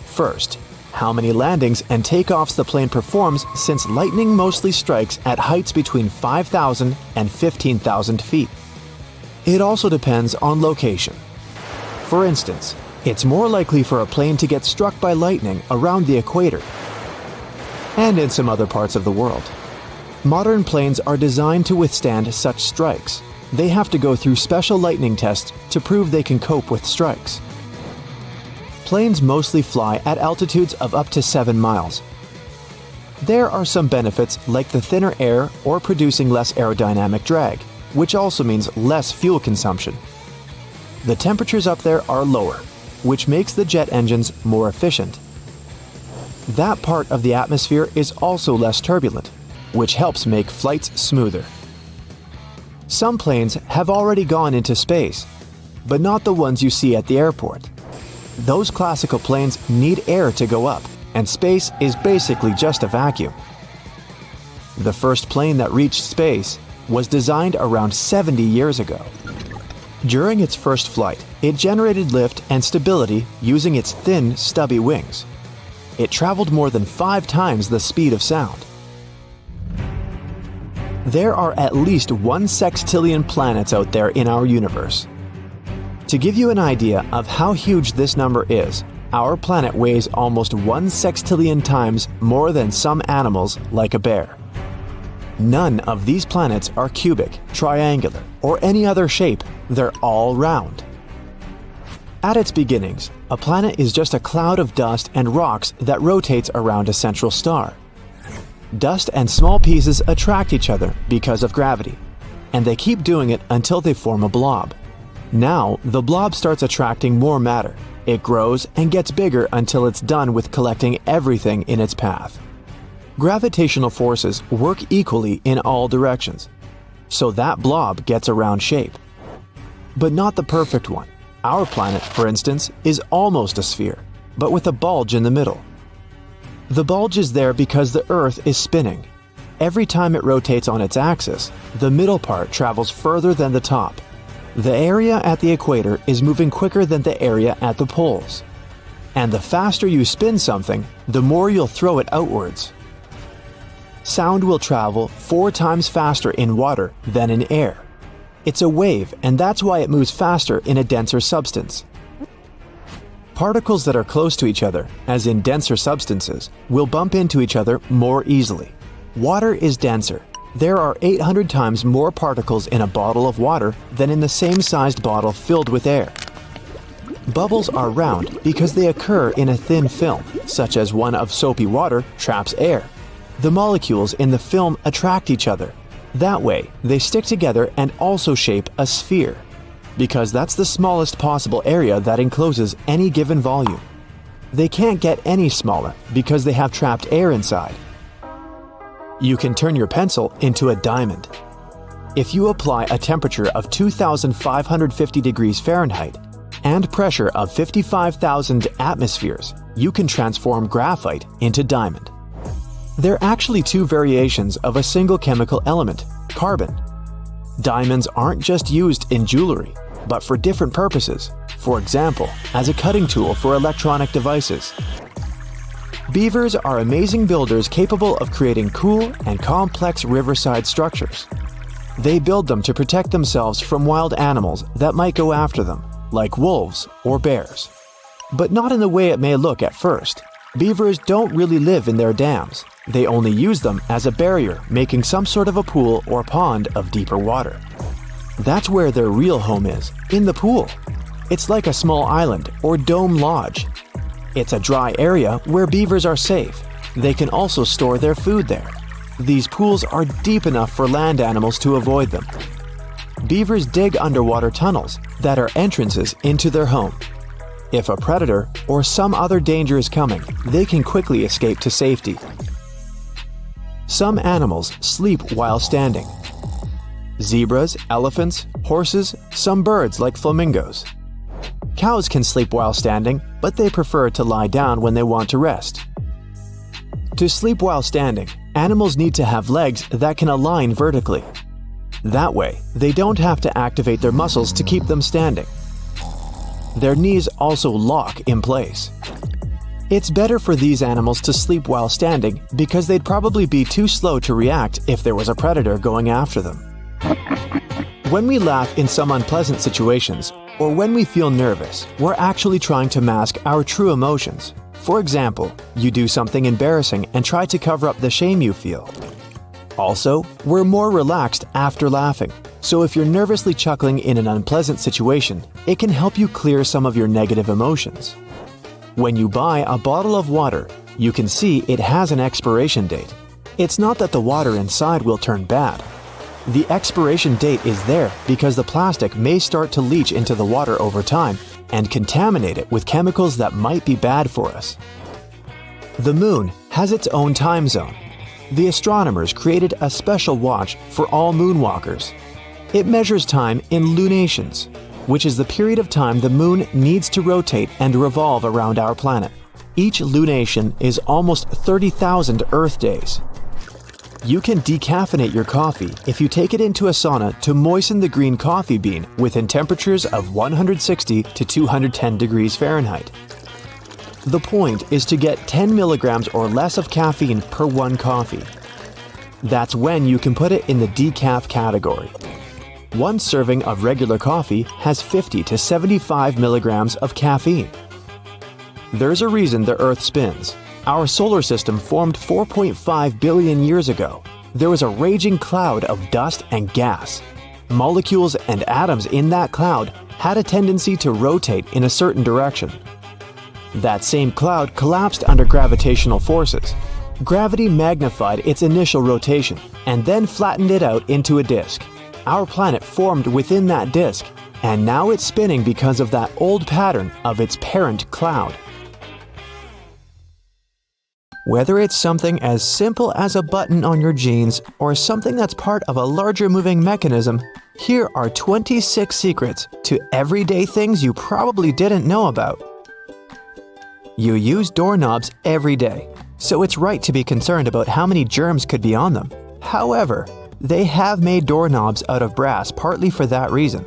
First, how many landings and takeoffs the plane performs, since lightning mostly strikes at heights between 5,000 and 15,000 feet. It also depends on location. For instance, it's more likely for a plane to get struck by lightning around the equator and in some other parts of the world. Modern planes are designed to withstand such strikes. They have to go through special lightning tests to prove they can cope with strikes. Planes mostly fly at altitudes of up to 7 miles. There are some benefits like the thinner air or producing less aerodynamic drag, which also means less fuel consumption. The temperatures up there are lower, which makes the jet engines more efficient. That part of the atmosphere is also less turbulent, which helps make flights smoother. Some planes have already gone into space, but not the ones you see at the airport. Those classical planes need air to go up, and space is basically just a vacuum. The first plane that reached space was designed around 70 years ago. During its first flight, it generated lift and stability using its thin, stubby wings. It traveled more than 5 times the speed of sound. There are at least 1 sextillion planets out there in our universe. To give you an idea of how huge this number is, our planet weighs almost 1 sextillion times more than some animals like a bear. None of these planets are cubic, triangular, or any other shape. They're all round. At its beginnings, a planet is just a cloud of dust and rocks that rotates around a central star. Dust and small pieces attract each other because of gravity, and they keep doing it until they form a blob. Now, the blob starts attracting more matter. It grows and gets bigger until it's done with collecting everything in its path. Gravitational forces work equally in all directions, so that blob gets a round shape. But not the perfect one. Our planet, for instance, is almost a sphere, but with a bulge in the middle. The bulge is there because the Earth is spinning. Every time it rotates on its axis, the middle part travels further than the top. The area at the equator is moving quicker than the area at the poles. And the faster you spin something, the more you'll throw it outwards. Sound will travel 4 times faster in water than in air. It's a wave, and that's why it moves faster in a denser substance. Particles that are close to each other, as in denser substances, will bump into each other more easily. Water is denser. There are 800 times more particles in a bottle of water than in the same sized bottle filled with air. Bubbles are round because they occur in a thin film, such as one of soapy water traps air. The molecules in the film attract each other. That way, they stick together and also shape a sphere, because that's the smallest possible area that encloses any given volume. They can't get any smaller because they have trapped air inside. You can turn your pencil into a diamond. If you apply a temperature of 2,550 degrees Fahrenheit and pressure of 55,000 atmospheres, you can transform graphite into diamond. There are actually 2 variations of a single chemical element, carbon. Diamonds aren't just used in jewelry, but for different purposes. For example, as a cutting tool for electronic devices. Beavers are amazing builders capable of creating cool and complex riverside structures. They build them to protect themselves from wild animals that might go after them, like wolves or bears. But not in the way it may look at first. Beavers don't really live in their dams. They only use them as a barrier, making some sort of a pool or pond of deeper water. That's where their real home is, in the pool. It's like a small island or dome lodge. It's a dry area where beavers are safe. They can also store their food there. These pools are deep enough for land animals to avoid them. Beavers dig underwater tunnels that are entrances into their home. If a predator or some other danger is coming, they can quickly escape to safety. Some animals sleep while standing. Zebras, elephants, horses, some birds like flamingos. Cows can sleep while standing, but they prefer to lie down when they want to rest. To sleep while standing, animals need to have legs that can align vertically. That way, they don't have to activate their muscles to keep them standing. Their knees also lock in place. It's better for these animals to sleep while standing because they'd probably be too slow to react if there was a predator going after them. When we laugh in some unpleasant situations, or when we feel nervous, we're actually trying to mask our true emotions. For example, you do something embarrassing and try to cover up the shame you feel. Also, we're more relaxed after laughing, so if you're nervously chuckling in an unpleasant situation, it can help you clear some of your negative emotions. When you buy a bottle of water, You can see it has an expiration date. It's not that the water inside will turn bad. The expiration date is there because the plastic may start to leach into the water over time and contaminate it with chemicals that might be bad for us. The moon has its own time zone. The astronomers created a special watch for all moonwalkers. It measures time in lunations, which is the period of time the moon needs to rotate and revolve around our planet. Each lunation is almost 30,000 Earth days. You can decaffeinate your coffee if you take it into a sauna to moisten the green coffee bean within temperatures of 160 to 210 degrees Fahrenheit. The point is to get 10 milligrams or less of caffeine per one coffee. That's when you can put it in the decaf category. One serving of regular coffee has 50 to 75 milligrams of caffeine. There's a reason the Earth spins. Our solar system formed 4.5 billion years ago. There was a raging cloud of dust and gas. Molecules and atoms in that cloud had a tendency to rotate in a certain direction. That same cloud collapsed under gravitational forces. Gravity magnified its initial rotation and then flattened it out into a disk. Our planet formed within that disk, and now it's spinning because of that old pattern of its parent cloud. Whether it's something as simple as a button on your jeans or something that's part of a larger moving mechanism, here are 26 secrets to everyday things you probably didn't know about. You use doorknobs every day, so it's right to be concerned about how many germs could be on them. However, they have made doorknobs out of brass partly for that reason.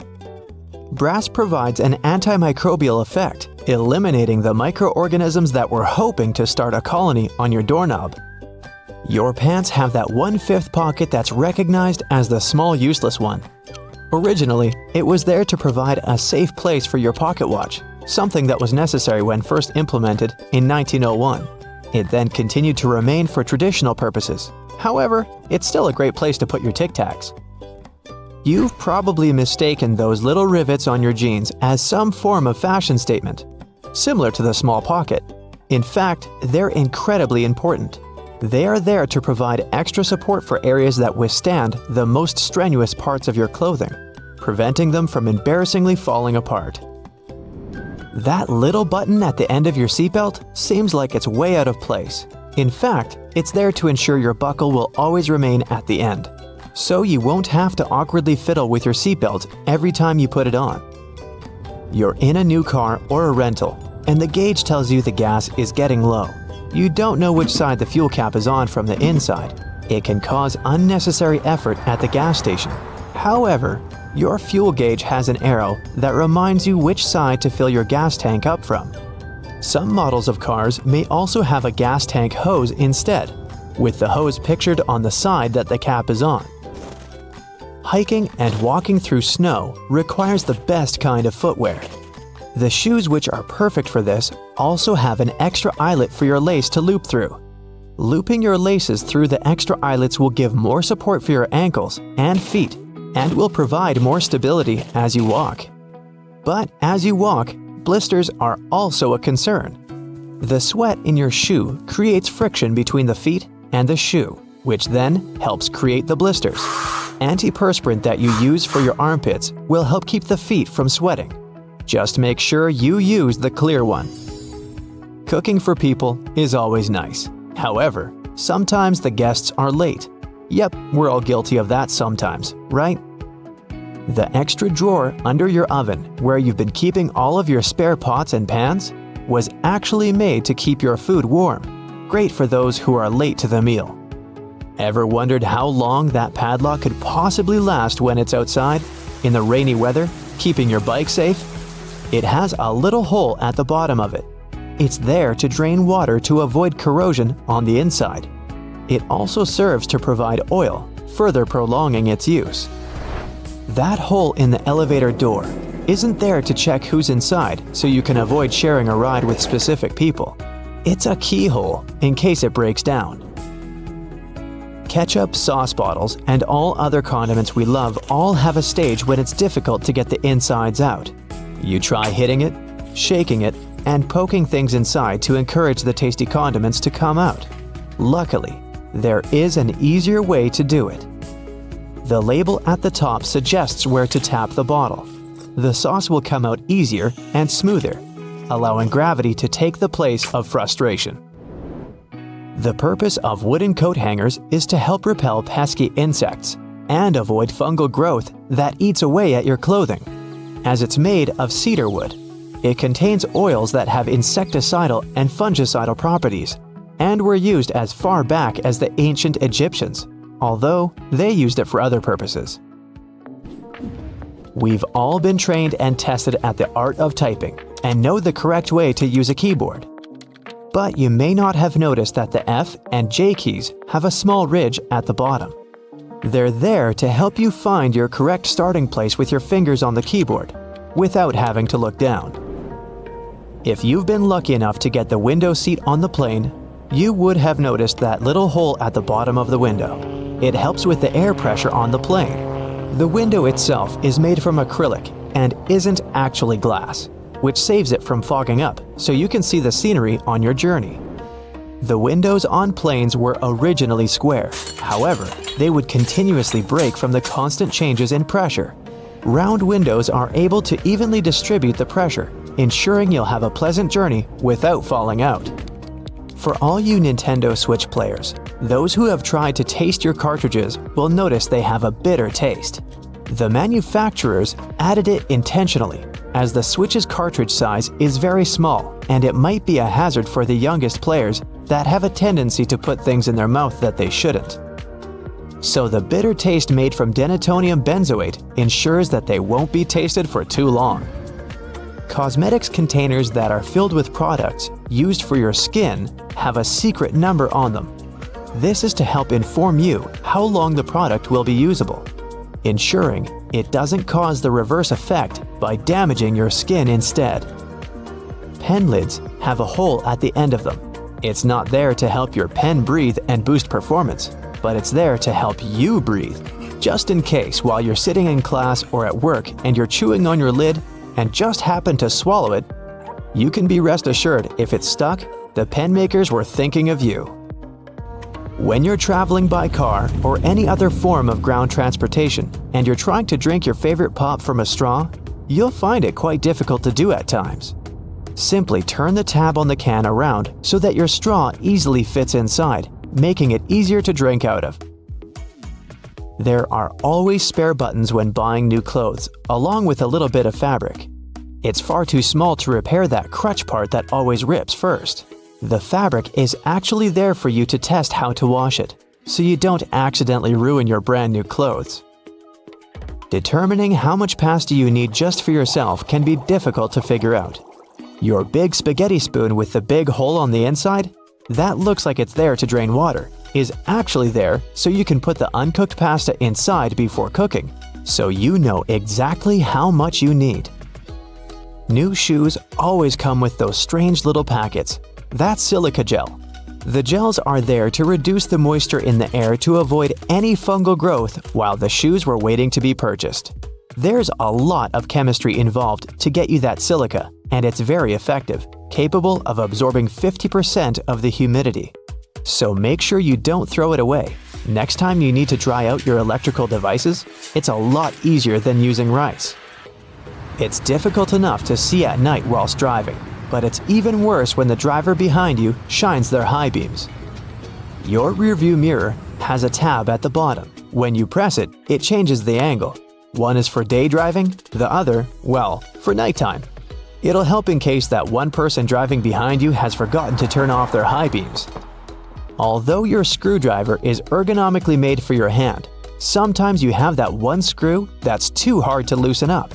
Brass provides an antimicrobial effect, eliminating the microorganisms that were hoping to start a colony on your doorknob. Your pants have that 1/5 pocket that's recognized as the small useless one. Originally, it was there to provide a safe place for your pocket watch, something that was necessary when first implemented in 1901. It then continued to remain for traditional purposes. However, it's still a great place to put your Tic Tacs. You've probably mistaken those little rivets on your jeans as some form of fashion statement, similar to the small pocket. In fact, they're incredibly important. They are there to provide extra support for areas that withstand the most strenuous parts of your clothing, preventing them from embarrassingly falling apart. That little button at the end of your seatbelt seems like it's way out of place. In fact, it's there to ensure your buckle will always remain at the end, so you won't have to awkwardly fiddle with your seatbelt every time you put it on. You're in a new car or a rental, and the gauge tells you the gas is getting low. You don't know which side the fuel cap is on from the inside. It can cause unnecessary effort at the gas station. However, your fuel gauge has an arrow that reminds you which side to fill your gas tank up from. Some models of cars may also have a gas tank hose instead, with the hose pictured on the side that the cap is on. Hiking and walking through snow requires the best kind of footwear. The shoes which are perfect for this also have an extra eyelet for your lace to loop through. Looping your laces through the extra eyelets will give more support for your ankles and feet and will provide more stability as you walk. But as you walk, blisters are also a concern. The sweat in your shoe creates friction between the feet and the shoe, which then helps create the blisters. Antiperspirant that you use for your armpits will help keep the feet from sweating. Just make sure you use the clear one. Cooking for people is always nice. However, sometimes the guests are late. Yep, we're all guilty of that sometimes, right? The extra drawer under your oven, where you've been keeping all of your spare pots and pans, was actually made to keep your food warm. Great for those who are late to the meal. Ever wondered how long that padlock could possibly last when it's outside, in the rainy weather, keeping your bike safe? It has a little hole at the bottom of it. It's there to drain water to avoid corrosion on the inside. It also serves to provide oil, further prolonging its use. That hole in the elevator door isn't there to check who's inside so you can avoid sharing a ride with specific people. It's a keyhole in case it breaks down. Ketchup, sauce bottles, and all other condiments we love all have a stage when it's difficult to get the insides out. You try hitting it, shaking it, and poking things inside to encourage the tasty condiments to come out. Luckily, there is an easier way to do it. The label at the top suggests where to tap the bottle. The sauce will come out easier and smoother, allowing gravity to take the place of frustration. The purpose of wooden coat hangers is to help repel pesky insects and avoid fungal growth that eats away at your clothing. As it's made of cedar wood, it contains oils that have insecticidal and fungicidal properties and were used as far back as the ancient Egyptians, although they used it for other purposes. We've all been trained and tested at the art of typing and know the correct way to use a keyboard. But you may not have noticed that the F and J keys have a small ridge at the bottom. They're there to help you find your correct starting place with your fingers on the keyboard, without having to look down. If you've been lucky enough to get the window seat on the plane, you would have noticed that little hole at the bottom of the window. It helps with the air pressure on the plane. The window itself is made from acrylic and isn't actually glass, which saves it from fogging up so you can see the scenery on your journey. The windows on planes were originally square, however, they would continuously break from the constant changes in pressure. Round windows are able to evenly distribute the pressure, ensuring you'll have a pleasant journey without falling out. For all you Nintendo Switch players, those who have tried to taste your cartridges will notice they have a bitter taste. The manufacturers added it intentionally, as the Switch's cartridge size is very small and it might be a hazard for the youngest players that have a tendency to put things in their mouth that they shouldn't. So the bitter taste made from denatonium benzoate ensures that they won't be tasted for too long. Cosmetics containers that are filled with products used for your skin have a secret number on them. This is to help inform you how long the product will be usable, ensuring it doesn't cause the reverse effect by damaging your skin instead. Pen lids have a hole at the end of them. It's not there to help your pen breathe and boost performance, but it's there to help you breathe, just in case while you're sitting in class or at work and you're chewing on your lid and just happen to swallow it. You can be rest assured if it's stuck, the pen makers were thinking of you. When you're traveling by car or any other form of ground transportation and you're trying to drink your favorite pop from a straw, you'll find it quite difficult to do at times. Simply turn the tab on the can around so that your straw easily fits inside, making it easier to drink out of. There are always spare buttons when buying new clothes, along with a little bit of fabric. It's far too small to repair that crutch part that always rips first. The fabric is actually there for you to test how to wash it, so you don't accidentally ruin your brand new clothes. Determining how much pasta you need just for yourself can be difficult to figure out. Your big spaghetti spoon with the big hole on the inside, that looks like it's there to drain water, is actually there so you can put the uncooked pasta inside before cooking, so you know exactly how much you need. New shoes always come with those strange little packets. That's silica gel. The gels are there to reduce the moisture in the air to avoid any fungal growth while the shoes were waiting to be purchased. There's a lot of chemistry involved to get you that silica, and it's very effective, capable of absorbing 50% of the humidity. So make sure you don't throw it away. Next time you need to dry out your electrical devices, it's a lot easier than using rice. It's difficult enough to see at night whilst driving, but it's even worse when the driver behind you shines their high beams. Your rearview mirror has a tab at the bottom. When you press it, it changes the angle. One is for day driving, the other, well, for nighttime. It'll help in case that one person driving behind you has forgotten to turn off their high beams. Although your screwdriver is ergonomically made for your hand, sometimes you have that one screw that's too hard to loosen up.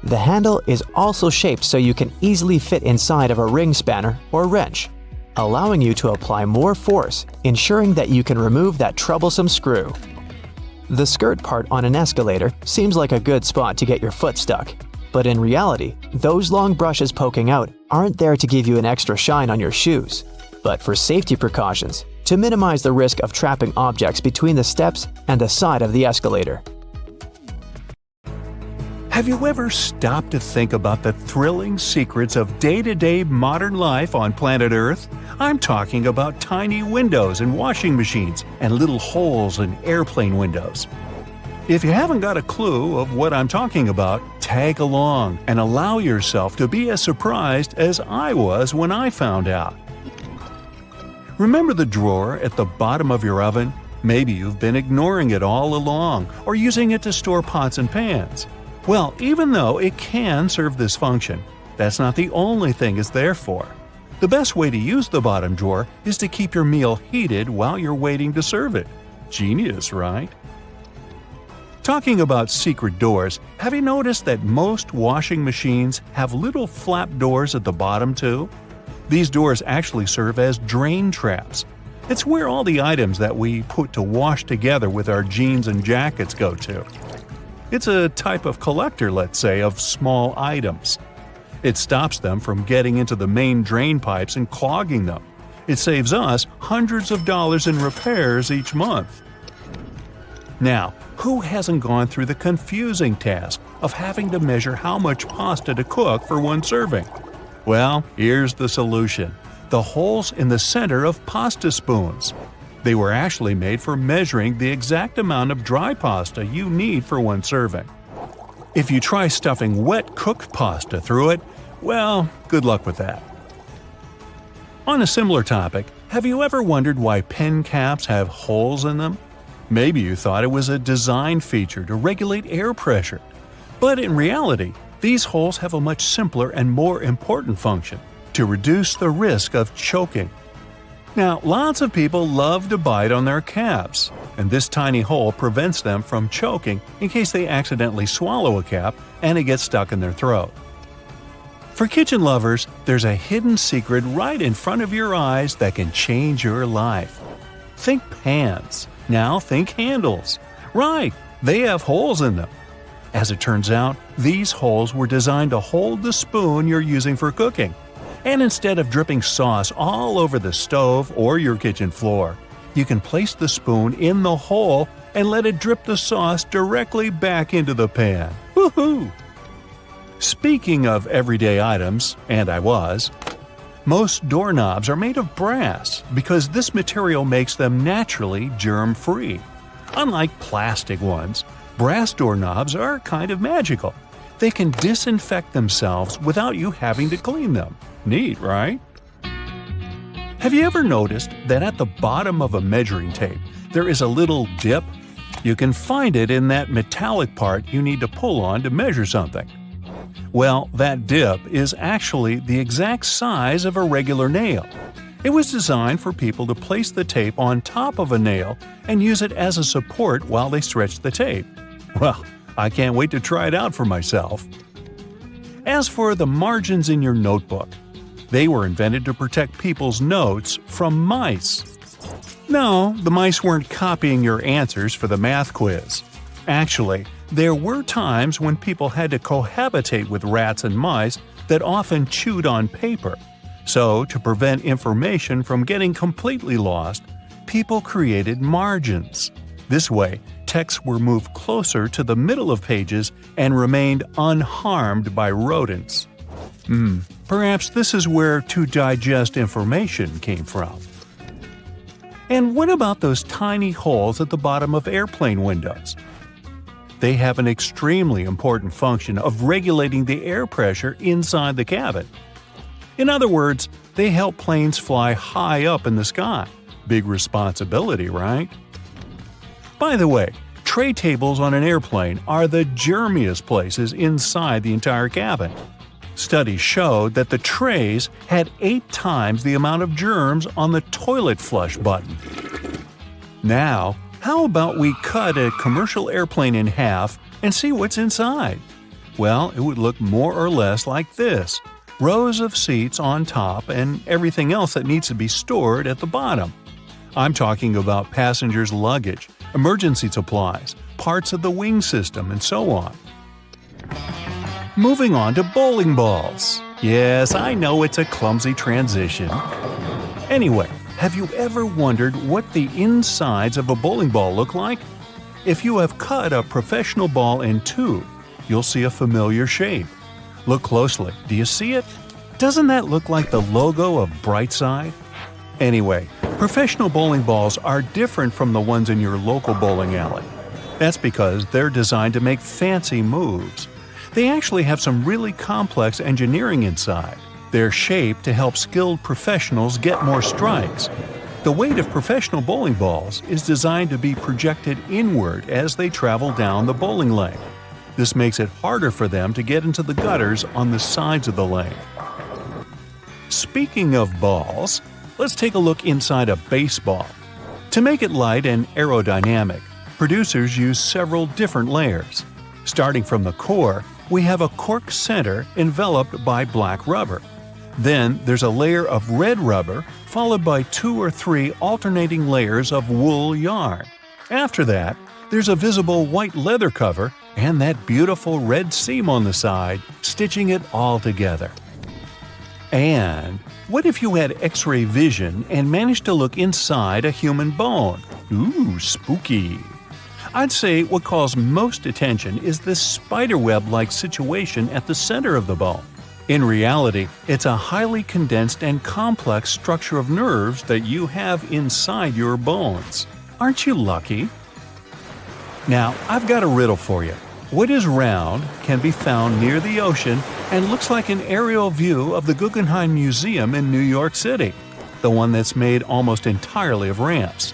The handle is also shaped so you can easily fit inside of a ring spanner or wrench, allowing you to apply more force, ensuring that you can remove that troublesome screw. The skirt part on an escalator seems like a good spot to get your foot stuck, but in reality, those long brushes poking out aren't there to give you an extra shine on your shoes, but for safety precautions, to minimize the risk of trapping objects between the steps and the side of the escalator. Have you ever stopped to think about the thrilling secrets of day-to-day modern life on planet Earth? I'm talking about tiny windows in washing machines and little holes in airplane windows. If you haven't got a clue of what I'm talking about, tag along and allow yourself to be as surprised as I was when I found out. Remember the drawer at the bottom of your oven? Maybe you've been ignoring it all along or using it to store pots and pans. Well, even though it can serve this function, that's not the only thing it's there for. The best way to use the bottom drawer is to keep your meal heated while you're waiting to serve it. Genius, right? Talking about secret doors, have you noticed that most washing machines have little flap doors at the bottom too? These doors actually serve as drain traps. It's where all the items that we put to wash together with our jeans and jackets go to. It's a type of collector, let's say, of small items. It stops them from getting into the main drain pipes and clogging them. It saves us hundreds of dollars in repairs each month. Now, who hasn't gone through the confusing task of having to measure how much pasta to cook for one serving? Well, here's the solution: the holes in the center of pasta spoons. They were actually made for measuring the exact amount of dry pasta you need for one serving. If you try stuffing wet cooked pasta through it, well, good luck with that. On a similar topic, have you ever wondered why pen caps have holes in them? Maybe you thought it was a design feature to regulate air pressure. But in reality, these holes have a much simpler and more important function: to reduce the risk of choking. Now, lots of people love to bite on their caps, and this tiny hole prevents them from choking in case they accidentally swallow a cap and it gets stuck in their throat. For kitchen lovers, there's a hidden secret right in front of your eyes that can change your life. Think pans. Now think handles. Right, they have holes in them. As it turns out, these holes were designed to hold the spoon you're using for cooking. And instead of dripping sauce all over the stove or your kitchen floor, you can place the spoon in the hole and let it drip the sauce directly back into the pan. Woohoo! Speaking of everyday items, and most doorknobs are made of brass because this material makes them naturally germ-free. Unlike plastic ones, brass doorknobs are kind of magical. They can disinfect themselves without you having to clean them. Neat, right? Have you ever noticed that at the bottom of a measuring tape there is a little dip? You can find it in that metallic part you need to pull on to measure something. Well, that dip is actually the exact size of a regular nail. It was designed for people to place the tape on top of a nail and use it as a support while they stretch the tape. Well, I can't wait to try it out for myself. As for the margins in your notebook, they were invented to protect people's notes from mice. No, the mice weren't copying your answers for the math quiz. Actually, there were times when people had to cohabitate with rats and mice that often chewed on paper. So, to prevent information from getting completely lost, people created margins. This way, texts were moved closer to the middle of pages and remained unharmed by rodents. Perhaps this is where to digest information came from. And what about those tiny holes at the bottom of airplane windows? They have an extremely important function of regulating the air pressure inside the cabin. In other words, they help planes fly high up in the sky. Big responsibility, right? By the way, tray tables on an airplane are the germiest places inside the entire cabin. Studies showed that the trays had 8 times the amount of germs on the toilet flush button. Now, how about we cut a commercial airplane in half and see what's inside? Well, it would look more or less like this: rows of seats on top and everything else that needs to be stored at the bottom. I'm talking about passengers' luggage, emergency supplies, parts of the wing system, and so on. Moving on to bowling balls. Yes, I know it's a clumsy transition. Anyway, have you ever wondered what the insides of a bowling ball look like? If you have cut a professional ball in two, you'll see a familiar shape. Look closely. Do you see it? Doesn't that look like the logo of Brightside? Anyway, professional bowling balls are different from the ones in your local bowling alley. That's because they're designed to make fancy moves. They actually have some really complex engineering inside. They're shaped to help skilled professionals get more strikes. The weight of professional bowling balls is designed to be projected inward as they travel down the bowling lane. This makes it harder for them to get into the gutters on the sides of the lane. Speaking of balls, let's take a look inside a baseball. To make it light and aerodynamic, producers use several different layers. Starting from the core, we have a cork center enveloped by black rubber. Then there's a layer of red rubber, followed by 2 or 3 alternating layers of wool yarn. After that, there's a visible white leather cover and that beautiful red seam on the side, stitching it all together. And what if you had X-ray vision and managed to look inside a human bone? Ooh, spooky! I'd say what calls most attention is this spiderweb-like situation at the center of the bone. In reality, it's a highly condensed and complex structure of nerves that you have inside your bones. Aren't you lucky? Now, I've got a riddle for you. What is round, can be found near the ocean, and looks like an aerial view of the Guggenheim Museum in New York City, the one that's made almost entirely of ramps?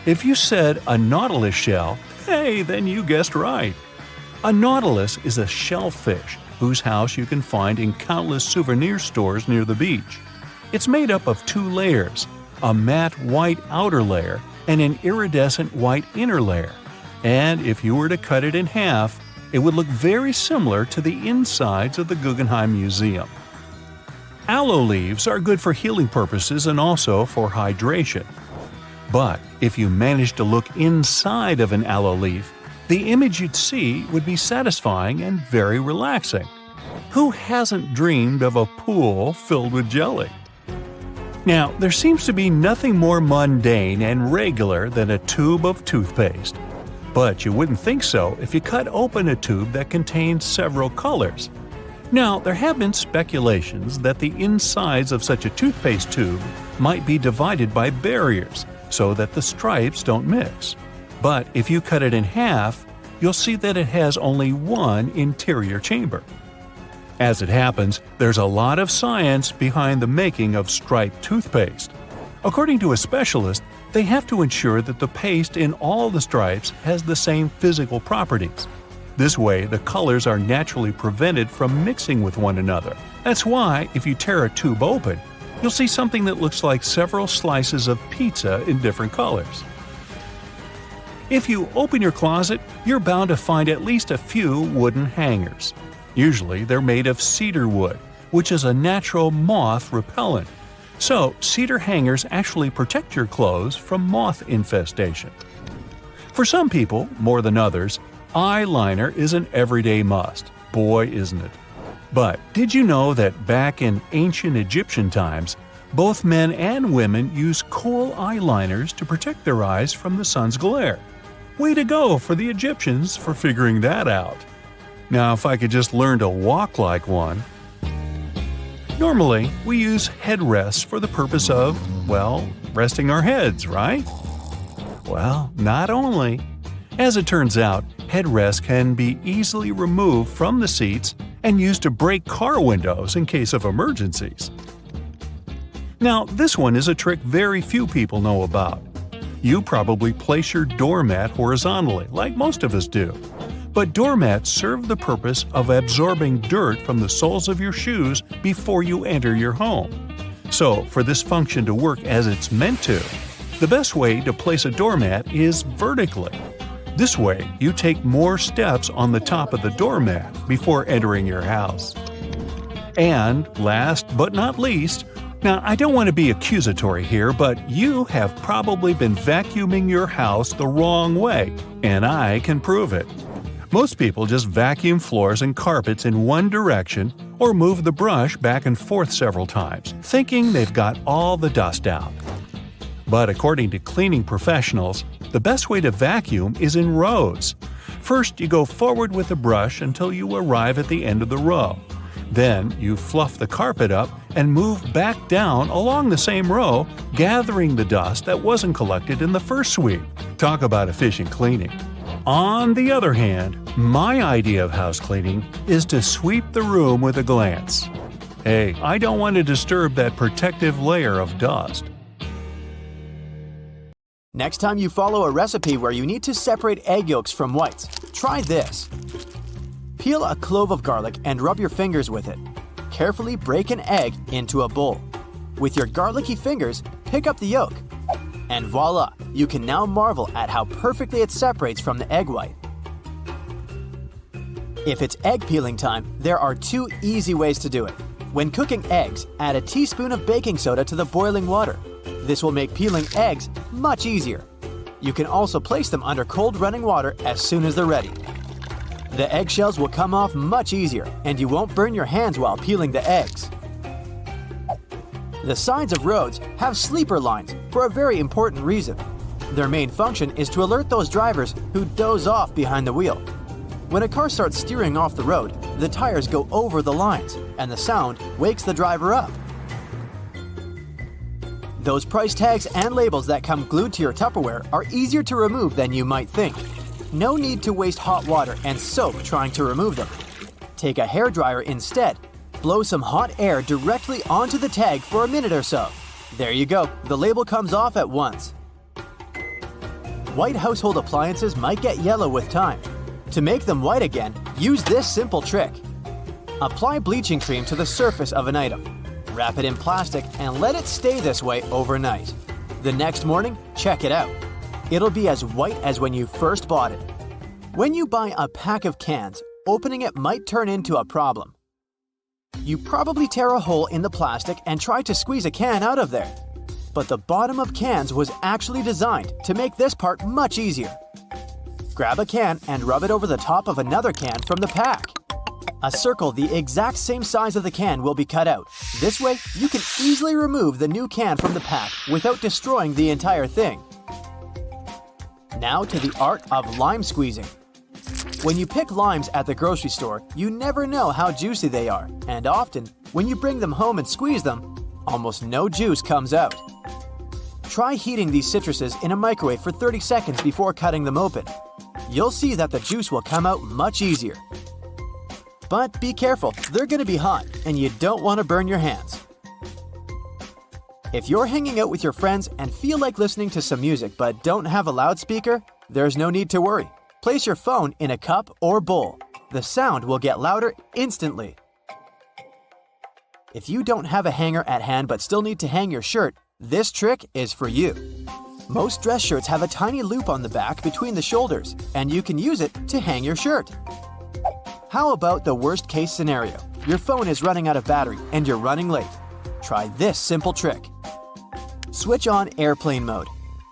If you said a nautilus shell, hey, then you guessed right. A nautilus is a shellfish whose house you can find in countless souvenir stores near the beach. It's made up of 2 layers, a matte white outer layer and an iridescent white inner layer. And if you were to cut it in half, it would look very similar to the insides of the Guggenheim Museum. Aloe leaves are good for healing purposes and also for hydration. But if you managed to look inside of an aloe leaf, the image you'd see would be satisfying and very relaxing. Who hasn't dreamed of a pool filled with jelly? Now, there seems to be nothing more mundane and regular than a tube of toothpaste. But you wouldn't think so if you cut open a tube that contains several colors. Now, there have been speculations that the insides of such a toothpaste tube might be divided by barriers so that the stripes don't mix. But if you cut it in half, you'll see that it has only one interior chamber. As it happens, there's a lot of science behind the making of striped toothpaste. According to a specialist, they have to ensure that the paste in all the stripes has the same physical properties. This way, the colors are naturally prevented from mixing with one another. That's why, if you tear a tube open, you'll see something that looks like several slices of pizza in different colors. If you open your closet, you're bound to find at least a few wooden hangers. Usually, they're made of cedar wood, which is a natural moth repellent. So, cedar hangers actually protect your clothes from moth infestation. For some people, more than others, eyeliner is an everyday must. Boy, isn't it. But did you know that back in ancient Egyptian times, both men and women used kohl eyeliners to protect their eyes from the sun's glare? Way to go for the Egyptians for figuring that out. Now, if I could just learn to walk like one. Normally, we use headrests for the purpose of, well, resting our heads, right? Well, not only. As it turns out, headrests can be easily removed from the seats and used to break car windows in case of emergencies. Now, this one is a trick very few people know about. You probably place your doormat horizontally, like most of us do. But doormats serve the purpose of absorbing dirt from the soles of your shoes before you enter your home. So, for this function to work as it's meant to, the best way to place a doormat is vertically. This way, you take more steps on the top of the doormat before entering your house. And last but not least, now I don't want to be accusatory here, but you have probably been vacuuming your house the wrong way, and I can prove it. Most people just vacuum floors and carpets in one direction or move the brush back and forth several times, thinking they've got all the dust out. But according to cleaning professionals, the best way to vacuum is in rows. First, you go forward with a brush until you arrive at the end of the row. Then, you fluff the carpet up and move back down along the same row, gathering the dust that wasn't collected in the first sweep. Talk about efficient cleaning. On the other hand, my idea of house cleaning is to sweep the room with a glance. Hey, I don't want to disturb that protective layer of dust. Next time you follow a recipe where you need to separate egg yolks from whites, try this. Peel a clove of garlic and rub your fingers with it. Carefully break an egg into a bowl. With your garlicky fingers, pick up the yolk. And voila, you can now marvel at how perfectly it separates from the egg white. If it's egg peeling time, there are 2 easy ways to do it. When cooking eggs, add a teaspoon of baking soda to the boiling water. This will make peeling eggs much easier. You can also place them under cold running water as soon as they're ready. The eggshells will come off much easier, and you won't burn your hands while peeling the eggs. The sides of roads have sleeper lines for a very important reason. Their main function is to alert those drivers who doze off behind the wheel. When a car starts steering off the road, the tires go over the lines, and the sound wakes the driver up. Those price tags and labels that come glued to your Tupperware are easier to remove than you might think. No need to waste hot water and soap trying to remove them. Take a hairdryer instead. Blow some hot air directly onto the tag for a minute or so. There you go, the label comes off at once. White household appliances might get yellow with time. To make them white again, use this simple trick. Apply bleaching cream to the surface of an item. Wrap it in plastic and let it stay this way overnight. The next morning, check it out. It'll be as white as when you first bought it. When you buy a pack of cans, opening it might turn into a problem. You probably tear a hole in the plastic and try to squeeze a can out of there. But the bottom of cans was actually designed to make this part much easier. Grab a can and rub it over the top of another can from the pack. A circle the exact same size of the can will be cut out. This way, you can easily remove the new can from the pack without destroying the entire thing. Now to the art of lime squeezing. When you pick limes at the grocery store, you never know how juicy they are, and often, when you bring them home and squeeze them, almost no juice comes out. Try heating these citruses in a microwave for 30 seconds before cutting them open. You'll see that the juice will come out much easier. But be careful, they're going to be hot, and you don't want to burn your hands. If you're hanging out with your friends and feel like listening to some music but don't have a loudspeaker, there's no need to worry. Place your phone in a cup or bowl. The sound will get louder instantly. If you don't have a hanger at hand but still need to hang your shirt, this trick is for you. Most dress shirts have a tiny loop on the back between the shoulders, and you can use it to hang your shirt. How about the worst case scenario? Your phone is running out of battery and you're running late. Try this simple trick. Switch on airplane mode.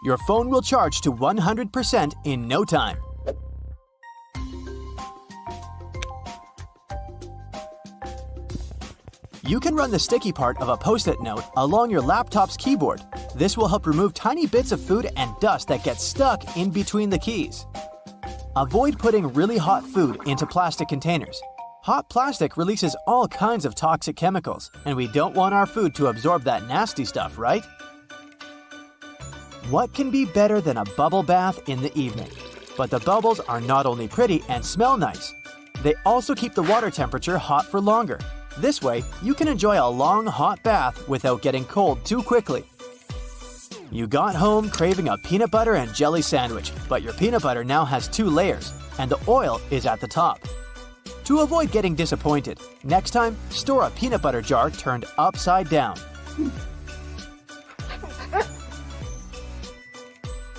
Your phone will charge to 100% in no time. You can run the sticky part of a Post-it note along your laptop's keyboard. This will help remove tiny bits of food and dust that get stuck in between the keys. Avoid putting really hot food into plastic containers. Hot plastic releases all kinds of toxic chemicals, and we don't want our food to absorb that nasty stuff, right? What can be better than a bubble bath in the evening? But the bubbles are not only pretty and smell nice, they also keep the water temperature hot for longer. This way, you can enjoy a long hot bath without getting cold too quickly. You got home craving a peanut butter and jelly sandwich, but your peanut butter now has 2 layers, and the oil is at the top. To avoid getting disappointed, next time, store a peanut butter jar turned upside down.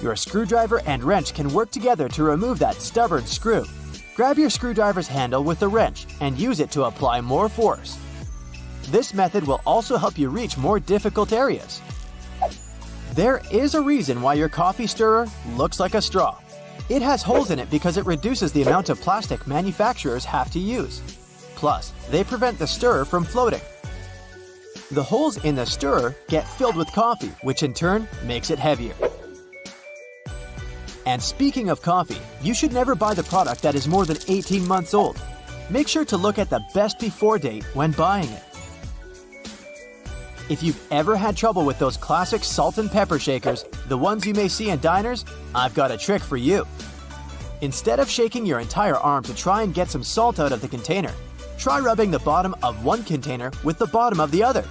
Your screwdriver and wrench can work together to remove that stubborn screw. Grab your screwdriver's handle with the wrench and use it to apply more force. This method will also help you reach more difficult areas. There is a reason why your coffee stirrer looks like a straw. It has holes in it because it reduces the amount of plastic manufacturers have to use. Plus, they prevent the stirrer from floating. The holes in the stirrer get filled with coffee, which in turn makes it heavier. And speaking of coffee, you should never buy the product that is more than 18 months old. Make sure to look at the best before date when buying it. If you've ever had trouble with those classic salt and pepper shakers, the ones you may see in diners, I've got a trick for you. Instead of shaking your entire arm to try and get some salt out of the container, try rubbing the bottom of one container with the bottom of the other.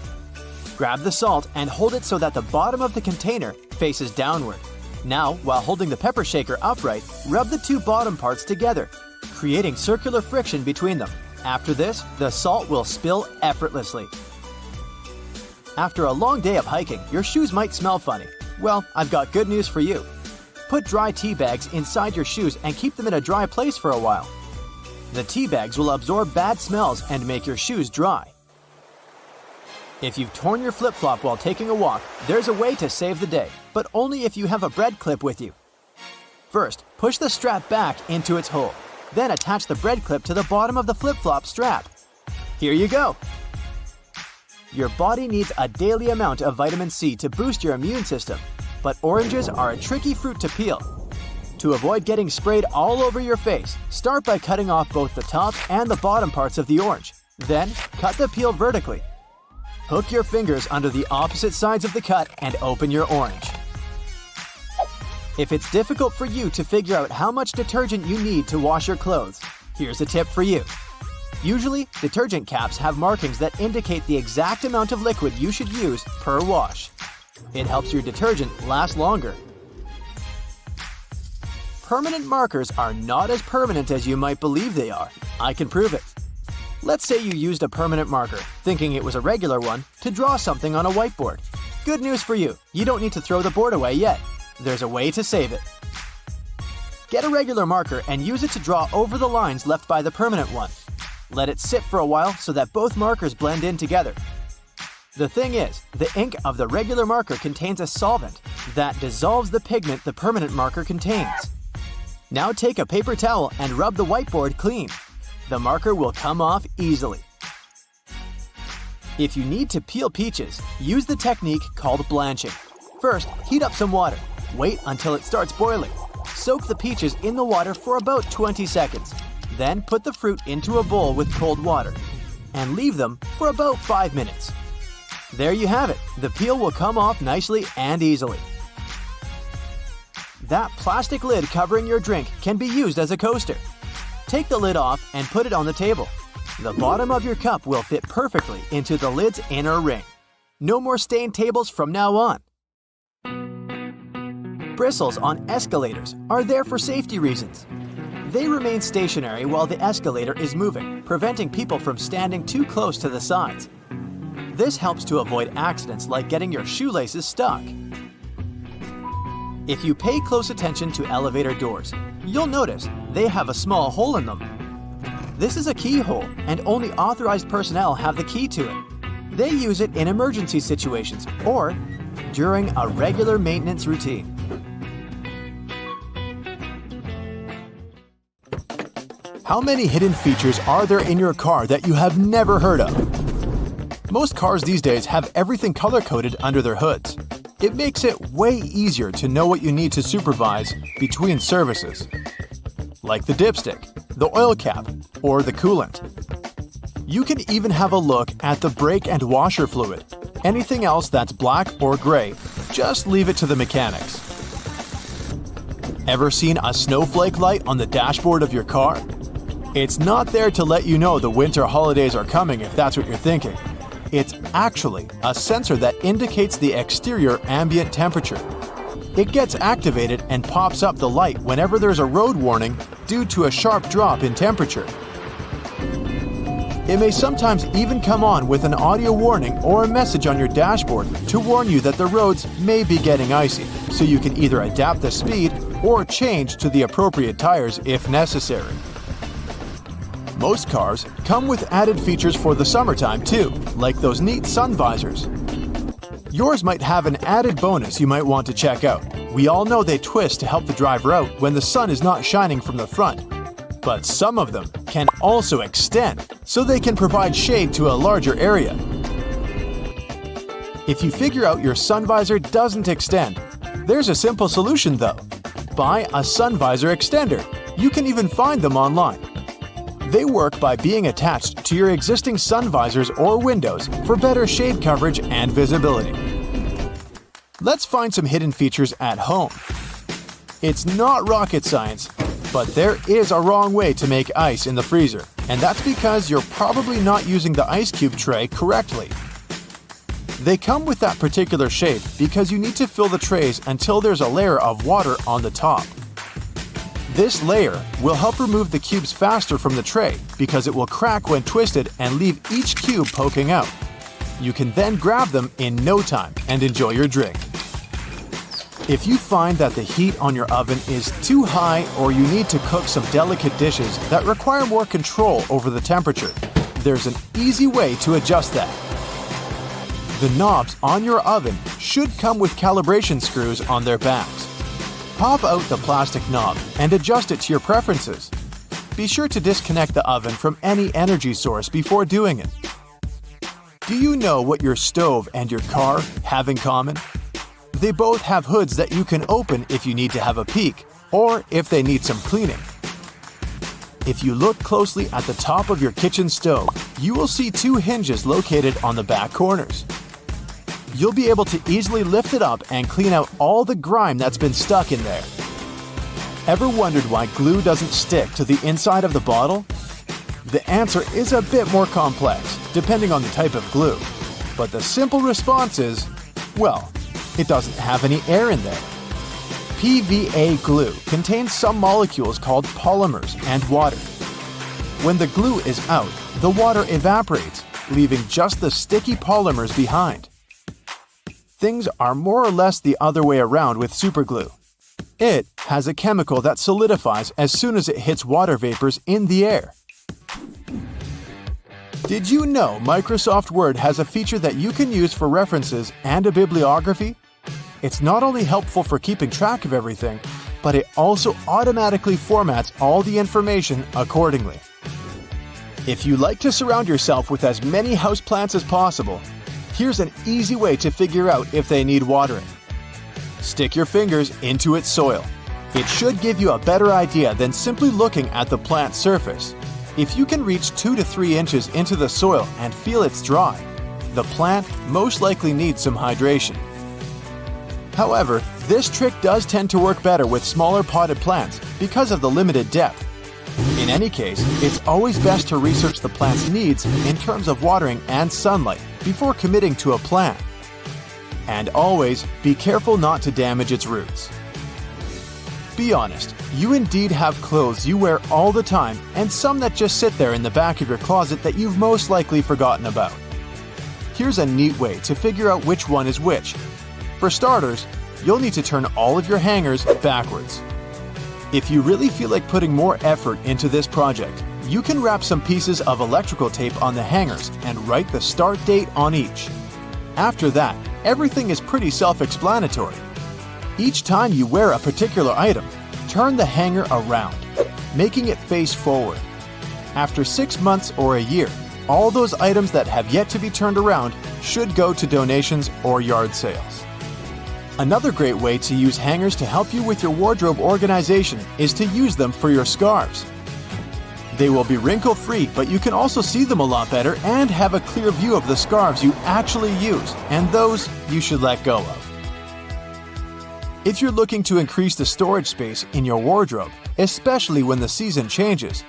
Grab the salt and hold it so that the bottom of the container faces downward. Now, while holding the pepper shaker upright, rub the two bottom parts together, creating circular friction between them. After this, the salt will spill effortlessly. After a long day of hiking, your shoes might smell funny. Well, I've got good news for you. Put dry tea bags inside your shoes and keep them in a dry place for a while. The tea bags will absorb bad smells and make your shoes dry. If you've torn your flip-flop while taking a walk, there's a way to save the day, but only if you have a bread clip with you. First, push the strap back into its hole. Then attach the bread clip to the bottom of the flip-flop strap. Here you go! Your body needs a daily amount of vitamin C to boost your immune system, but oranges are a tricky fruit to peel. To avoid getting sprayed all over your face, start by cutting off both the top and the bottom parts of the orange. Then, cut the peel vertically. Hook your fingers under the opposite sides of the cut and open your orange. If it's difficult for you to figure out how much detergent you need to wash your clothes, here's a tip for you. Usually, detergent caps have markings that indicate the exact amount of liquid you should use per wash. It helps your detergent last longer. Permanent markers are not as permanent as you might believe they are. I can prove it. Let's say you used a permanent marker, thinking it was a regular one, to draw something on a whiteboard. Good news for you, you don't need to throw the board away yet. There's a way to save it. Get a regular marker and use it to draw over the lines left by the permanent one. Let it sit for a while so that both markers blend in together. The thing is, the ink of the regular marker contains a solvent that dissolves the pigment the permanent marker contains. Now take a paper towel and rub the whiteboard clean. The marker will come off easily. If you need to peel peaches, use the technique called blanching. First, heat up some water. Wait until it starts boiling. Soak the peaches in the water for about 20 seconds. Then put the fruit into a bowl with cold water and leave them for about 5 minutes. There you have it. The peel will come off nicely and easily. That plastic lid covering your drink can be used as a coaster. Take the lid off and put it on the table. The bottom of your cup will fit perfectly into the lid's inner ring. No more stained tables from now on. Bristles on escalators are there for safety reasons. They remain stationary while the escalator is moving, preventing people from standing too close to the sides. This helps to avoid accidents like getting your shoelaces stuck. If you pay close attention to elevator doors, you'll notice they have a small hole in them. This is a keyhole, and only authorized personnel have the key to it. They use it in emergency situations or during a regular maintenance routine. How many hidden features are there in your car that you have never heard of? Most cars these days have everything color-coded under their hoods. It makes it way easier to know what you need to supervise between services, like the dipstick, the oil cap, or the coolant. You can even have a look at the brake and washer fluid. Anything else that's black or gray, just leave it to the mechanics. Ever seen a snowflake light on the dashboard of your car? It's not there to let you know the winter holidays are coming if that's what you're thinking. It's actually a sensor that indicates the exterior ambient temperature. It gets activated and pops up the light whenever there's a road warning due to a sharp drop in temperature. It may sometimes even come on with an audio warning or a message on your dashboard to warn you that the roads may be getting icy, so you can either adapt the speed or change to the appropriate tires if necessary. Most cars come with added features for the summertime too, like those neat sun visors. Yours might have an added bonus you might want to check out. We all know they twist to help the driver out when the sun is not shining from the front. But some of them can also extend, so they can provide shade to a larger area. If you figure out your sun visor doesn't extend, there's a simple solution though. buy a sun visor extender. You can even find them online. They work by being attached to your existing sun visors or windows for better shade coverage and visibility. Let's find some hidden features at home. It's not rocket science, but there is a wrong way to make ice in the freezer, and that's because you're probably not using the ice cube tray correctly. They come with that particular shape because you need to fill the trays until there's a layer of water on the top. This layer will help remove the cubes faster from the tray because it will crack when twisted and leave each cube poking out. You can then grab them in no time and enjoy your drink. If you find that the heat on your oven is too high or you need to cook some delicate dishes that require more control over the temperature, there's an easy way to adjust that. The knobs on your oven should come with calibration screws on their backs. Pop out the plastic knob and adjust it to your preferences. Be sure to disconnect the oven from any energy source before doing it. Do you know what your stove and your car have in common? They both have hoods that you can open if you need to have a peek or if they need some cleaning. If you look closely at the top of your kitchen stove, you will see two hinges located on the back corners. You'll be able to easily lift it up and clean out all the grime that's been stuck in there. Ever wondered why glue doesn't stick to the inside of the bottle? The answer is a bit more complex, depending on the type of glue. But the simple response is, well, it doesn't have any air in there. PVA glue contains some molecules called polymers and water. When the glue is out, the water evaporates, leaving just the sticky polymers behind. Things are more or less the other way around with superglue. It has a chemical that solidifies as soon as it hits water vapors in the air. Did you know Microsoft Word has a feature that you can use for references and a bibliography? It's not only helpful for keeping track of everything, but it also automatically formats all the information accordingly. If you like to surround yourself with as many houseplants as possible, here's an easy way to figure out if they need watering. Stick your fingers into its soil. It should give you a better idea than simply looking at the plant's surface. If you can reach 2 to 3 inches into the soil and feel it's dry, the plant most likely needs some hydration. However, this trick does tend to work better with smaller potted plants because of the limited depth. In any case, it's always best to research the plant's needs in terms of watering and sunlight before committing to a plan. And always be careful not to damage its roots. Be honest, you indeed have clothes you wear all the time and some that just sit there in the back of your closet that you've most likely forgotten about. Here's a neat way to figure out which one is which. For starters, you'll need to turn all of your hangers backwards. If you really feel like putting more effort into this project, you can wrap some pieces of electrical tape on the hangers and write the start date on each. After that, everything is pretty self-explanatory. Each time you wear a particular item, turn the hanger around, making it face forward. After 6 months or a year, all those items that have yet to be turned around should go to donations or yard sales. Another great way to use hangers to help you with your wardrobe organization is to use them for your scarves. They will be wrinkle-free, but you can also see them a lot better and have a clear view of the scarves you actually use and those you should let go of. If you're looking to increase the storage space in your wardrobe, especially when the season changes,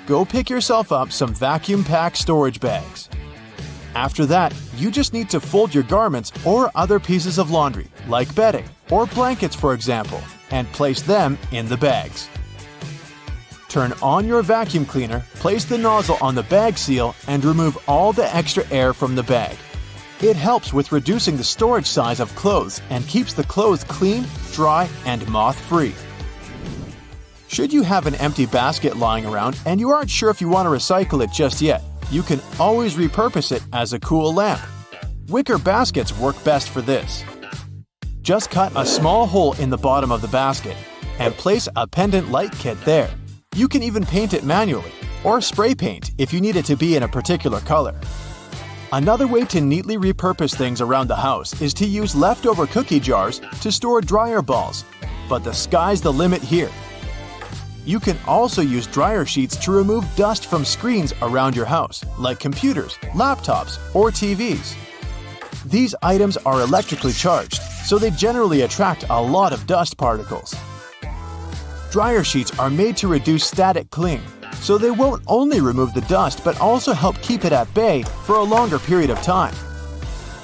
go pick yourself up some vacuum-packed storage bags. After that, you just need to fold your garments or other pieces of laundry, like bedding or blankets for example, and place them in the bags. Turn on your vacuum cleaner, place the nozzle on the bag seal, and remove all the extra air from the bag. It helps with reducing the storage size of clothes and keeps the clothes clean, dry, and moth-free. Should you have an empty basket lying around and you aren't sure if you want to recycle it just yet, you can always repurpose it as a cool lamp. Wicker baskets work best for this. Just cut a small hole in the bottom of the basket and place a pendant light kit there. You can even paint it manually or spray paint if you need it to be in a particular color. Another way to neatly repurpose things around the house is to use leftover cookie jars to store dryer balls. but the sky's the limit here. You can also use dryer sheets to remove dust from screens around your house, like computers, laptops, or TVs. These items are electrically charged, so they generally attract a lot of dust particles. Dryer sheets are made to reduce static cling, so they won't only remove the dust but also help keep it at bay for a longer period of time.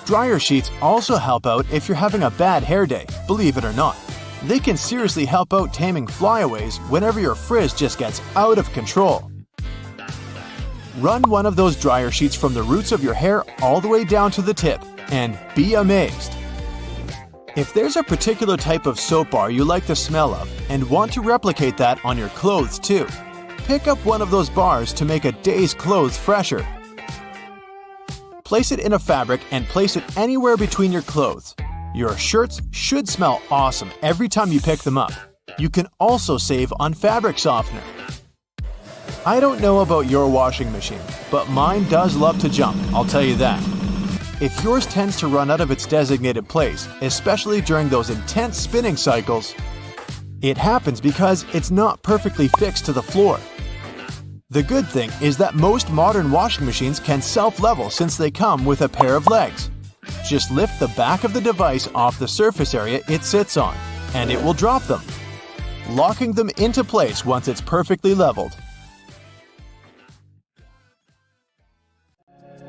Dryer sheets also help out if you're having a bad hair day, believe it or not. They can seriously help out taming flyaways whenever your frizz just gets out of control. Run one of those dryer sheets from the roots of your hair all the way down to the tip, and be amazed. If there's a particular type of soap bar you like the smell of and want to replicate that on your clothes too, pick up one of those bars to make a day's clothes fresher. Place it in a fabric and place it anywhere between your clothes. Your shirts should smell awesome every time you pick them up. You can also save on fabric softener. I don't know about your washing machine, but mine does love to jump, I'll tell you that. If yours tends to run out of its designated place, especially during those intense spinning cycles, it happens because it's not perfectly fixed to the floor. The good thing is that most modern washing machines can self-level since they come with a pair of legs. Just lift the back of the device off the surface area it sits on, and it will drop them, locking them into place once it's perfectly leveled.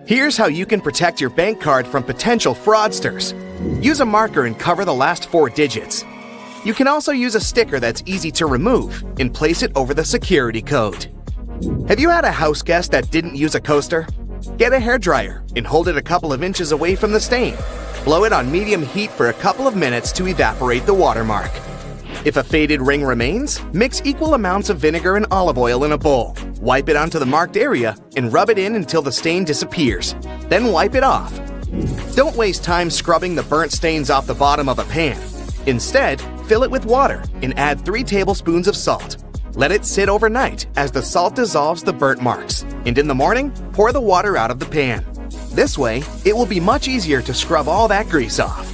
Here's how you can protect your bank card from potential fraudsters. Use a marker and cover the last 4 digits. You can also use a sticker that's easy to remove and place it over the security code. Have you had a house guest that didn't use a coaster? Get a hairdryer and hold it a couple of inches away from the stain. Blow it on medium heat for a couple of minutes to evaporate the watermark. If a faded ring remains, mix equal amounts of vinegar and olive oil in a bowl. Wipe it onto the marked area and rub it in until the stain disappears. Then wipe it off. Don't waste time scrubbing the burnt stains off the bottom of a pan. Instead, fill it with water and add 3 tablespoons of salt. Let it sit overnight as the salt dissolves the burnt marks, and in the morning, pour the water out of the pan. This way, it will be much easier to scrub all that grease off.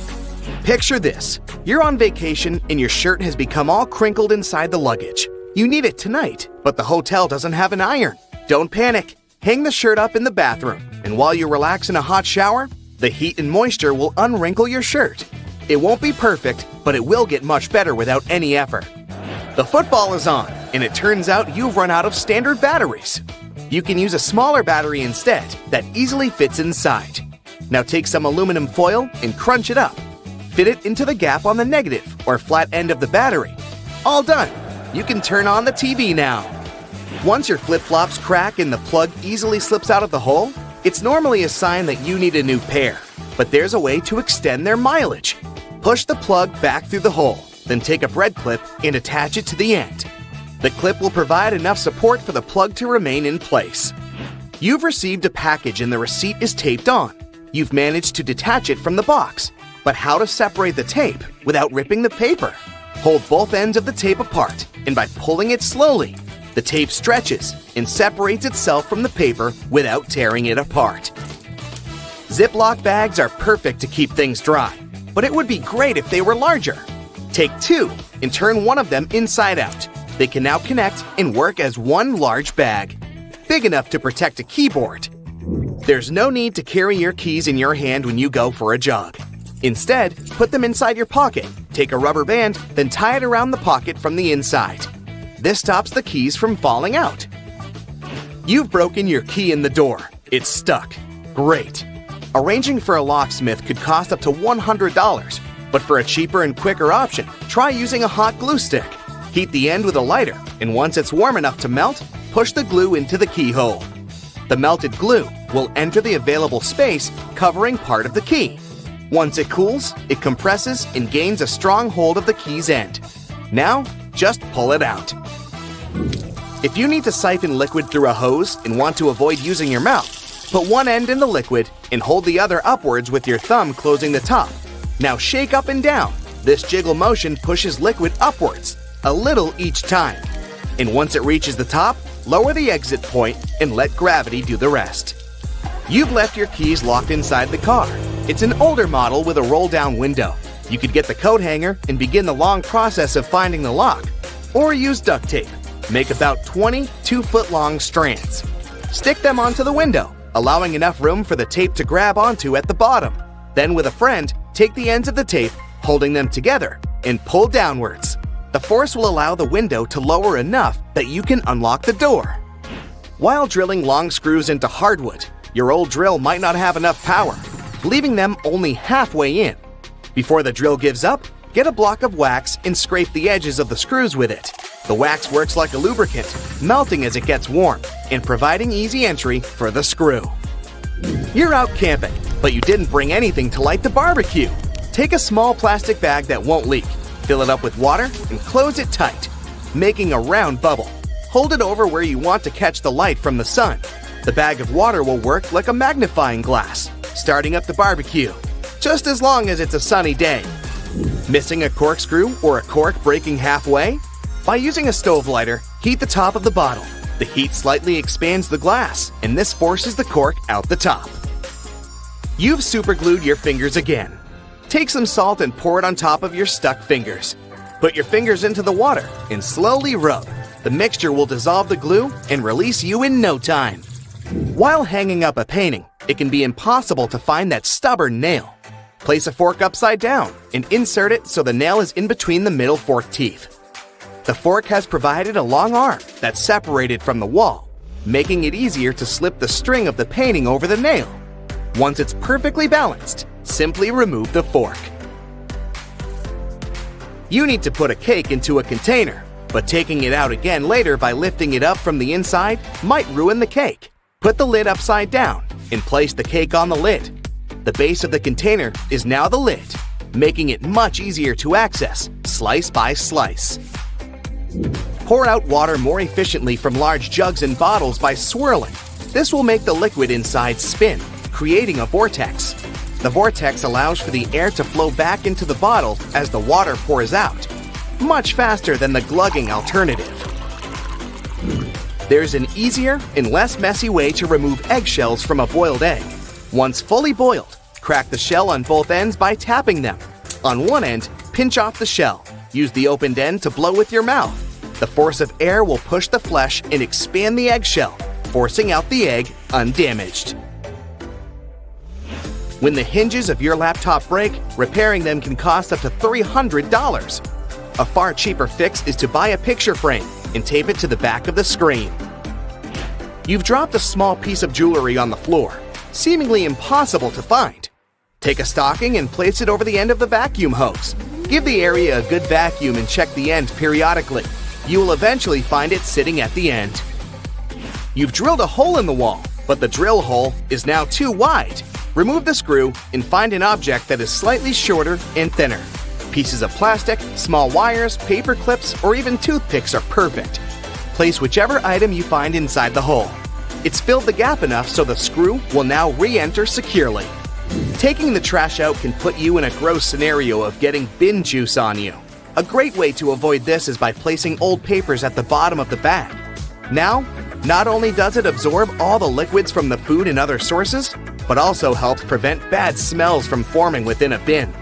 Picture this. You're on vacation and your shirt has become all crinkled inside the luggage. You need it tonight, but the hotel doesn't have an iron. Don't panic. Hang the shirt up in the bathroom, and while you relax in a hot shower, the heat and moisture will unwrinkle your shirt. It won't be perfect, but it will get much better without any effort. The football is on, and it turns out you've run out of standard batteries. You can use a smaller battery instead that easily fits inside. Now take some aluminum foil and crunch it up. Fit it into the gap on the negative or flat end of the battery. All done. You can turn on the TV now. Once your flip-flops crack and the plug easily slips out of the hole, it's normally a sign that you need a new pair. But there's a way to extend their mileage. Push the plug back through the hole, then take a bread clip and attach it to the end. The clip will provide enough support for the plug to remain in place. You've received a package and the receipt is taped on. You've managed to detach it from the box. But how to separate the tape without ripping the paper? Hold both ends of the tape apart, and by pulling it slowly, the tape stretches and separates itself from the paper without tearing it apart. Ziploc bags are perfect to keep things dry, but it would be great if they were larger. Take 2 and turn one of them inside out. They can now connect and work as one large bag, big enough to protect a keyboard. There's no need to carry your keys in your hand when you go for a jog. Instead, put them inside your pocket, take a rubber band, then tie it around the pocket from the inside. This stops the keys from falling out. You've broken your key in the door. It's stuck. Great. Arranging for a locksmith could cost up to $100, but for a cheaper and quicker option, try using a hot glue stick. Heat the end with a lighter, and once it's warm enough to melt, push the glue into the keyhole. The melted glue will enter the available space, covering part of the key. Once it cools, it compresses and gains a strong hold of the key's end. Now, just pull it out. If you need to siphon liquid through a hose and want to avoid using your mouth, put one end in the liquid and hold the other upwards with your thumb closing the top. Now shake up and down. This jiggle motion pushes liquid upwards, a little each time. And once it reaches the top, lower the exit point and let gravity do the rest. You've left your keys locked inside the car. It's an older model with a roll-down window. You could get the coat hanger and begin the long process of finding the lock, or use duct tape. Make about 20 2-foot-long strands. Stick them onto the window, allowing enough room for the tape to grab onto at the bottom. Then with a friend, take the ends of the tape, holding them together, and pull downwards. The force will allow the window to lower enough that you can unlock the door. While drilling long screws into hardwood, your old drill might not have enough power, leaving them only halfway in. Before the drill gives up, get a block of wax and scrape the edges of the screws with it. The wax works like a lubricant, melting as it gets warm and providing easy entry for the screw. You're out camping, but you didn't bring anything to light the barbecue. Take a small plastic bag that won't leak, fill it up with water, and close it tight, making a round bubble. Hold it over where you want to catch the light from the sun. The bag of water will work like a magnifying glass, starting up the barbecue, just as long as it's a sunny day. Missing a corkscrew or a cork breaking halfway? By using a stove lighter, heat the top of the bottle. The heat slightly expands the glass, and this forces the cork out the top. You've superglued your fingers again. Take some salt and pour it on top of your stuck fingers. Put your fingers into the water and slowly rub. The mixture will dissolve the glue and release you in no time. While hanging up a painting, it can be impossible to find that stubborn nail. Place a fork upside down and insert it so the nail is in between the middle fork teeth. The fork has provided a long arm that's separated from the wall, making it easier to slip the string of the painting over the nail. Once it's perfectly balanced, simply remove the fork. You need to put a cake into a container, but taking it out again later by lifting it up from the inside might ruin the cake. Put the lid upside down and place the cake on the lid. The base of the container is now the lid, making it much easier to access, slice by slice. Pour out water more efficiently from large jugs and bottles by swirling. This will make the liquid inside spin, creating a vortex. The vortex allows for the air to flow back into the bottle as the water pours out, much faster than the glugging alternative. There's an easier and less messy way to remove eggshells from a boiled egg. Once fully boiled, crack the shell on both ends by tapping them. On one end, pinch off the shell. Use the opened end to blow with your mouth. The force of air will push the flesh and expand the eggshell, forcing out the egg undamaged. When the hinges of your laptop break, repairing them can cost up to $300. A far cheaper fix is to buy a picture frame and tape it to the back of the screen. You've dropped a small piece of jewelry on the floor, seemingly impossible to find. Take a stocking and place it over the end of the vacuum hose. Give the area a good vacuum and check the end periodically. You will eventually find it sitting at the end. You've drilled a hole in the wall, but the drill hole is now too wide. Remove the screw and find an object that is slightly shorter and thinner. Pieces of plastic, small wires, paper clips, or even toothpicks are perfect. Place whichever item you find inside the hole. It's filled the gap enough so the screw will now re-enter securely. Taking the trash out can put you in a gross scenario of getting bin juice on you. A great way to avoid this is by placing old papers at the bottom of the bag. Now, not only does it absorb all the liquids from the food and other sources, but also helps prevent bad smells from forming within a bin.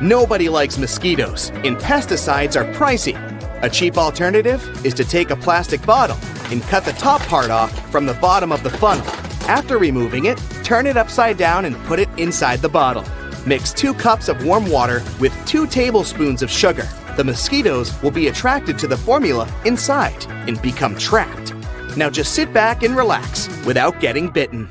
Nobody likes mosquitoes, and pesticides are pricey. A cheap alternative is to take a plastic bottle and cut the top part off from the bottom of the funnel. After removing it, turn it upside down and put it inside the bottle. Mix 2 cups of warm water with 2 tablespoons of sugar. The mosquitoes will be attracted to the formula inside and become trapped. Now just sit back and relax without getting bitten.